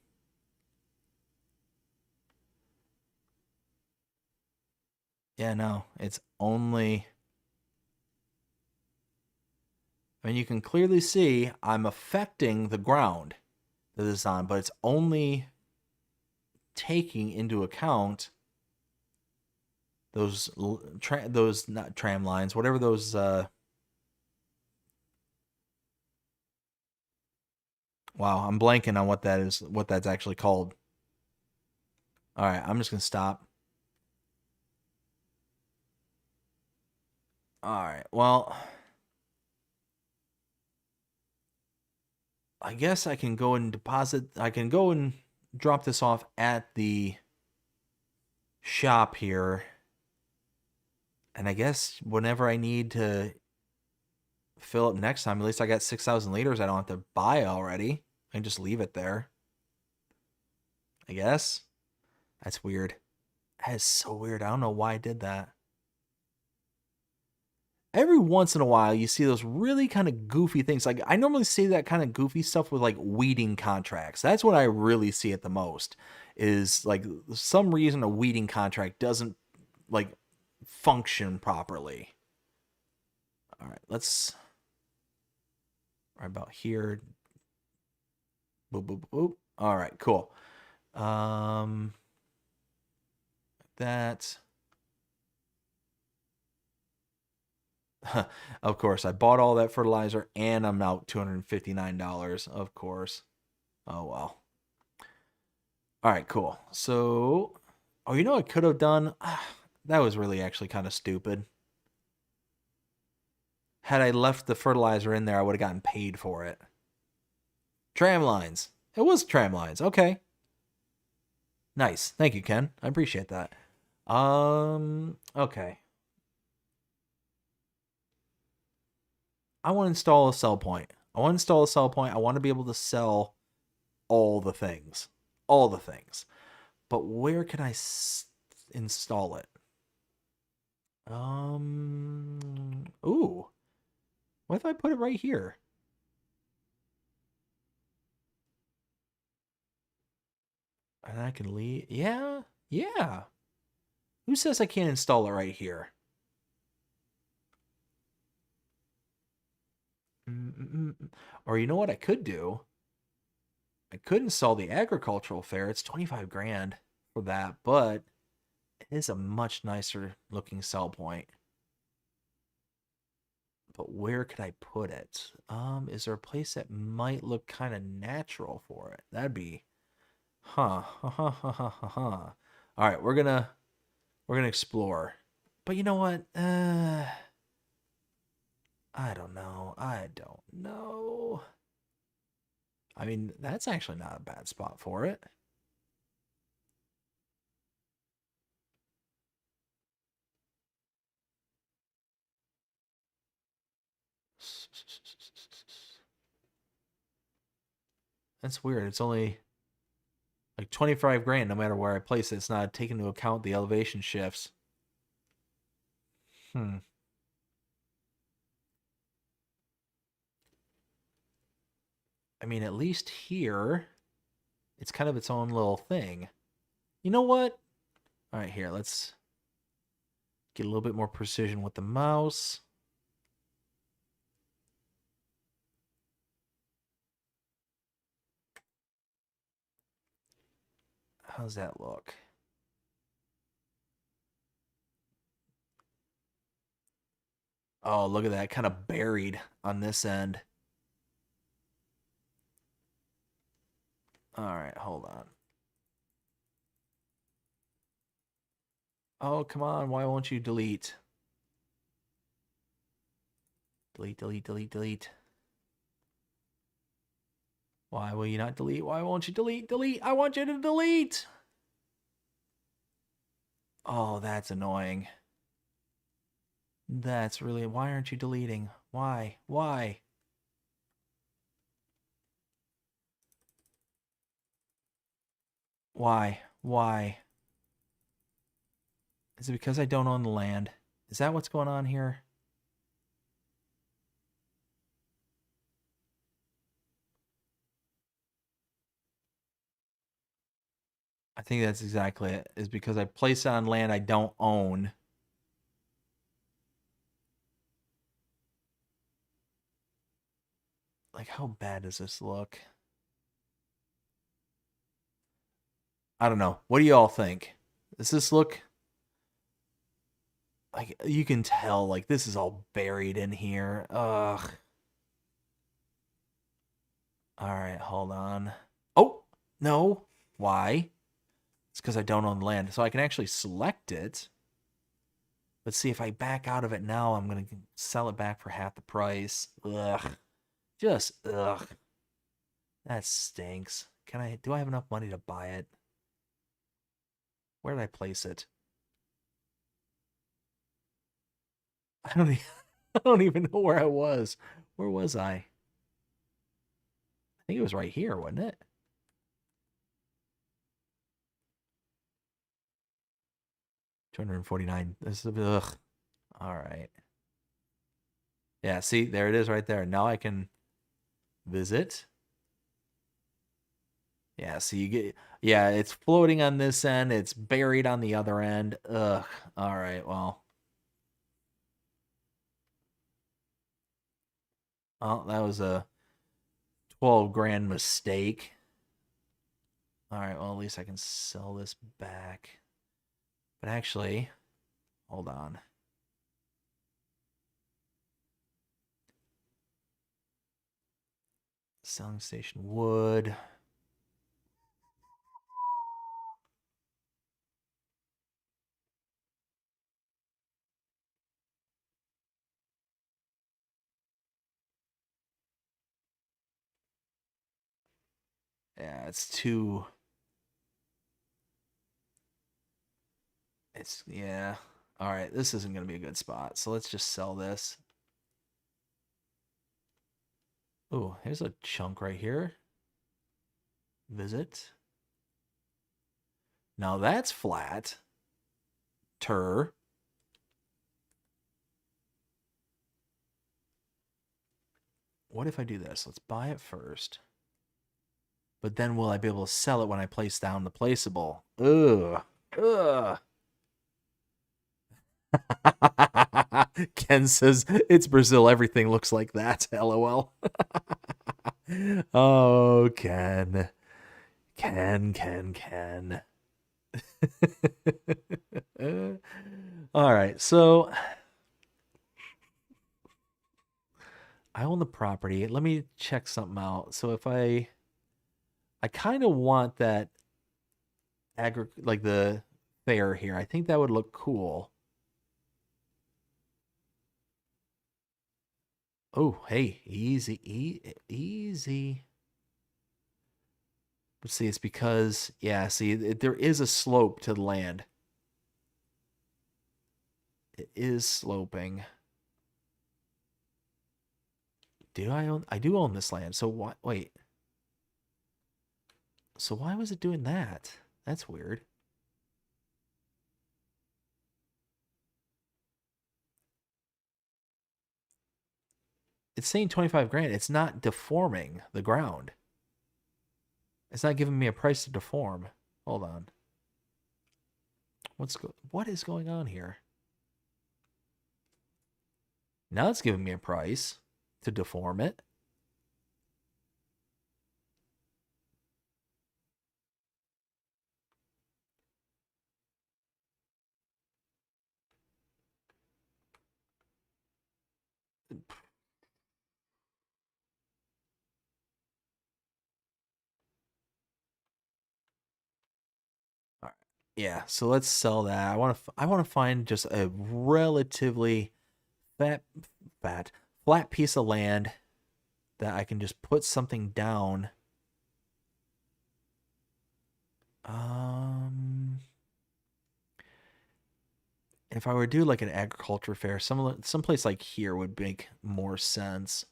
yeah, no, it's only I mean, you can clearly see I'm affecting the ground that this is on, but it's only taking into account those not tram lines, whatever those wow, I'm blanking on what that's actually called. All right, I'm just going to stop. All right. Well, I guess I can go and drop this off at the shop here. And I guess whenever I need to fill up next time, at least I got 6,000 liters I don't have to buy already. I can just leave it there. I guess. That's weird. That is so weird. I don't know why I did that. Every once in a while, you see those really kind of goofy things. Like, I normally see that kind of goofy stuff with, like, weeding contracts. That's what I really see it the most, is, like, some reason a weeding contract doesn't, like, function properly. All right, let's... Right about here. Boop, boop, boop. All right, cool. That... Of course, I bought all that fertilizer and I'm out $259, of course. Oh, well. All right, cool. So, oh, you know what I could have done? That was really actually kind of stupid. Had I left the fertilizer in there, I would have gotten paid for it. Tram lines. It was tram lines. Okay. Nice. Thank you, Ken. I appreciate that. Okay. I want to install a sell point. I want to be able to sell all the things. All the things. But where can I install it? Ooh. What if I put it right here? And I can leave. Yeah. Yeah. Who says I can't install it right here? Or you know what I could do? I could install the agricultural fair. It's 25 grand for that, but it is a much nicer looking sell point. But where could I put it? Is there a place that might look kind of natural for it? That'd be, huh? All right, we're gonna explore. But you know what? I don't know. I mean, that's actually not a bad spot for it. That's weird. It's only like 25 grand no matter where I place it. It's not taking into account the elevation shifts. I mean, at least here, it's kind of its own little thing. You know what? All right, here, let's get a little bit more precision with the mouse. How's that look? Oh, look at that. Kind of buried on this end. All right, hold on. Oh, come on. Why won't you delete? Delete, delete, delete, delete. Why will you not delete? Why won't you delete? Delete. I want you to delete. Oh, that's annoying. That's really... Why aren't you deleting? Why? Why? Why? Why? Is it because I don't own the land? Is that what's going on here? I think that's exactly it. Is because I place it on land I don't own. Like, how bad does this look? I don't know. What do you all think? Does this look like you can tell like this is all buried in here? Ugh. All right, hold on. Oh, no. Why? It's because I don't own the land. So I can actually select it. Let's see if I back out of it now, I'm going to sell it back for half the price. Ugh. Just ugh. That stinks. Do I have enough money to buy it? Where did I place it? I don't even know where I was. Where was I? I think it was right here, wasn't it? $249. This is ugh. All right. Yeah, see, there it is right there. Now I can visit. Yeah, so you get yeah, it's floating on this end, it's buried on the other end. Ugh. All right, well. Well, that was a 12 grand mistake. All right, well, at least I can sell this back. But actually, hold on. Selling station wood. Yeah, it's too. It's, yeah. All right, this isn't going to be a good spot. So let's just sell this. Oh, here's a chunk right here. Visit. Now that's flat. What if I do this? Let's buy it first. But then will I be able to sell it when I place down the placeable? Ugh. Ugh. Ken says, it's Brazil. Everything looks like that. LOL. Oh, Ken. Ken. All right. So I own the property. Let me check something out. So if I kind of want that like the fair here. I think that would look cool. Oh, hey, easy. But see, it's because, yeah, see, there is a slope to the land. It is sloping. I do own this land. So what? Wait. So why was it doing that? That's weird. It's saying 25 grand. It's not deforming the ground. It's not giving me a price to deform. Hold on. What is going on here? Now it's giving me a price to deform it. All right. Yeah, so let's sell that. I want to find just a relatively flat piece of land that I can just put something down. If I were to do like an agriculture fair, someplace like here would make more sense.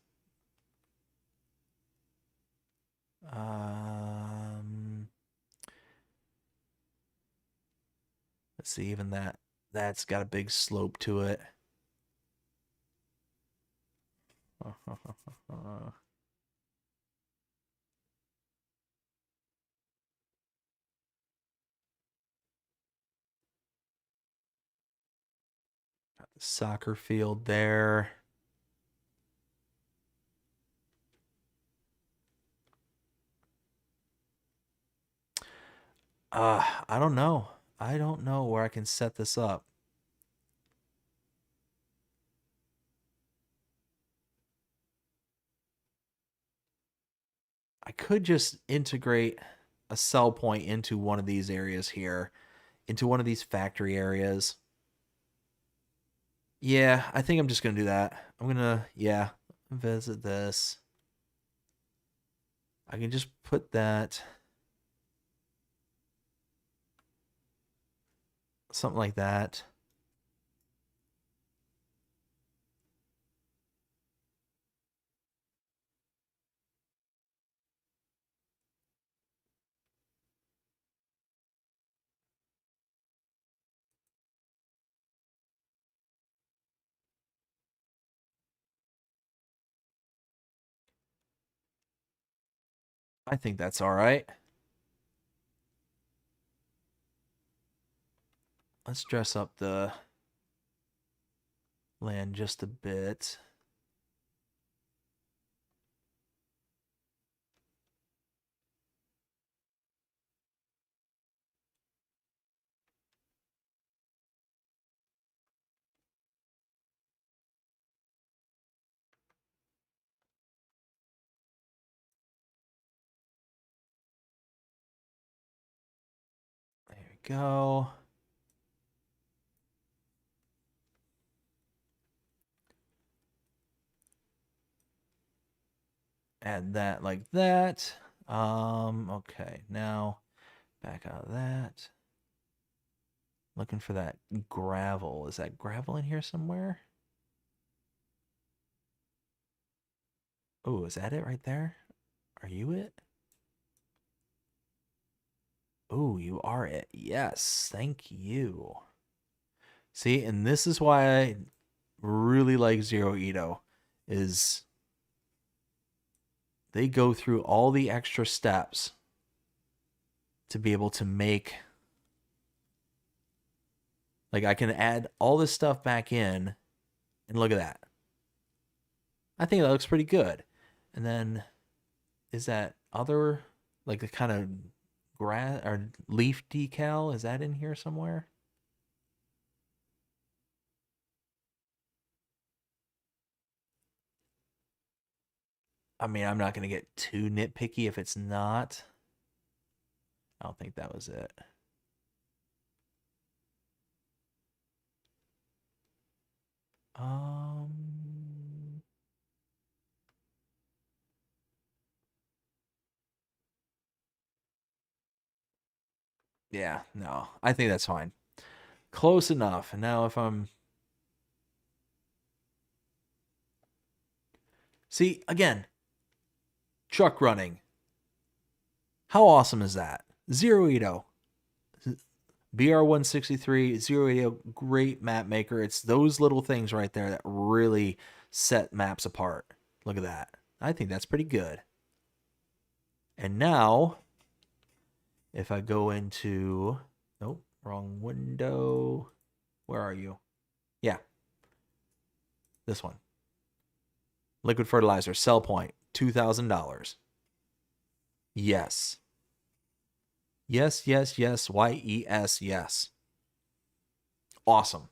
Let's see, even that's got a big slope to it. Got the soccer field there. I don't know. I don't know where I can set this up. I could just integrate a sell point into one of these areas here, into one of these factory areas. Yeah, I think I'm just going to do that. I'm going to, yeah, visit this. I can just put that, something like that. I think that's all right. Let's dress up the land just a bit. There we go. Add that like that. Okay, now back out of that. Looking for that gravel. Is that gravel in here somewhere? Oh, is that it right there? Are you it? Oh, you are it. Yes, thank you. See, and this is why I really like Zero Ito, is they go through all the extra steps to be able to make, like, I can add all this stuff back in, and look at that. I think that looks pretty good. And then, is that other, like, the kind of grass or leaf decal, is that in here somewhere? I mean, I'm not going to get too nitpicky if it's not. I don't think that was it. Um, yeah, no, I think that's fine. Close enough. And now if I'm, see, again, truck running. How awesome is that? Zero Ito. BR-163, Zero Ito, great map maker. It's those little things right there that really set maps apart. Look at that. I think that's pretty good. And now, if I go into, nope, wrong window. Where are you? Yeah, this one. Liquid fertilizer, sell point, $2,000. Yes. Yes, yes, yes, YES, yes. Awesome.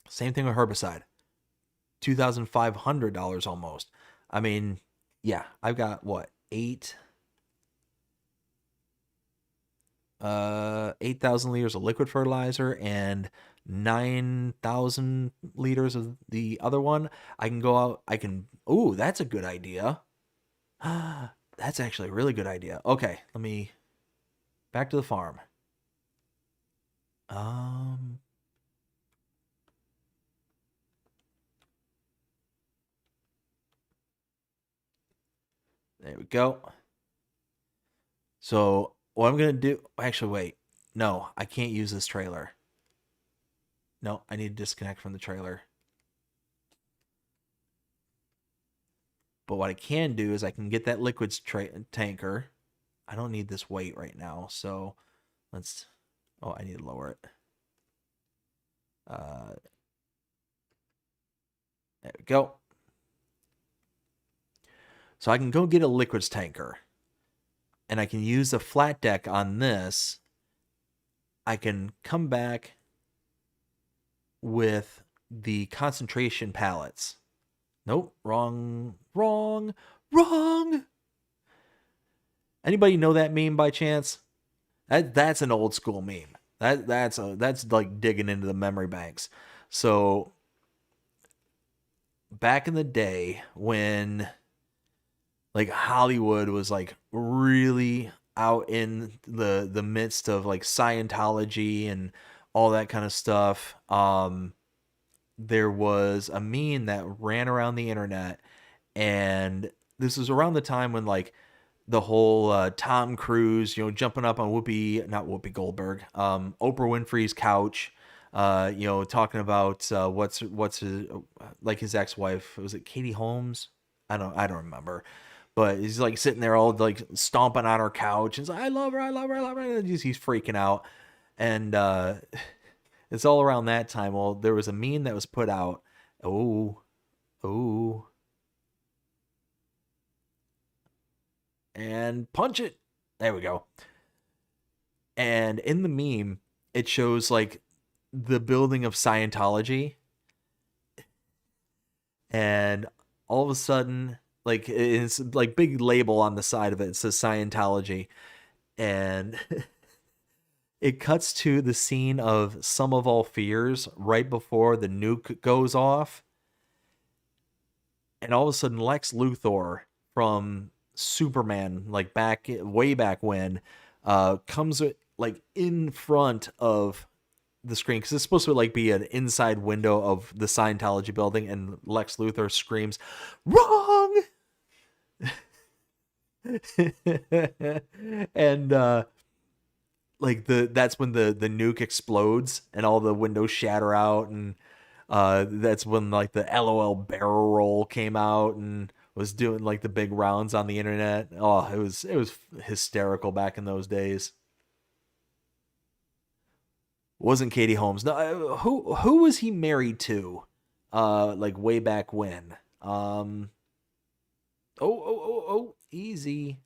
Same thing with herbicide. $2,500 almost. I mean, yeah, I've got what, 8,000 liters of liquid fertilizer and 9,000 liters of the other one. I can go out, oh, that's a good idea. That's actually a really good idea. Okay, let me, back to the farm. There we go. So what I'm going to do, actually, wait, no, I can't use this trailer. No, I need to disconnect from the trailer. But what I can do is I can get that liquids tanker. I don't need this weight right now, so let's... Oh, I need to lower it. There we go. So I can go get a liquids tanker. And I can use the flat deck on this. I can come back with the concentration pallets. Nope, wrong. Anybody know that meme by chance? That's an old school meme. That's like digging into the memory banks. So back in the day when like Hollywood was like really out in the midst of like Scientology and all that kind of stuff, there was a meme that ran around the internet, and this was around the time when like the whole Tom Cruise, jumping up on not Whoopi Goldberg, Oprah Winfrey's couch, talking about what's his, like his ex-wife, was it Katie Holmes? I don't remember, but he's like sitting there all like stomping on her couch and he's like, I love her, and he's freaking out, and it's all around that time. Well, there was a meme that was put out. Oh. And punch it. There we go. And in the meme, it shows like the building of Scientology. And all of a sudden, like it's like big label on the side of it. It says Scientology. And it cuts to the scene of Sum of All Fears right before the nuke goes off. And all of a sudden, Lex Luthor from Superman, like way back when, comes like in front of the screen, because it's supposed to like be an inside window of the Scientology building, and Lex Luthor screams, "Wrong!" And like that's when the nuke explodes and all the windows shatter out, and that's when like the LOL barrel roll came out and was doing like the big rounds on the internet. Oh, it was hysterical back in those days. Wasn't Katie Holmes? No, who was he married to? Like way back when. Easy.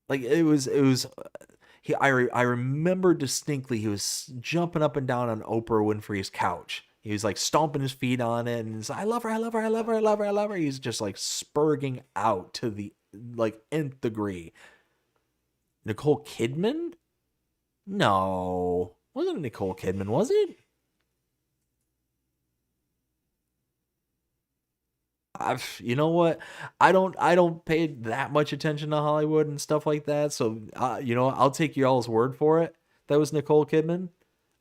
Like it was. I remember distinctly he was jumping up and down on Oprah Winfrey's couch. He was like stomping his feet on it and he's like, I love her. He's just like spurging out to the like nth degree. Nicole Kidman? No. Wasn't Nicole Kidman, was it? You know what? I don't pay that much attention to Hollywood and stuff like that. So, I'll take y'all's word for it. That was Nicole Kidman.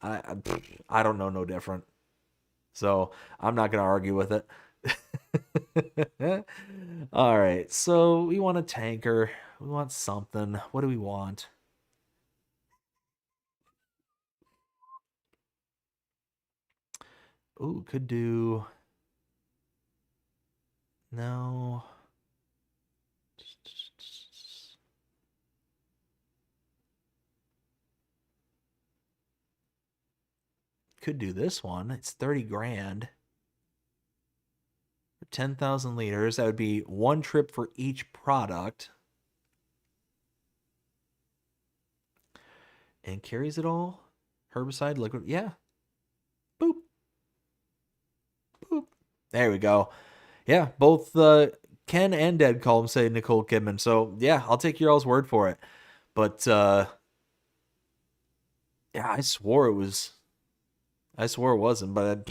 I don't know no different. So I'm not going to argue with it. All right. So we want a tanker. We want something. What do we want? Ooh, could do... No. Could do this one. It's 30 grand. 10,000 liters. That would be one trip for each product. And carries it all. Herbicide, liquid. Yeah. Boop. Boop. There we go. Yeah, both Ken and Dead call him say Nicole Kidman. So, yeah, I'll take your all's word for it. But, yeah, I swore it wasn't, but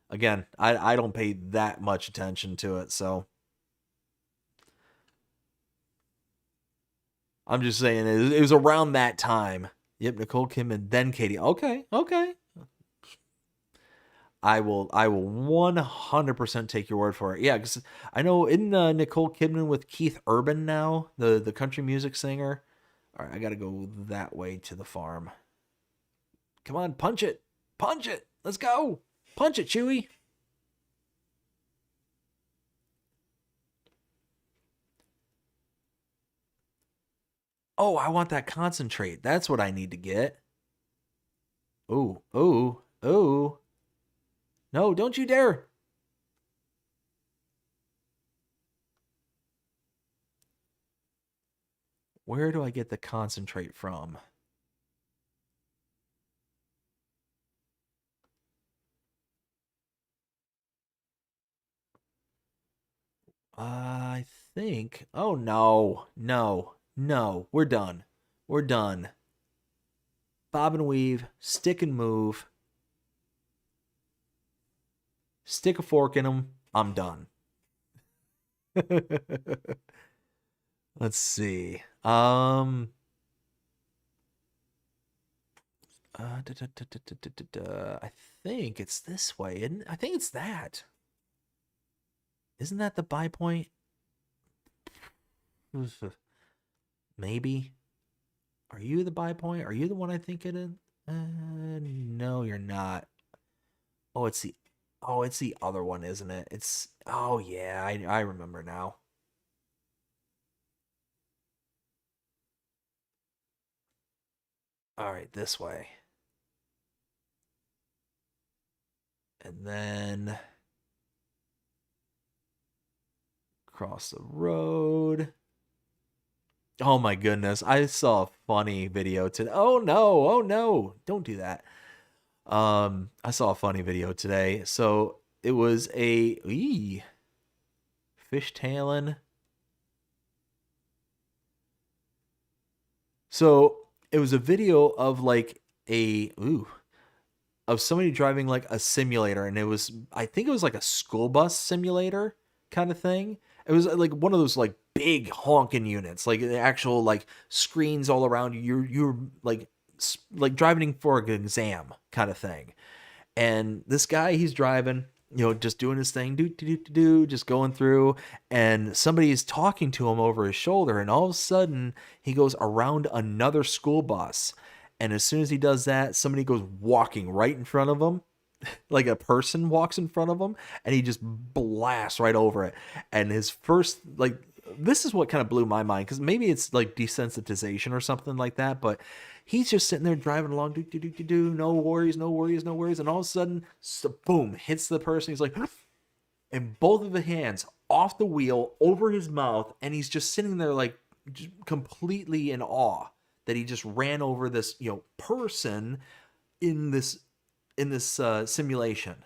again, I don't pay that much attention to it, so. I'm just saying, it was around that time. Yep, Nicole Kidman, then Katie. Okay. I will 100% take your word for it. Yeah, because I know, isn't Nicole Kidman with Keith Urban now, the country music singer? All right, I got to go that way to the farm. Come on, punch it. Punch it. Let's go. Punch it, Chewie. Oh, I want that concentrate. That's what I need to get. Oh, oh, oh. No, don't you dare. Where do I get the concentrate from? I think. Oh, no. No. No. We're done. We're done. Bob and weave. Stick and move. Stick a fork in them. I'm done. Let's see. I think it's this way. Isn't I think it's that. Isn't that the buy point? Maybe. Are you the buy point? Are you the one I think it is? No, you're not. Oh, it's the other one, isn't it? It's oh yeah, I remember now. All right, this way. And then cross the road. Oh my goodness, I saw a funny video today. Oh no, oh no, don't do that. I saw a funny video today. So it was a fishtailing. So it was a video of like of somebody driving like a simulator, and I think it was like a school bus simulator kind of thing. It was like one of those like big honking units, like the actual like screens all around you. You're like driving for an exam kind of thing. And this guy, he's driving, just doing his thing, just going through, and somebody's talking to him over his shoulder, and all of a sudden he goes around another school bus, and as soon as he does that, somebody goes walking right in front of him, like a person walks in front of him, and he just blasts right over it. And his first, like, this is what kind of blew my mind, because maybe it's like desensitization or something like that, but he's just sitting there driving along, no worries, no worries, no worries, and all of a sudden, boom, hits the person. He's like, and both of the hands off the wheel, over his mouth, and he's just sitting there like just completely in awe that he just ran over this, person in this simulation.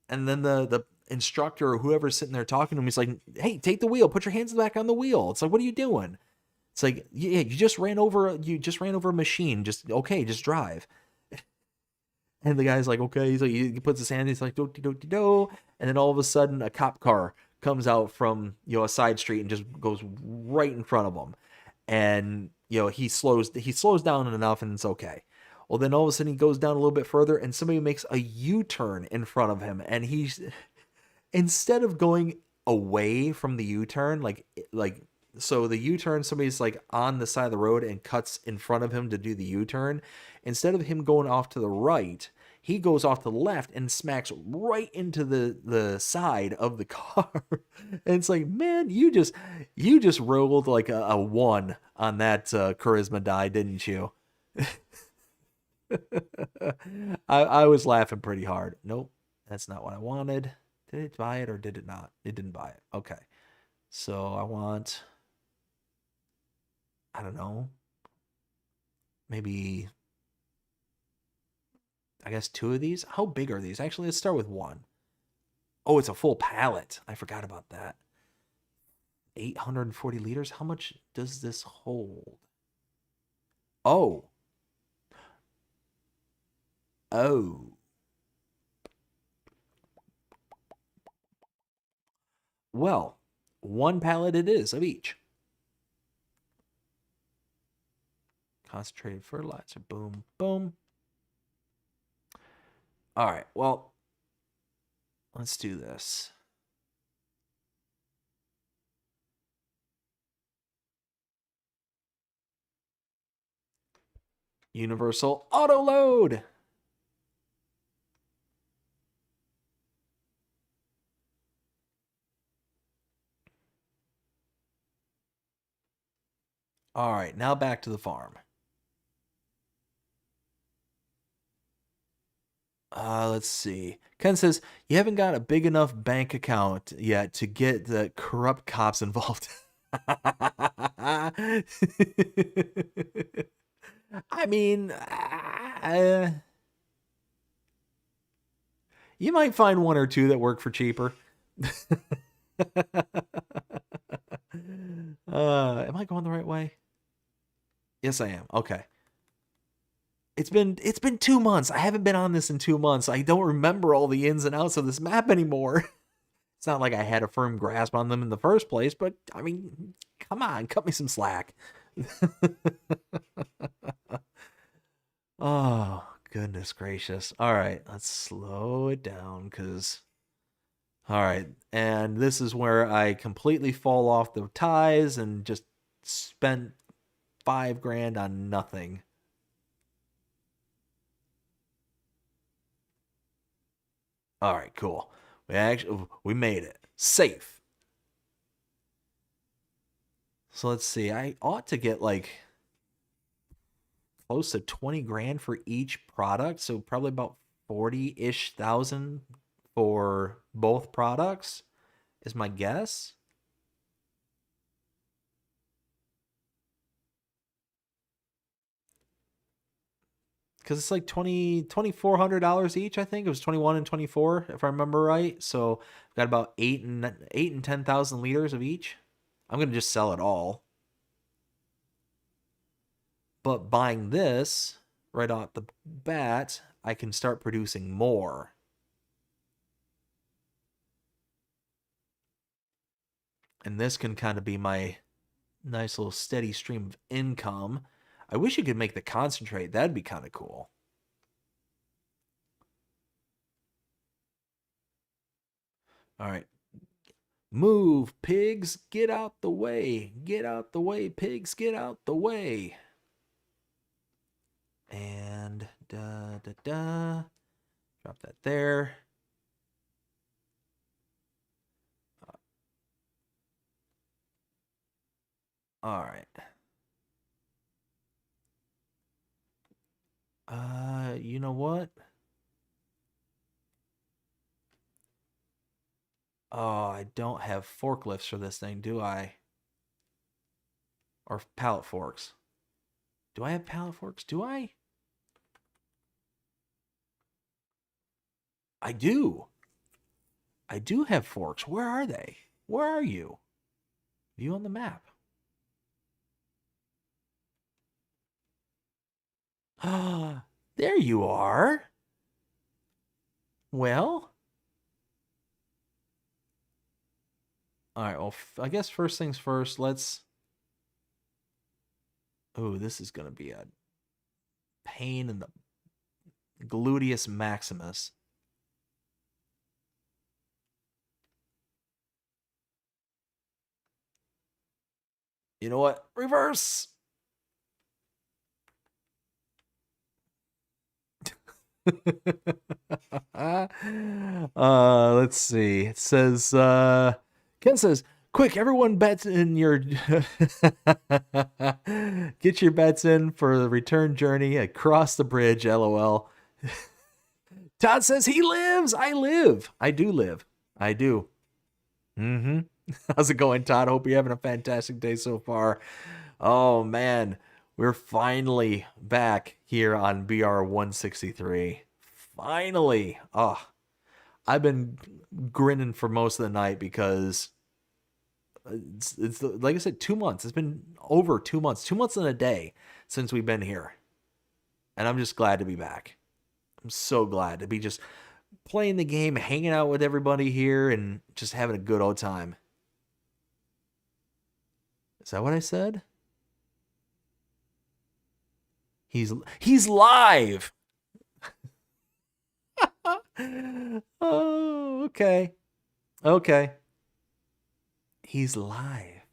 And then the instructor or whoever's sitting there talking to him, he's like, hey, take the wheel, put your hands back on the wheel. It's like, what are you doing? It's like, yeah, you just ran over a machine. Just drive. And the guy's like, okay. He's like, he puts his hand, he's like, do. And then all of a sudden a cop car comes out from, a side street and just goes right in front of him. And, he slows down enough and it's okay. Well, then all of a sudden he goes down a little bit further and somebody makes a U-turn in front of him. And he's, instead of going away from the U-turn, so the U-turn, somebody's like on the side of the road and cuts in front of him to do the U-turn. Instead of him going off to the right, he goes off to the left and smacks right into the side of the car. And it's like, man, you just rolled like a 1 on that charisma die, didn't you? I was laughing pretty hard. Nope, that's not what I wanted. Did it buy it or did it not? It didn't buy it. Okay. So I want, I don't know, maybe, I guess 2 of these. How big are these? Actually, let's start with 1. Oh, it's a full pallet. I forgot about that. 840 liters. How much does this hold? Oh. Oh. Well, 1 pallet it is of each. Concentrated fertilizer. Boom, boom. All right, well, let's do this. Universal auto load. All right, now back to the farm. Let's see. Ken says, you haven't got a big enough bank account yet to get the corrupt cops involved. I mean, you might find one or two that work for cheaper. Am I going the right way? Yes, I am. Okay. It's been 2 months. I haven't been on this in 2 months. I don't remember all the ins and outs of this map anymore. It's not like I had a firm grasp on them in the first place, but I mean, come on, cut me some slack. Oh, goodness gracious. All right, let's slow it down because all right, and this is where I completely fall off the ties and just spent $5,000 on nothing. All right, cool. We made it. Safe. So let's see. I ought to get like close to 20 grand for each product, so probably about 40-ish thousand for both products is my guess. Because it's like $2,400 each. I think it was 21 and 24 if I remember right. So I've got about 8 and 10,000 liters of each. I'm gonna just sell it all. But buying this right off the bat, I can start producing more. And this can kind of be my nice little steady stream of income. I wish you could make the concentrate. That'd be kind of cool. All right. Move, pigs. Get out the way. Get out the way, pigs. Get out the way. And drop that there. All right. You know what? Oh, I don't have forklifts for this thing, do I? Or pallet forks. Do I have pallet forks? Do I? I do. I do have forks. Where are they? Where are you? View on the map. Ah, there you are. Well. All right, well, I guess first things first, let's... Oh, this is going to be a pain in the gluteus maximus. You know what? Reverse! Let's see. It says, Ken says, quick, everyone bets in your... Get your bets in for the return journey across the bridge, LOL. Todd says he lives. I live. I do live. I do. How's it going, Todd? Hope you're having a fantastic day so far. Oh, man. We're finally back here on BR-163. Finally. Oh, I've been grinning for most of the night because it's like I said, 2 months. It's been over 2 months. 2 months and a day since we've been here. And I'm just glad to be back. I'm so glad to be just playing the game, hanging out with everybody here, and just having a good old time. Is that what I said? He's live. Oh, okay. Okay. He's live.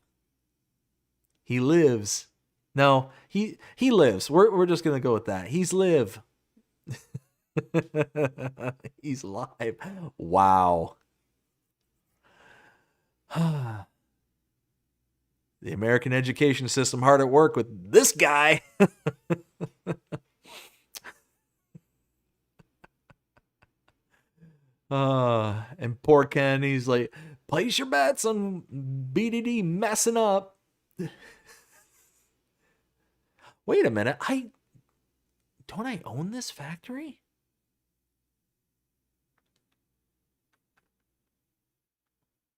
He lives. No, he lives. We're just gonna go with that. He's live. He's live. Wow. The American education system hard at work with this guy. And poor Ken, he's like, place your bets on BDD messing up. Wait a minute, don't I own this factory?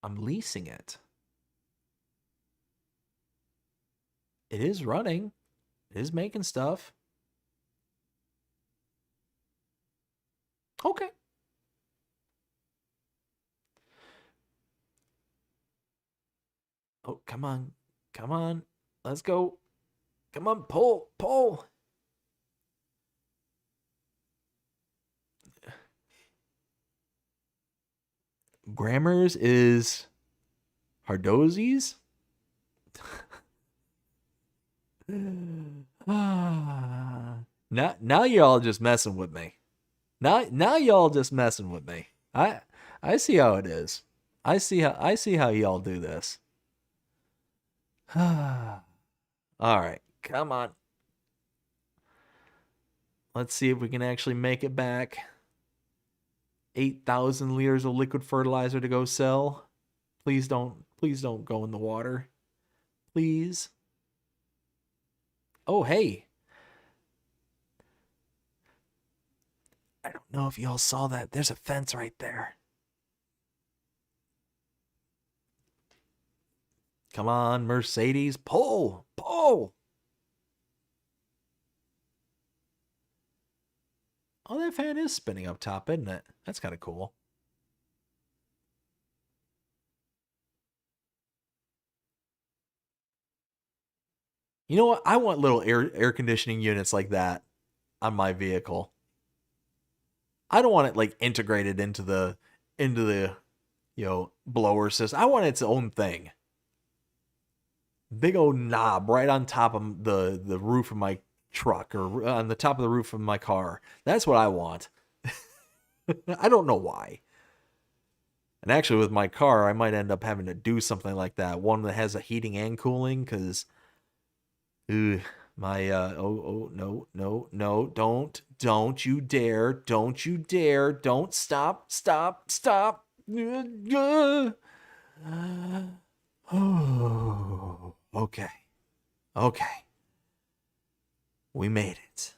I'm leasing it. It is running. It is making stuff. Okay. Oh, come on. Come on. Let's go. Come on, pull. Grammars is Hardozzi's? Now y'all just messing with me. Now y'all just messing with me. I see how it is. I see how y'all do this. All right, come on. Let's see if we can actually make it back. 8,000 liters of liquid fertilizer to go sell. Please don't go in the water. Please. Oh, hey. I don't know if y'all saw that. There's a fence right there. Come on, Mercedes. Pull. Oh, that fan is spinning up top, isn't it? That's kind of cool. You know what? I want little air conditioning units like that on my vehicle. I don't want it like integrated into the blower system. I want its own thing. Big old knob right on top of the roof of my truck, or on the top of the roof of my car. That's what I want. I don't know why. And actually with my car, I might end up having to do something like that. One that has a heating and cooling, because my no, don't you dare, don't stop. Oh, okay. We made it.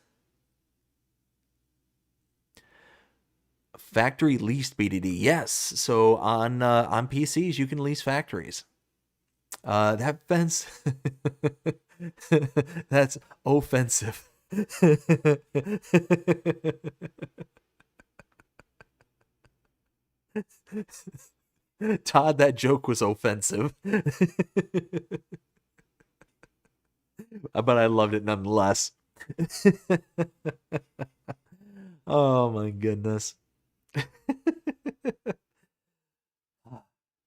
Factory leased BDD. Yes. So on PCs you can lease factories. That fence that's offensive. Todd, that joke was offensive. But I loved it nonetheless. Oh my goodness.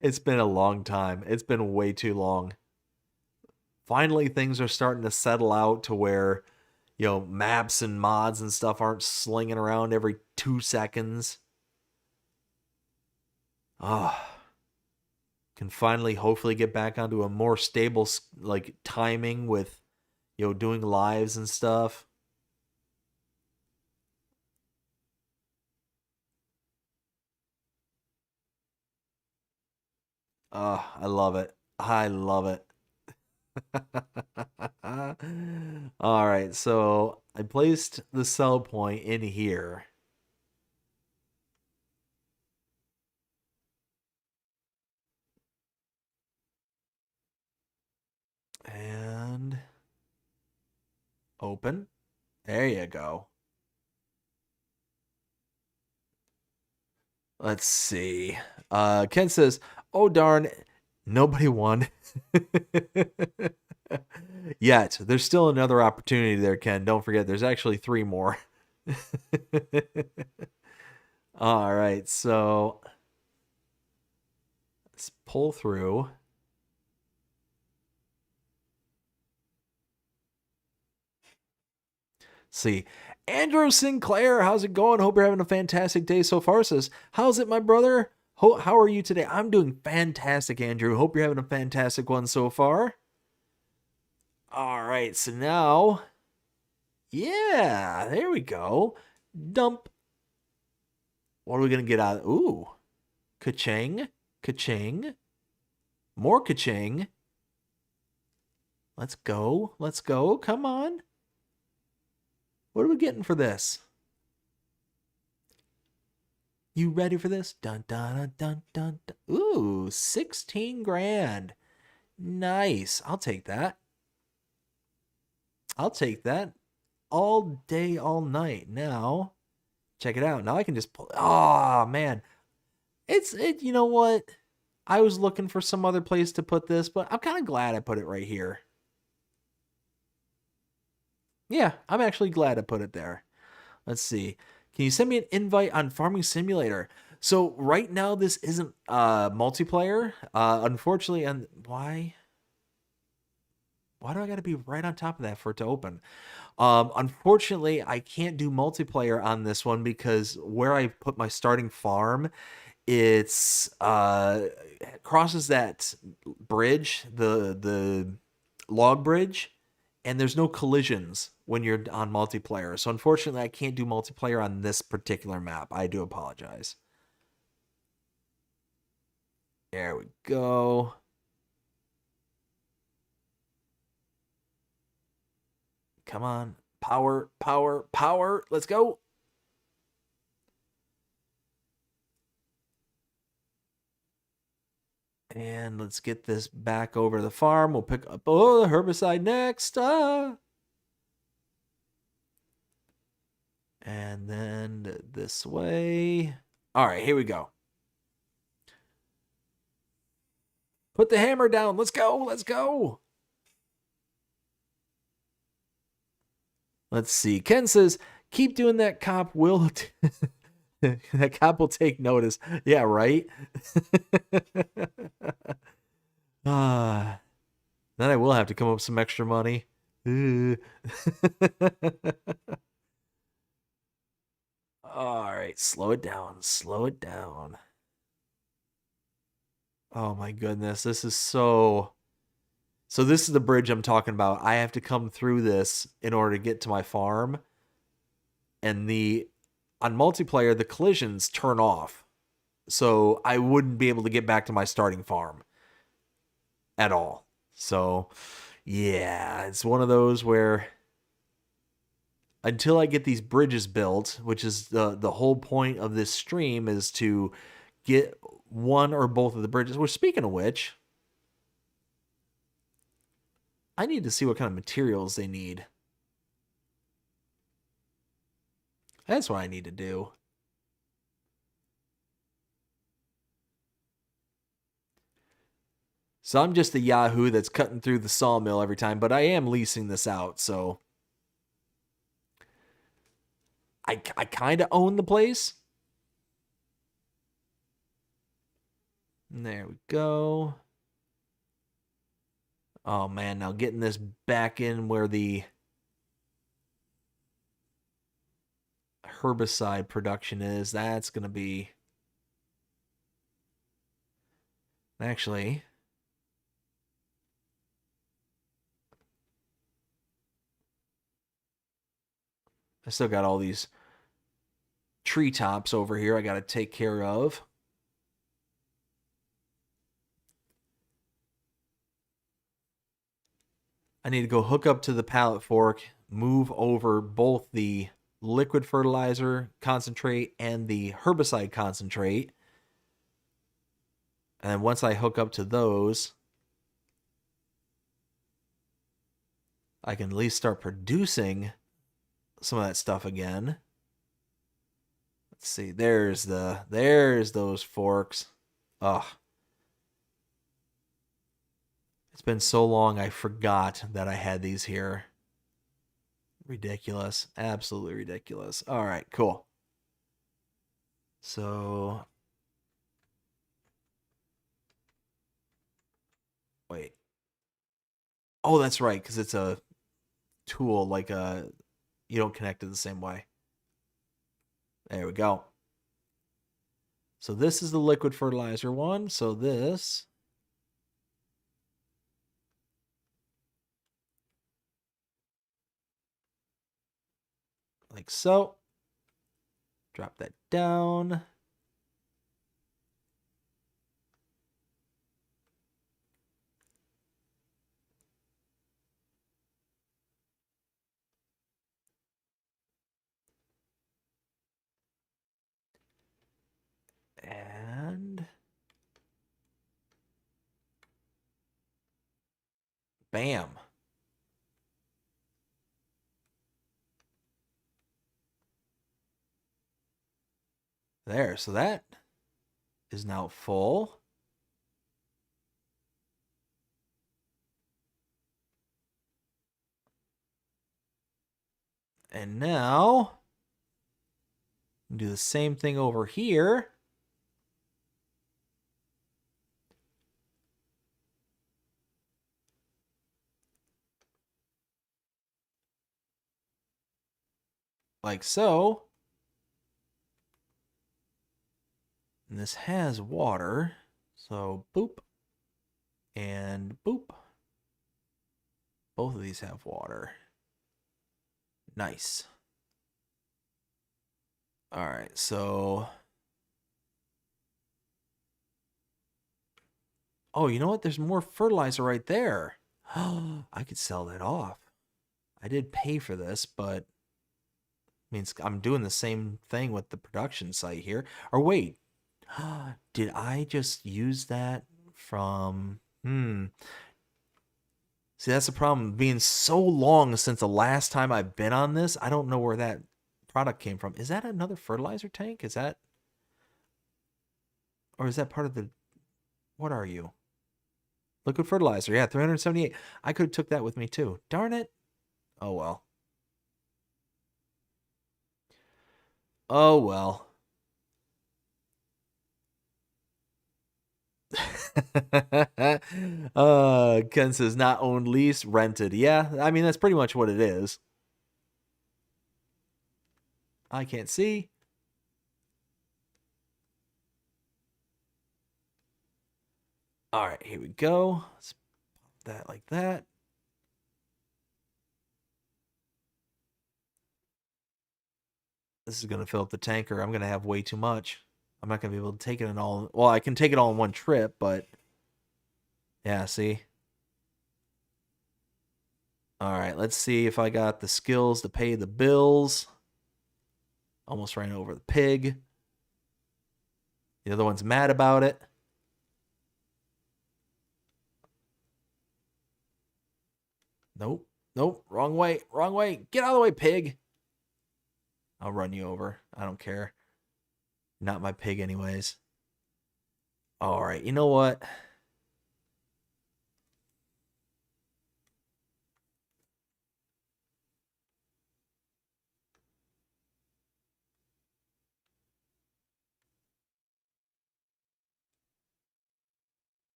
It's been a long time. It's been way too long. Finally, things are starting to settle out to where, maps and mods and stuff aren't slinging around every 2 seconds. Can finally hopefully get back onto a more stable timing with doing lives and stuff. I love it. All right, so I placed the sell point in here. And open. There you go. Let's see. Ken says, "Oh darn, nobody won." Yet. There's still another opportunity there, Ken. Don't forget, there's actually 3 more. All right, so let's pull through. See, Andrew Sinclair, how's it going? Hope you're having a fantastic day so far. Says, how's it, my brother? How are you today? I'm doing fantastic, Andrew. Hope you're having a fantastic one so far. All right, so now, yeah, there we go. Dump. What are we going to get out? Ooh, ka-ching, ka-ching, more ka-ching. Let's go, let's go, come on. What are we getting for this? You ready for this? Dun, dun, dun, dun, dun. Ooh, 16 grand. Nice, I'll take that. I'll take that all day, all night. Now, check it out. Now I can just pull. Oh, man. You know what? I was looking for some other place to put this, but I'm kind of glad I put it right here. Yeah, I'm actually glad I put it there. Let's see. Can you send me an invite on Farming Simulator? So right now this isn't multiplayer. Unfortunately, and why? Why do I got to be right on top of that for it to open? Unfortunately, I can't do multiplayer on this one because where I put my starting farm, it's crosses that bridge, the log bridge, and there's no collisions when you're on multiplayer. So unfortunately, I can't do multiplayer on this particular map. I do apologize. There we go. Come on. Power, power, power. Let's go. And let's get this back over the farm. We'll pick up the herbicide next. And then this way. All right, here we go. Put the hammer down. Let's go. Let's go. Let's see. Ken says, keep doing that. Cop will... that cop will take notice. Yeah, right? Then I will have to come up with some extra money. All right, slow it down. Slow it down. Oh my goodness, this is so... So this is the bridge I'm talking about. I have to come through this in order to get to my farm. And on multiplayer, the collisions turn off. So I wouldn't be able to get back to my starting farm at all. So yeah, it's one of those where until I get these bridges built, which is the whole point of this stream, is to get one or both of the bridges. Well, speaking of which, I need to see what kind of materials they need. That's what I need to do. So I'm just a Yahoo that's cutting through the sawmill every time, but I am leasing this out, so I kind of own the place. And there we go. Oh man, now getting this back in where the herbicide production is, that's going to be... Actually... I still got all these treetops over here I got to take care of. I need to go hook up to the pallet fork, move over both the liquid fertilizer concentrate and the herbicide concentrate. And then once I hook up to those, I can at least start producing some of that stuff again. Let's see. There's those forks. Ugh. It's been so long I forgot that I had these here. Ridiculous. Absolutely ridiculous. All right, cool. So wait. Oh, that's right, because it's a tool, like you don't connect it the same way. There we go. So this is the liquid fertilizer one. So this... like so. Drop that down. And bam. There, so that is now full. And now, do the same thing over here. Like so. And this has water. So boop and boop. Both of these have water. Nice. All right, so. Oh, you know what? There's more fertilizer right there. I could sell that off. I did pay for this, but means I'm doing the same thing with the production site here. Or wait, did I just use that from... See, that's the problem. Being so long since the last time I've been on this, I don't know where that product came from. Is that another fertilizer tank? Is that... Or is that part of the... What are you? Liquid fertilizer. Yeah, 378. I could have took that with me too. Darn it. Oh, well. Oh, well. Ken says not owned, leased, rented. Yeah, I mean, that's pretty much what it is. I can't see. All right, here we go. Let's pop that like that. This is going to fill up the tanker. I'm going to have way too much. I'm not going to be able to take it in all. Well, I can take it all in one trip, but yeah, see? All right, let's see if I got the skills to pay the bills. Almost ran over the pig. The other one's mad about it. Nope. Nope. Wrong way. Wrong way. Get out of the way, pig. I'll run you over. I don't care. Not my pig anyways. All right. You know what?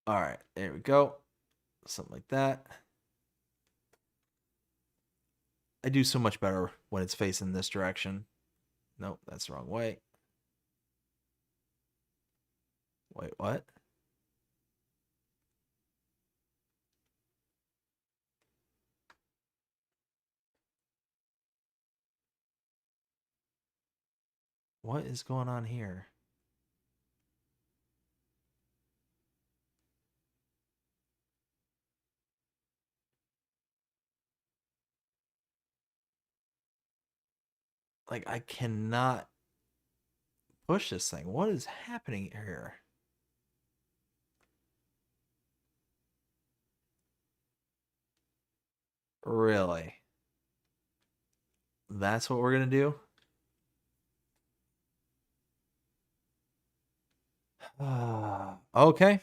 All right. There we go. Something like that. I do so much better when it's facing this direction. Nope, that's the wrong way. Wait, what? What is going on here? Like, I cannot push this thing. What is happening here? Really? That's what we're going to do? Okay.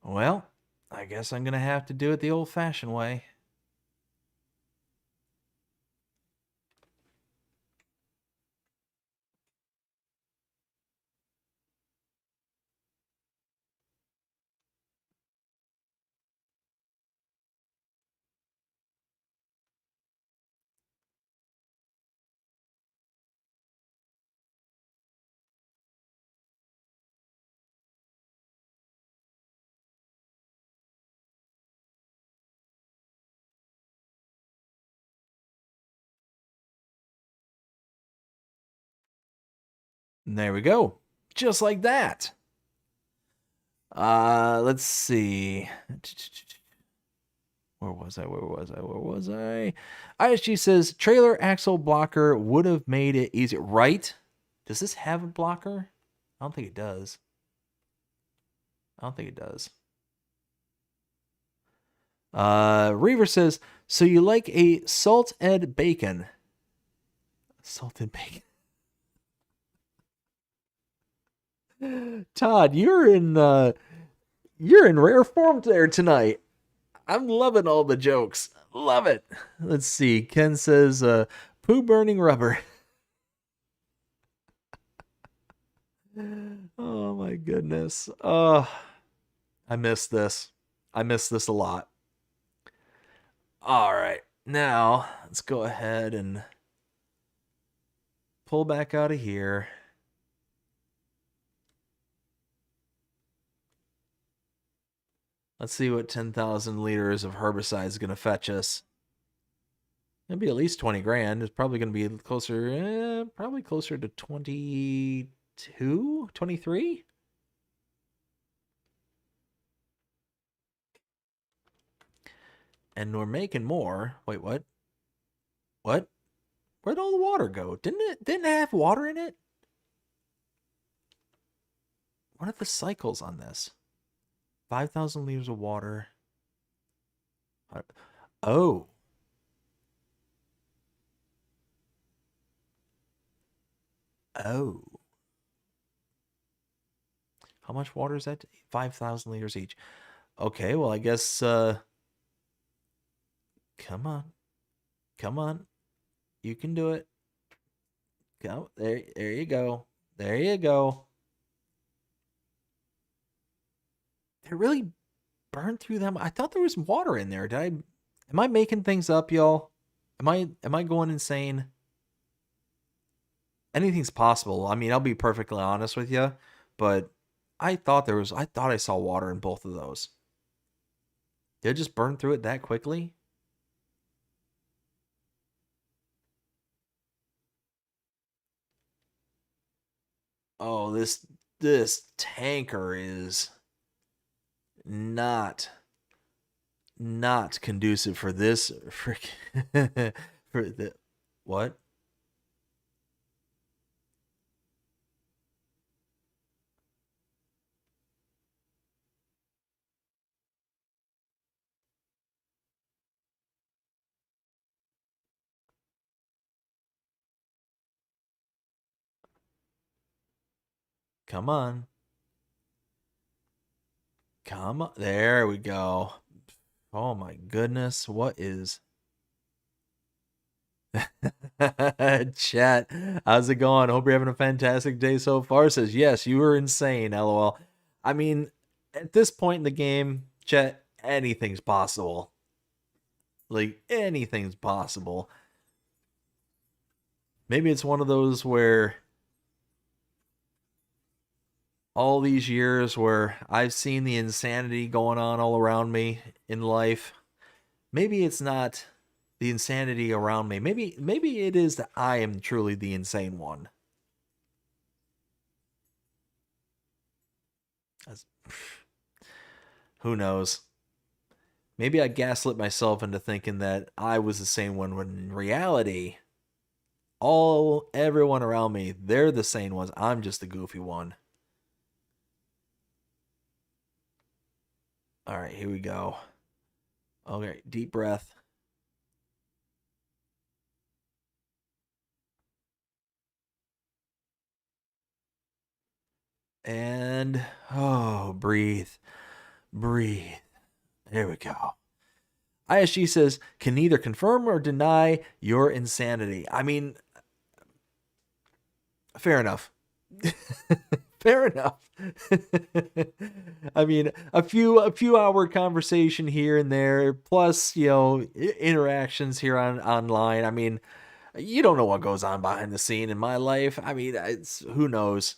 Well, I guess I'm going to have to do it the old-fashioned way. And there we go. Just like that. Let's see. Where was I? ISG says trailer axle blocker would have made it easier. Right? Does this have a blocker? I don't think it does. Reaver says, so you like a salted bacon? Salted bacon. Todd, you're in rare form there tonight. I'm loving all the jokes. Love it. Let's see. Ken says, poo burning rubber. Oh my goodness. Oh, I miss this. I miss this a lot. All right. Now, let's go ahead and pull back out of here. Let's see what 10,000 liters of herbicide is going to fetch us. It'll be at least 20 grand. It's probably going to be closer, probably closer to 22, 23. And we're making more. Wait, what? What? Where'd all the water go? Didn't it have water in it? What are the cycles on this? 5,000 liters of water. Oh. Oh. How much water is that? 5,000 liters each. Okay, well, I guess, come on. Come on. You can do it. Go. There you go. There you go. They really burned through them. I thought there was water in there. Am I making things up, y'all? Am I going insane? Anything's possible. I mean, I'll be perfectly honest with you, but I thought I saw water in both of those. Did it just burn through it that quickly? Oh, this tanker is not conducive for this freaking for the what? Come on. Come on. There we go. Oh my goodness. What is Chat? How's it going? Hope you're having a fantastic day so far. Says, yes, you were insane, LOL. I mean, at this point in the game, Chat, anything's possible. Like, anything's possible. Maybe it's one of those where all these years where I've seen the insanity going on all around me in life, maybe it's not the insanity around me. Maybe it is that I am truly the insane one. Who knows? Maybe I gaslit myself into thinking that I was the sane one when in reality, everyone around me, they're the sane ones. I'm just the goofy one. All right, here we go. Okay, deep breath. And, oh, breathe. Breathe. There we go. ISG says, can neither confirm or deny your insanity. I mean, fair enough. Fair enough. I mean, a few hour conversation here and there, plus, interactions here online. I mean, you don't know what goes on behind the scene in my life. I mean, who knows?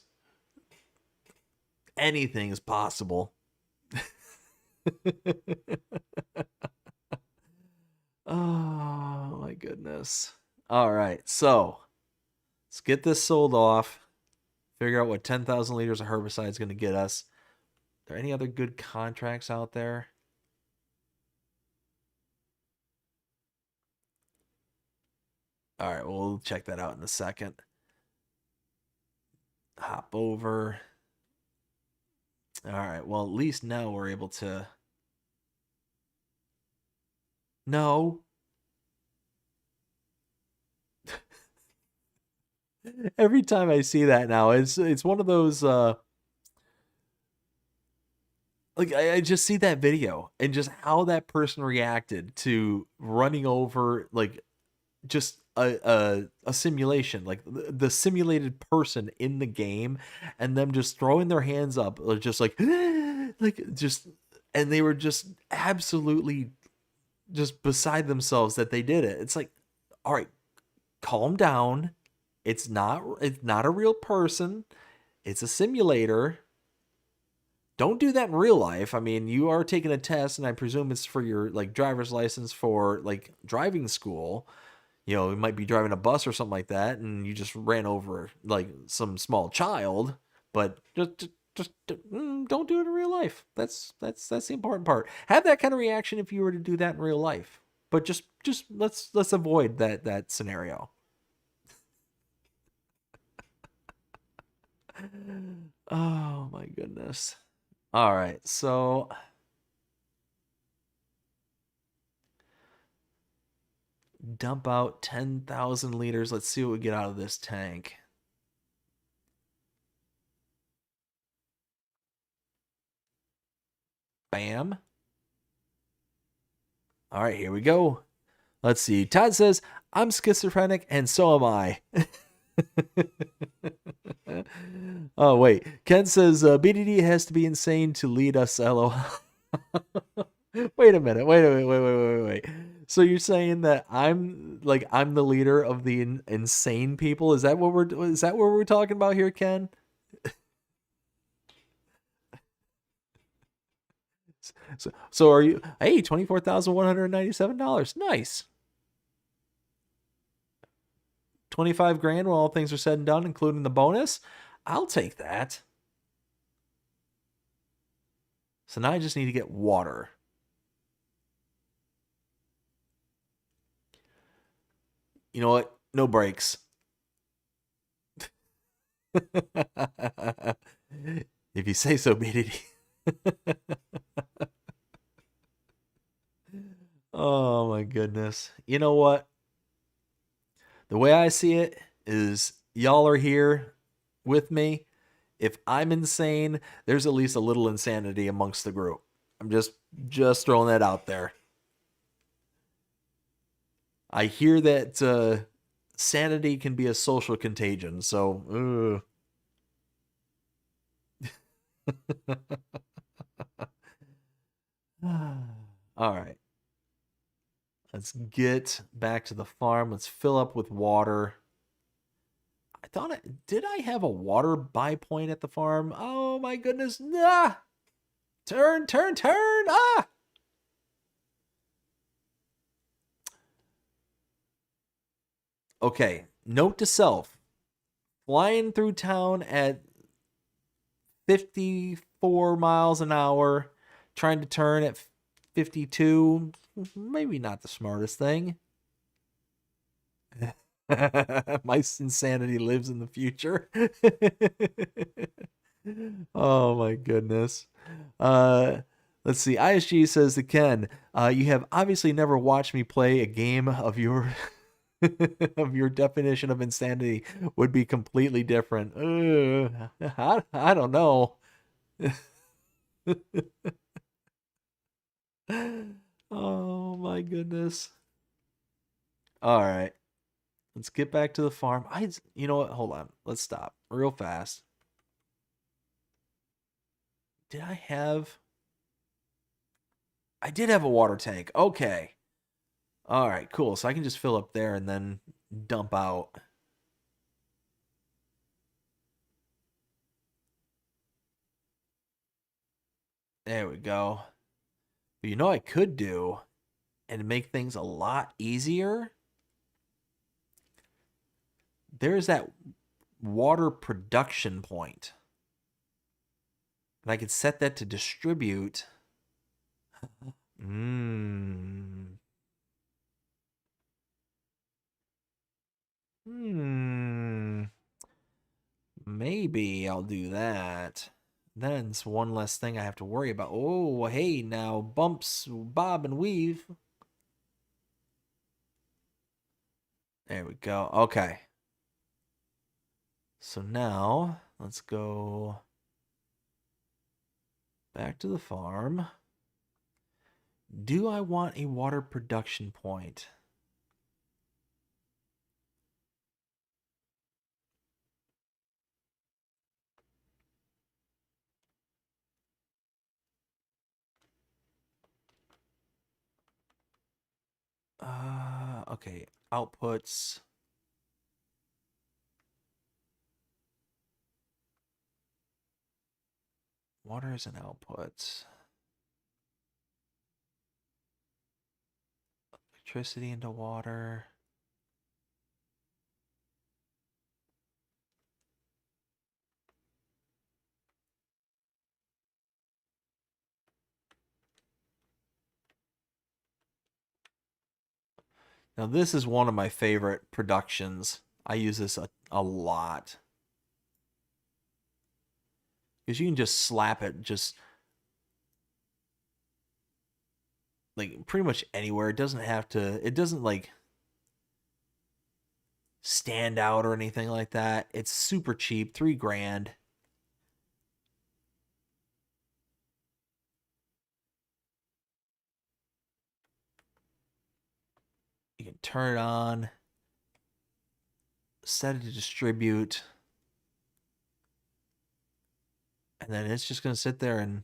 Anything is possible. Oh my goodness. All right, so let's get this sold off. Figure out what 10,000 liters of herbicide is going to get us. Are there any other good contracts out there? All right, we'll check that out in a second. Hop over. All right, well, at least now we're able to... No. Every time I see that now, it's one of those... like, I just see that video and just how that person reacted to running over, like, just a simulation, like the simulated person in the game, and them just throwing their hands up, just like just, and they were just absolutely just beside themselves that they did it. It's like, all right, calm down. It's not a real person. It's a simulator. Don't do that in real life. I mean, you are taking a test, and I presume it's for your like driver's license for like driving school. You know, you might be driving a bus or something like that, and you just ran over like some small child. But just don't do it in real life. That's the important part. Have that kind of reaction if you were to do that in real life. But just let's avoid that scenario. Oh my goodness. All right, so dump out 10,000 liters. Let's see what we get out of this tank. Bam. All right, here we go. Let's see. Todd says, I'm schizophrenic and so am I. Oh, wait. Ken says, BDD has to be insane to lead us, LOL. Wait a minute. Wait. So you're saying that I'm the leader of the insane people? Is that what we're talking about here, Ken? So are you? Hey, $24,197. Nice. 25 grand when all things are said and done, including the bonus. I'll take that. So now I just need to get water. You know what? No brakes. If you say so, BDD. Oh my goodness. You know what? The way I see it is y'all are here with me. If I'm insane, there's at least a little insanity amongst the group. I'm just throwing that out there. I hear that sanity can be a social contagion, so all right. Let's get back to the farm. Let's fill up with water. Did I have a water buy point at the farm? Oh my goodness. Nah. Turn. Ah. Okay. Note to self. Flying through town at 54 miles an hour, trying to turn at 52. Maybe not the smartest thing. My insanity lives in the future. Oh my goodness. Let's see. ISG says to Ken, you have obviously never watched me play a game of your of your definition of insanity would be completely different. I don't know. Oh my goodness. All right. Let's get back to the farm. You know what? Hold on. Let's stop real fast. I did have a water tank. Okay. All right, cool. So I can just fill up there and then dump out. There we go. But you know what I could do and make things a lot easier? There's that water production point. And I could set that to distribute. Hmm. Maybe I'll do that. Then it's one less thing I have to worry about. Oh, hey, now bumps, bob and weave. There we go. Okay. So now let's go back to the farm. Do I want a water production point? Okay. Outputs. Water is an output. Electricity into water. Now this is one of my favorite productions. I use this a lot. Because you can just slap it just like pretty much anywhere. It doesn't have to, it doesn't like stand out or anything like that. It's super cheap, $3,000. You can turn it on, set it to distribute, and then it's just going to sit there and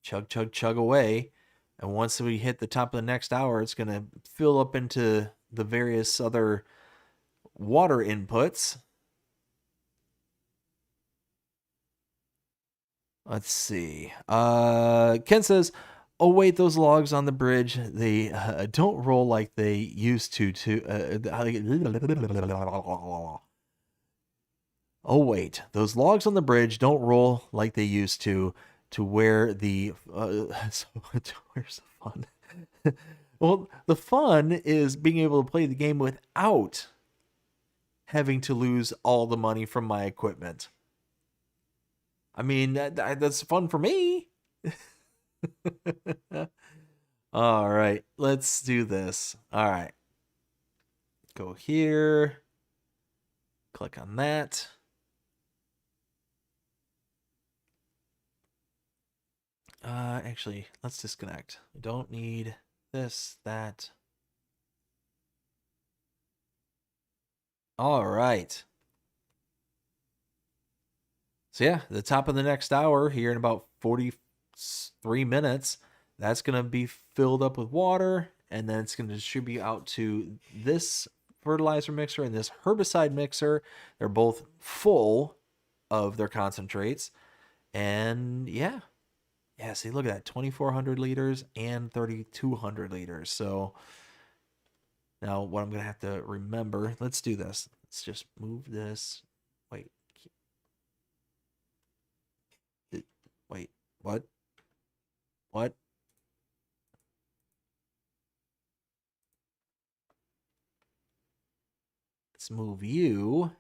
chug, chug, chug away. And once we hit the top of the next hour, it's going to fill up into the various other water inputs. Let's see. Ken says, "Oh wait, those logs on the bridge, they don't roll like they used to." Oh wait, those logs on the bridge don't roll like they used to. To where the so where's the fun? Well, the fun is being able to play the game without having to lose all the money from my equipment. I mean, that's fun for me. All right, let's do this. All right. Go here. Click on that. Actually, let's disconnect. We don't need this, that. All right. So yeah, the top of the next hour here in about 43 minutes, that's going to be filled up with water, and then it's going to distribute out to this fertilizer mixer and this herbicide mixer. They're both full of their concentrates. And yeah, see, look at that, 2,400 liters and 3,200 liters. So now what I'm going to have to remember, let's do this. Let's just move this. Wait, what? What? Let's move you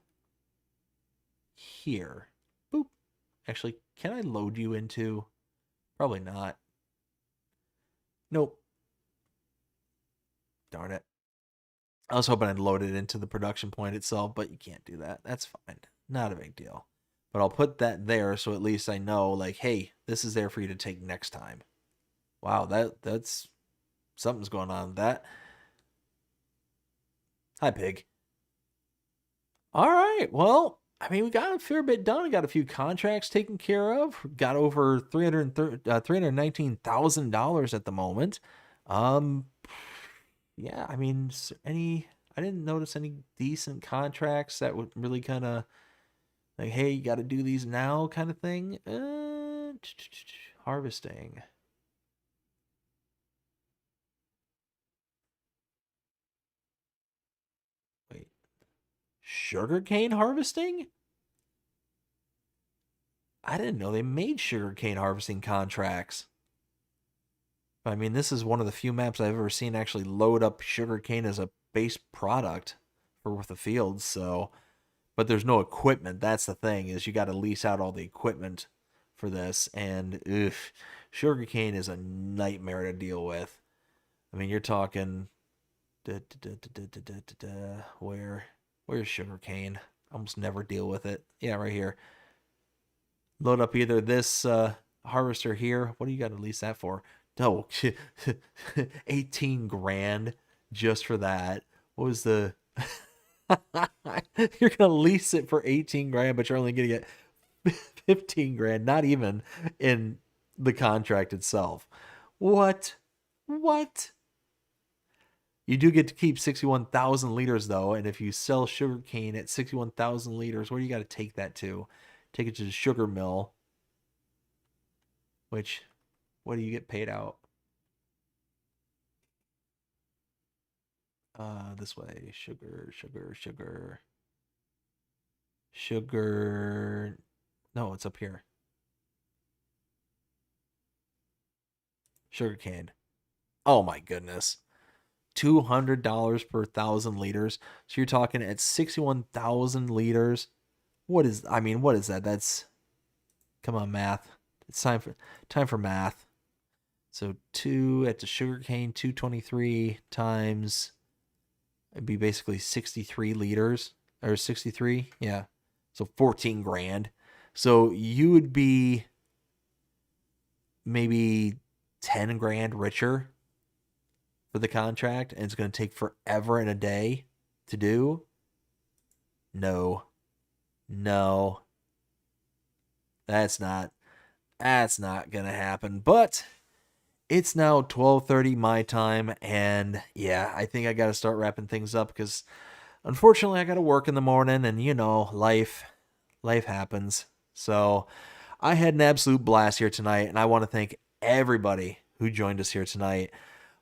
here. Boop. Actually, can I load you into? Probably not. Nope. Darn it. I was hoping I'd load it into the production point itself, but you can't do that. That's fine. Not a big deal. But I'll put that there so at least I know, like, hey, this is there for you to take next time. Wow, that's something's going on with that. Hi, pig. All right, well, I mean, we got a fair bit done. We got a few contracts taken care of. Got over $319,000 at the moment. Yeah, I mean, I didn't notice any decent contracts that would really kind of like, hey, you got to do these now kind of thing. Harvesting. Wait, sugarcane harvesting? I didn't know they made sugarcane harvesting contracts. I mean, this is one of the few maps I've ever seen actually load up sugarcane as a base product for the fields. So, but there's no equipment. That's the thing, is you got to lease out all the equipment for this. And sugarcane is a nightmare to deal with. I mean, you're talking where's sugarcane? I almost never deal with it. Yeah, right here. Load up either this harvester here. What do you got to lease that for? No, 18 grand just for that. What was the... You're going to lease it for 18 grand, but you're only going to get 15 grand, not even in the contract itself. What? You do get to keep 61,000 liters, though, and if you sell sugarcane at 61,000 liters, where do you got to take that to? Take it to the sugar mill, which, what do you get paid out? This way. Sugar. No, it's up here. Sugarcane. Oh my goodness. $200 per 1,000 liters. So you're talking at 61,000 liters. What is that? That's, come on, math. It's time for math. So 2 at the sugarcane, 223 times, it'd be basically 63 liters, or 63, yeah. So 14 grand. So you would be maybe 10 grand richer for the contract, and it's going to take forever and a day to do. No. That's not going to happen. But it's now 12:30 my time, and yeah, I think I got to start wrapping things up because unfortunately I got to work in the morning, and you know, life happens. So I had an absolute blast here tonight, and I want to thank everybody who joined us here tonight.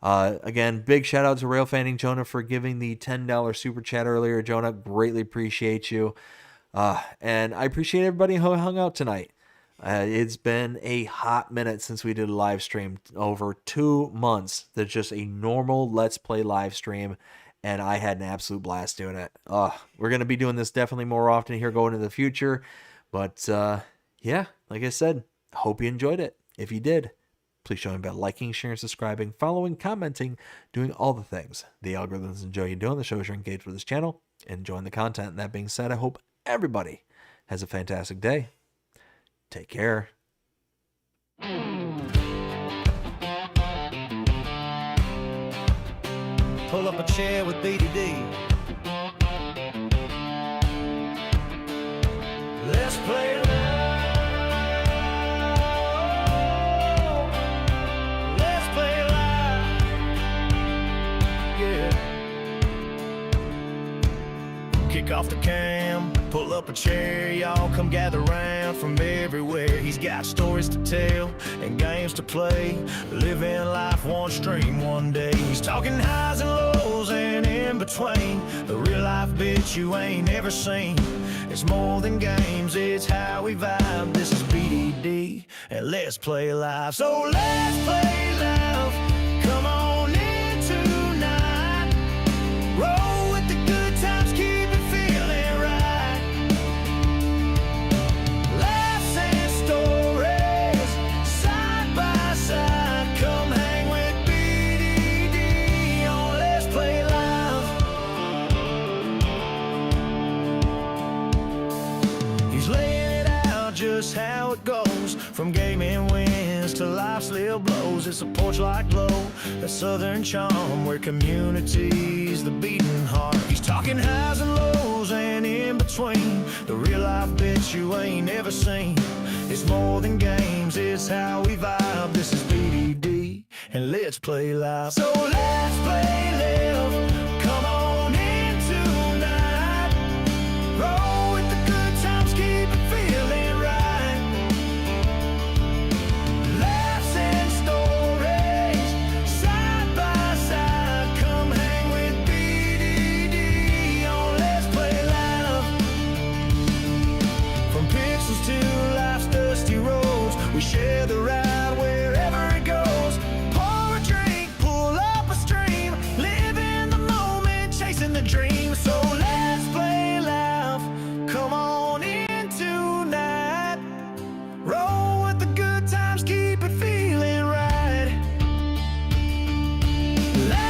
Again, big shout out to Rail Fanning Jonah for giving the $10 super chat earlier. Jonah, greatly appreciate you. And I appreciate everybody who hung out tonight. It's been a hot minute since we did a live stream. Over 2 months. That's just a normal Let's Play live stream, and I had an absolute blast doing it. We're going to be doing this definitely more often here going into the future. But yeah, like I said, hope you enjoyed it. If you did, please show me by liking, sharing, subscribing, following, commenting, doing all the things the algorithms enjoy you doing. The shows you're engaged with this channel, enjoying the content. And that being said, I hope everybody has a fantastic day. Take care. Pull up a chair with BDD. Let's play live. Let's play live. Yeah. Kick off the cam. Pull up a chair, y'all come gather round from everywhere. He's got stories to tell and games to play. Living life one stream one day. He's talking highs and lows and in between. The real life bitch you ain't never seen. It's more than games, it's how we vibe. This is BDD and Let's Play Live. So let's play live. Come on in tonight. Roll with the good times, keep it feeling right. Just how it goes, from gaming wins to life's little blows. It's a porch-like glow, a southern charm where community's the beating heart. He's talking highs and lows and in between. The real life bitch you ain't never seen. It's more than games, it's how we vibe. This is BDD and Let's Play Live. So let's play live. Come on in tonight. Roll with the good times, keep it feeling. To life's dust Let